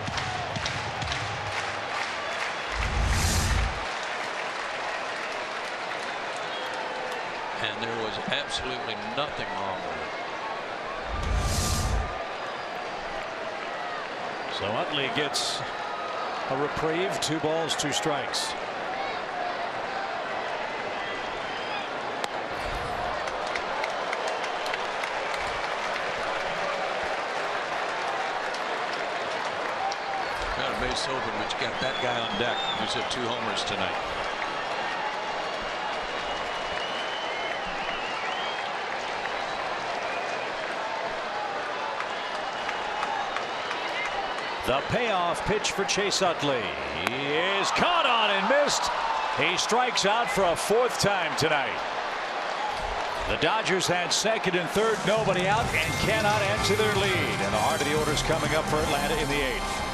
And there was absolutely nothing wrong with it. So Utley gets a reprieve. 2 balls, 2 strikes. Got a base open, but you got that guy on deck who's hit 2 homers tonight. The payoff pitch for Chase Utley. He is caught on and missed. He strikes out for a 4th time tonight. The Dodgers had 2nd and 3rd, nobody out, and cannot answer their lead. And the heart of the order is coming up for Atlanta in the 8th.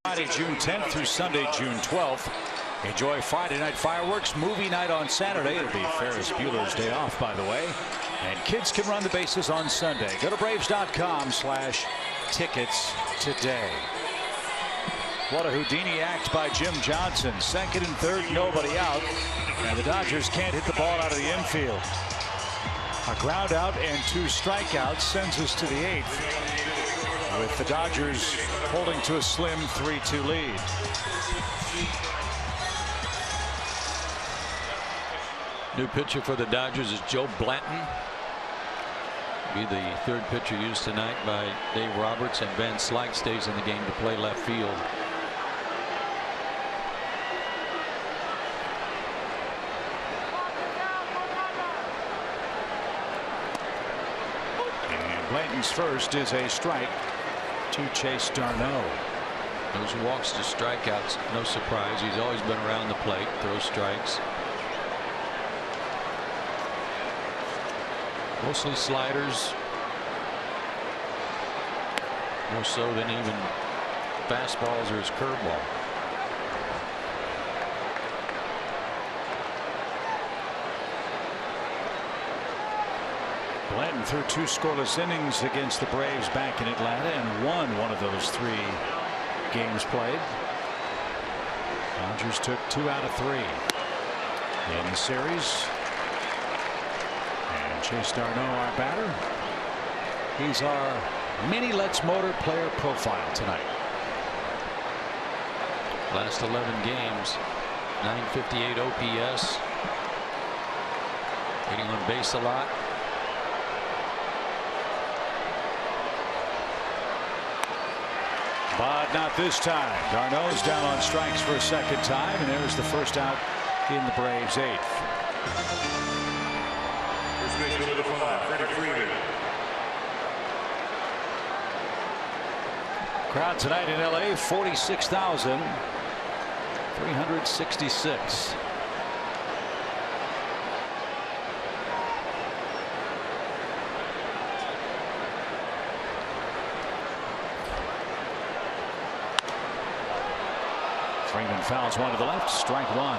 Friday, June 10th through Sunday, June 12th. Enjoy Friday night fireworks, movie night on Saturday. It'll be Ferris Bueller's Day Off, by the way. And kids can run the bases on Sunday. Go to Braves.com/tickets today. What a Houdini act by Jim Johnson. Second and third, nobody out. And the Dodgers can't hit the ball out of the infield. A ground out and 2 strikeouts sends us to the 8th, with the Dodgers holding to a slim 3-2 lead. New pitcher for the Dodgers is Joe Blanton. Be the 3rd pitcher used tonight by Dave Roberts, and Van Slyke stays in the game to play left field. Blanton's first is a strike to Chase Darno. Those walks to strikeouts, no surprise. He's always been around the plate, throws strikes. Mostly sliders. More so than even fastballs or his curveball. Blanton threw 2 scoreless innings against the Braves back in Atlanta and won one of those 3 games played. Dodgers took 2 out of 3 in the series. And Chase Darno, our batter. He's our mini Let's Motor player profile tonight. Last 11 games, 958 OPS. Hitting on base a lot. But not this time. Darno's down on strikes for a second time, and there's the first out in the Braves' 8th. First baseman number 5, Freddie Freeman. Crowd tonight in LA, 46,366. Freeman fouls one to the left, strike 1.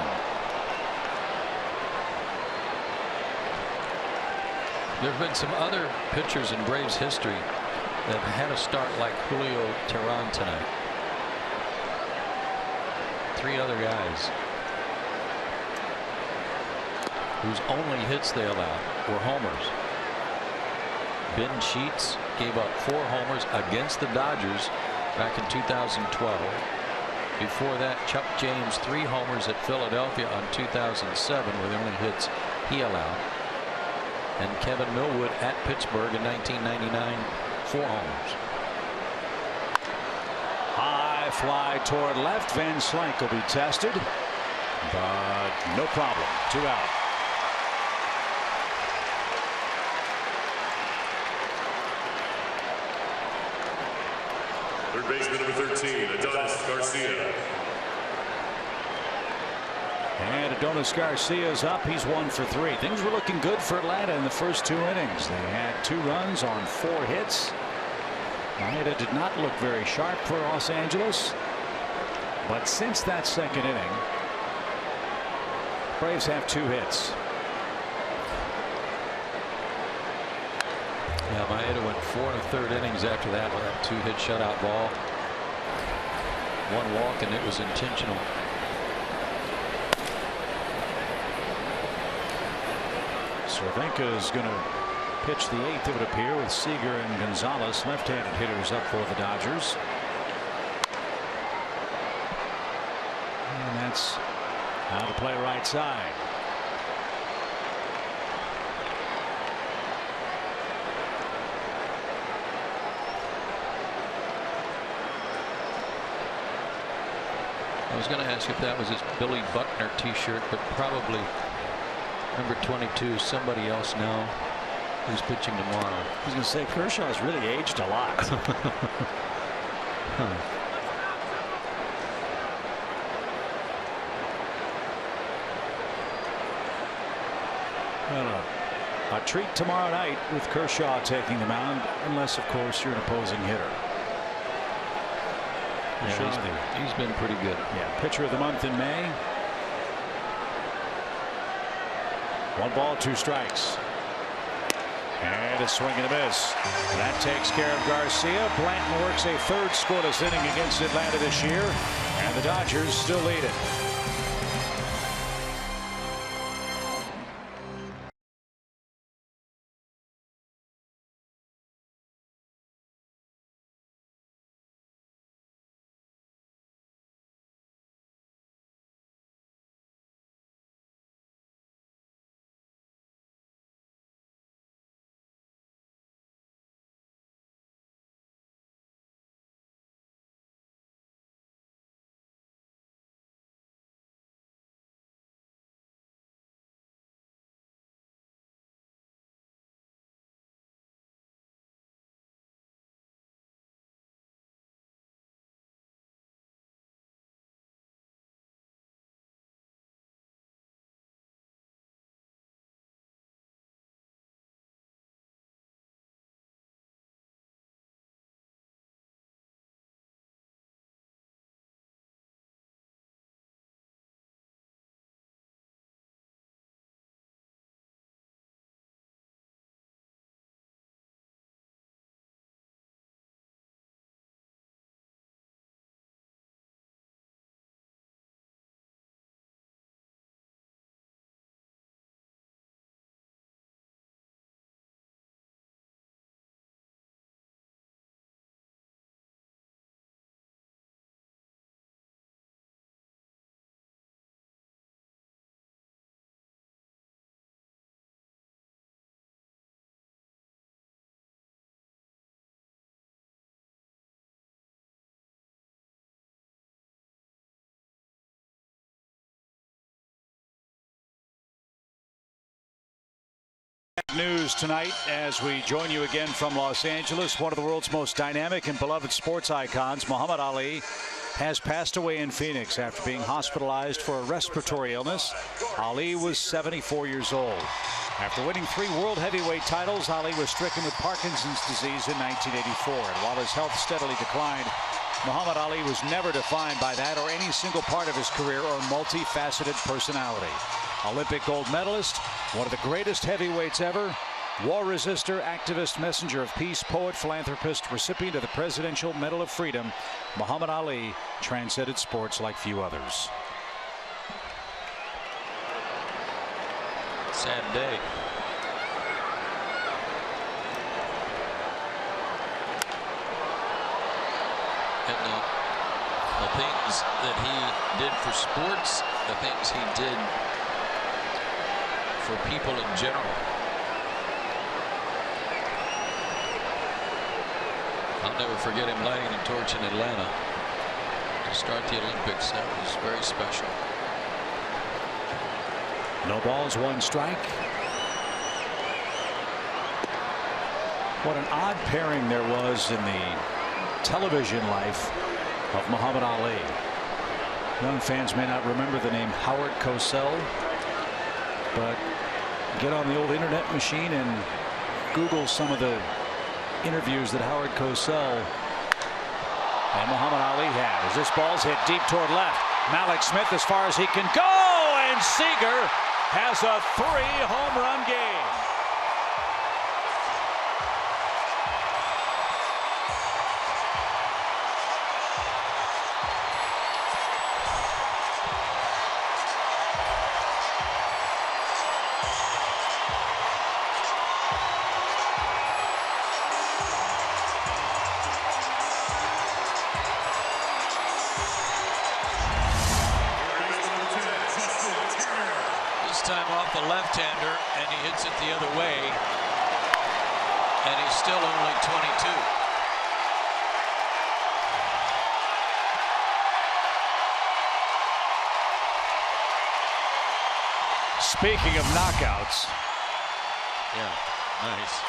There have been some other pitchers in Braves history that had a start like Julio Teheran tonight. 3 other guys whose only hits they allowed were homers. Ben Sheets gave up 4 homers against the Dodgers back in 2012. Before that, Chuck James 3 homers at Philadelphia on 2007 were the only hits he allowed. And Kevin Millwood at Pittsburgh in 1999, 4 homers. High fly toward left. Van Slyke will be tested, but no problem. 2 out. Third baseman number 13, Adonis Garcia. And Adonis Garcia's up. He's 1 for 3. Things were looking good for Atlanta in the first 2 innings. They had 2 runs on 4 hits. Maeda did not look very sharp for Los Angeles. But since that 2nd inning, Braves have 2 hits. Yeah, Maeda went 4 1/3 innings after that with that 2-hit shutout ball. 1 walk, and it was intentional. Cervenka is going to pitch the 8th, it would appear, with Seager and Gonzalez, left-handed hitters, up for the Dodgers. And that's how to play right side. I was going to ask if that was his Billy Buckner t-shirt, but probably number 22, somebody else now who's pitching tomorrow. I was going to say Kershaw's really aged a lot. Well, a treat tomorrow night with Kershaw taking the mound, unless of course you're an opposing hitter. Yeah, he's been pretty good. Yeah, pitcher of the month in May. 1 ball, 2 strikes. And a swing and a miss. That takes care of Garcia. Blanton works a 3rd scoreless inning against Atlanta this year, and the Dodgers still lead it. News tonight as we join you again from Los Angeles. One of the world's most dynamic and beloved sports icons, Muhammad Ali, has passed away in Phoenix after being hospitalized for a respiratory illness. Ali was 74 years old. After winning 3 world heavyweight titles, Ali was stricken with Parkinson's disease in 1984. And while his health steadily declined, Muhammad Ali was never defined by that or any single part of his career or multifaceted personality. Olympic gold medalist, one of the greatest heavyweights ever, war resistor, activist, messenger of peace, poet, philanthropist, recipient of the Presidential Medal of Freedom, Muhammad Ali transcended sports like few others. Sad day. And the things that he did for sports, the things he did for people in general. I'll never forget him lighting a torch in Atlanta to start the Olympics. That was very special. No balls, 1 strike. What an odd pairing there was in the television life of Muhammad Ali. Young fans may not remember the name Howard Cosell, but get on the old internet machine and Google some of the interviews that Howard Cosell and Muhammad Ali had. As this ball's hit deep toward left, Malik Smith as far as he can go, and Seager has a 3-home-run game. Time off the left-hander, and he hits it the other way, and he's still only 22. Speaking of knockouts. Yeah, nice.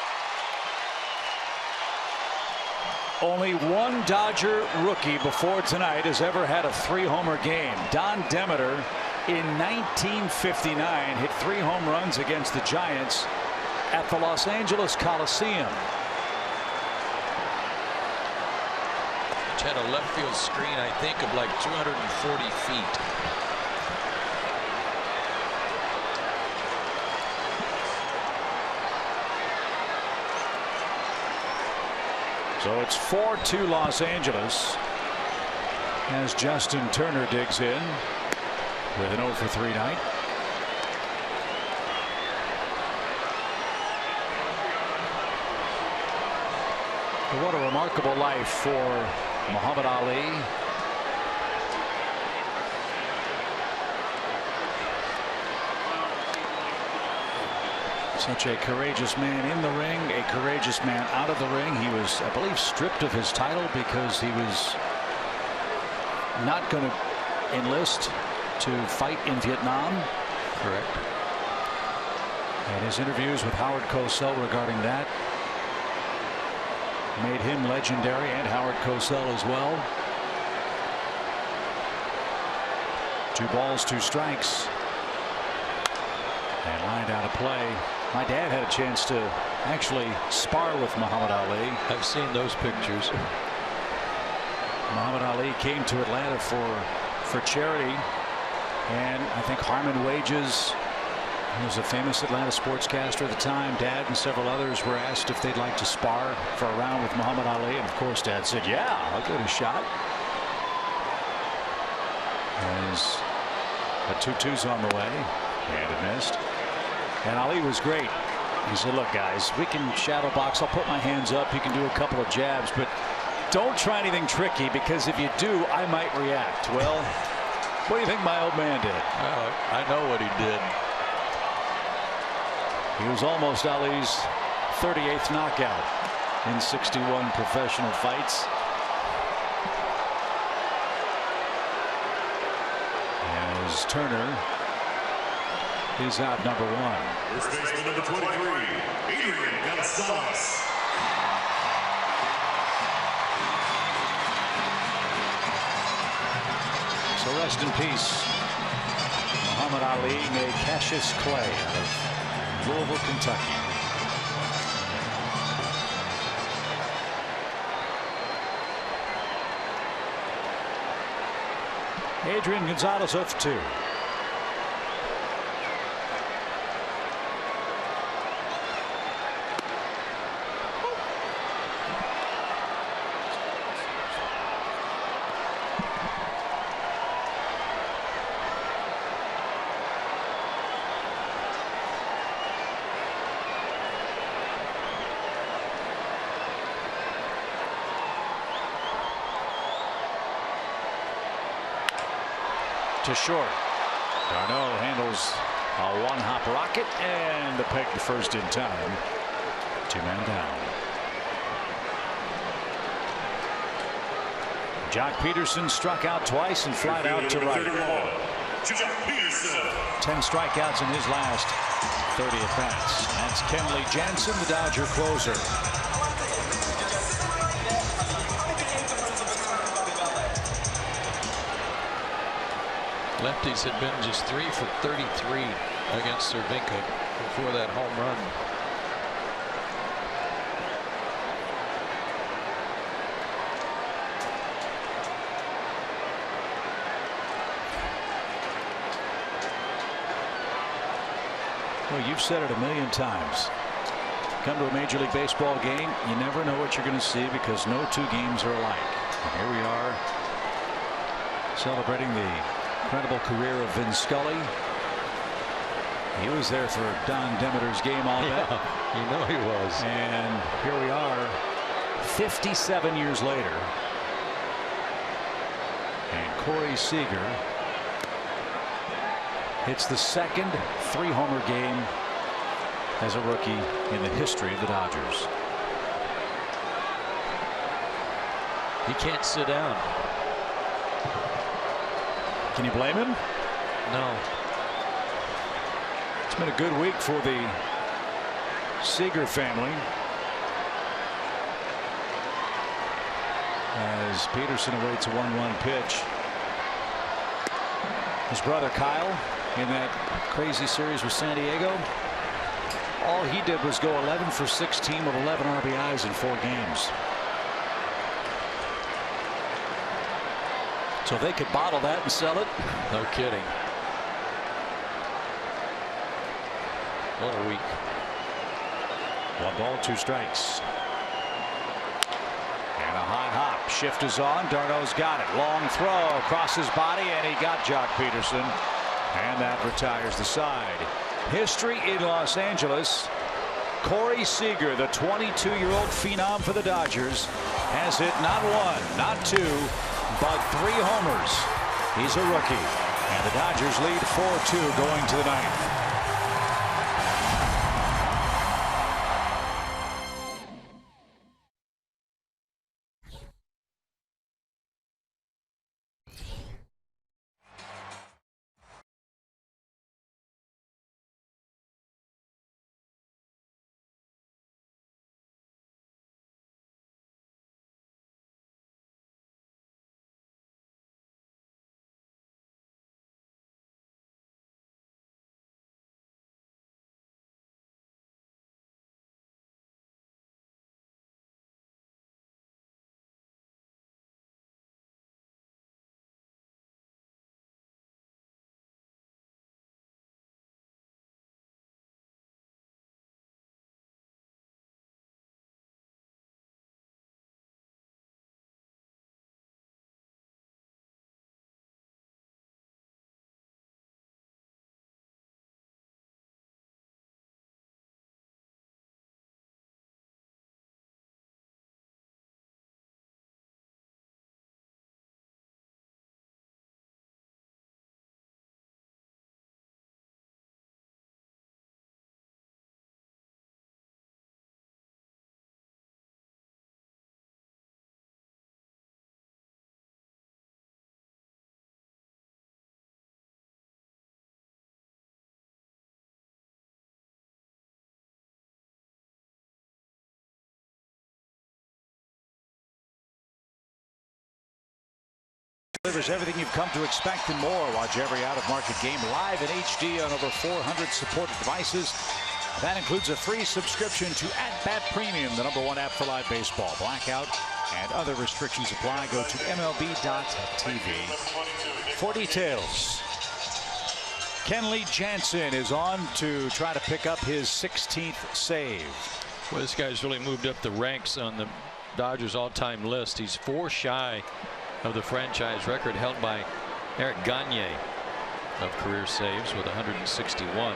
Only 1 Dodger rookie before tonight has ever had a 3-homer game. Don Demeter in 1959 hit 3 home runs against the Giants at the Los Angeles Coliseum. which had a left field screen, I think, of like 240 feet. So it's 4-2 Los Angeles as Justin Turner digs in with an 0 for 3 night. What a remarkable life for Muhammad Ali. Such a courageous man in the ring, a courageous man out of the ring. He was, I believe, stripped of his title because he was not going to enlist to fight in Vietnam. Correct. And his interviews with Howard Cosell regarding that made him legendary, and Howard Cosell as well. 2 balls, 2 strikes. And lined out of play. My dad had a chance to actually spar with Muhammad Ali. I've seen those pictures. Muhammad Ali came to Atlanta for charity, and I think Harmon Wages, who was a famous Atlanta sportscaster at the time, Dad and several others were asked if they'd like to spar for a round with Muhammad Ali, and of course Dad said, yeah, I'll give it a shot. As a 2-2's on the way, and it missed. And Ali was great. He said, look, guys, we can shadow box. I'll put my hands up. You can do a couple of jabs, but don't try anything tricky, because if you do, I might react. Well, what do you think my old man did? I know what he did. He was almost Ali's 38th knockout in 61 professional fights. As Turner is out number 1. First baseman number 23, Adrian Gonzalez. So rest in peace, Muhammad Ali, may Cassius Clay out of Louisville, Kentucky. Adrian Gonzalez 0 for 2. To short. Darno handles a 1-hop rocket, and the peg to first in time. 2-man down. Jock Peterson struck out twice and flied out to right. 10 strikeouts in his last 30 at-bats. That's Kenley Jansen, the Dodger closer. Lefties had been just 3 for 33 against Cervinka before that home run. Well, you've said it a million times. Come to a Major League Baseball game, you never know what you're going to see, because no 2 games are alike. And here we are celebrating the incredible career of Vin Scully. He was there for Don Demeter's game, all that. Yeah, you know he was. And here we are 57 years later. And Corey Seager hits the second 3-homer game as a rookie in the history of the Dodgers. He can't sit down. Can you blame him? No. It's been a good week for the Seager family, as Peterson awaits a 1-1 pitch. His brother Kyle, in that crazy series with San Diego, all he did was go 11 for 16 with 11 RBIs in 4 games. So they could bottle that and sell it. No kidding. What a week. 1 ball, 2 strikes. And a high hop. Shift is on. Darno's got it. Long throw across his body, and he got Jock Peterson. And that retires the side. History in Los Angeles. Corey Seager, the 22-year-old phenom for the Dodgers, has hit not 1, not 2, but 3 homers. He's a rookie. And the Dodgers lead 4-2 going to the 9th. Delivers everything you've come to expect and more. Watch every out-of-market game live in HD on over 400 supported devices. That includes a free subscription to @Bat Premium, the #1 app for live baseball. Blackout and other restrictions apply. Go to MLB.tv for details. Kenley Jansen is on to try to pick up his 16th save. Well, this guy's really moved up the ranks on the Dodgers all-time list. He's 4 shy of the franchise record held by Eric Gagne of career saves with 161.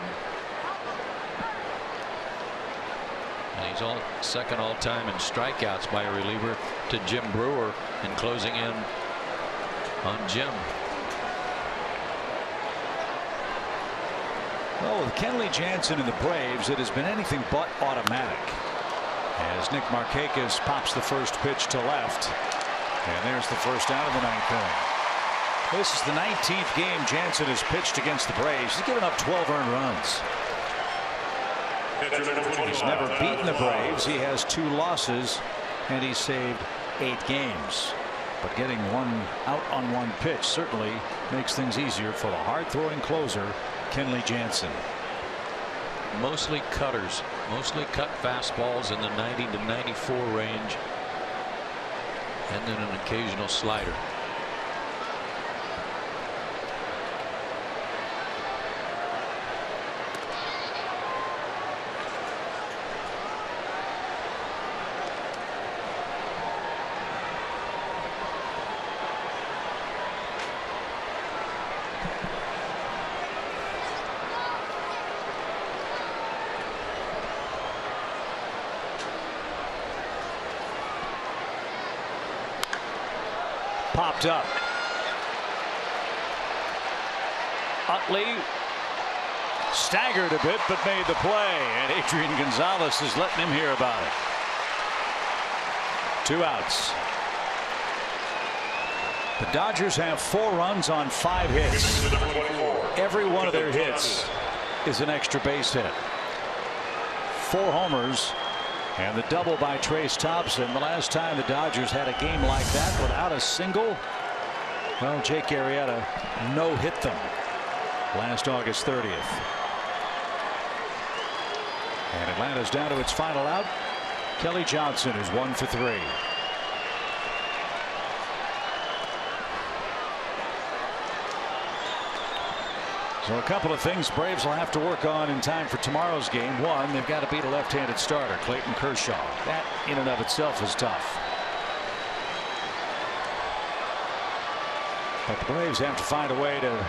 And he's second all-time in strikeouts by a reliever to Jim Brewer, and closing in on Jim. Well, with Kenley Jansen and the Braves, it has been anything but automatic. As Nick Markakis pops the first pitch to left. And there's the first out of the 9th inning. This is the 19th game Jansen has pitched against the Braves. He's given up 12 earned runs. He's never beaten the Braves. He has 2 losses, and he's saved 8 games. But getting 1 out on 1 pitch certainly makes things easier for the hard-throwing closer, Kenley Jansen. Mostly cutters, mostly cut fastballs in the 90 to 94 range. And then an occasional slider. Popped up. Utley staggered a bit but made the play, and Adrian Gonzalez is letting him hear about it. 2 outs. The Dodgers have 4 runs on 5 hits. Every one of their hits is an extra base hit. 4 homers. And the double by Trace Thompson. The last time the Dodgers had a game like that without a single, well, Jake Arrieta no-hit them last August 30th. And Atlanta's down to its final out. Kelly Johnson is 1 for 3. So a couple of things Braves will have to work on in time for tomorrow's game. One, they've got to beat a left-handed starter, Clayton Kershaw. That in and of itself is tough. But the Braves have to find a way to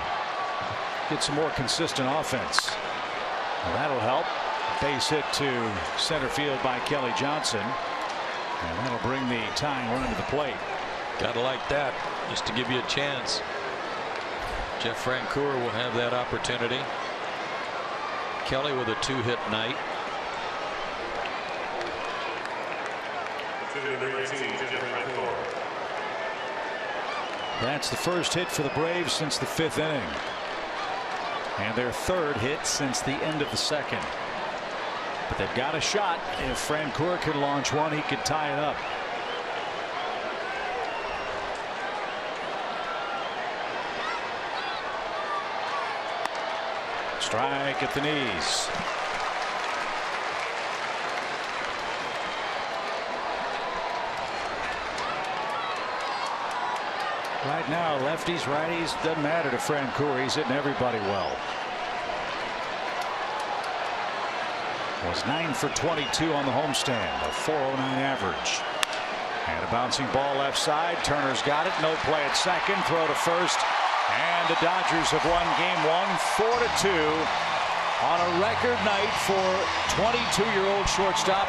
get some more consistent offense. Well, that'll help. Base hit to center field by Kelly Johnson. And that'll bring the tying run to the plate. Gotta like that, just to give you a chance. Jeff Francoeur will have that opportunity. Kelly with a 2-hit night. That's the first hit for the Braves since the 5th inning. And their 3rd hit since the end of the 2nd. But they've got a shot. If Francoeur can launch one, he could tie it up. Strike at the knees. Right now, lefties, righties, doesn't matter to Francoeur. He's hitting everybody well. Was 9 for 22 on the homestand, a .409 average. And a bouncing ball left side. Turner's got it. No play at second. Throw to first. And the Dodgers have won game 1 4-2 on a record night for 22-year-old shortstop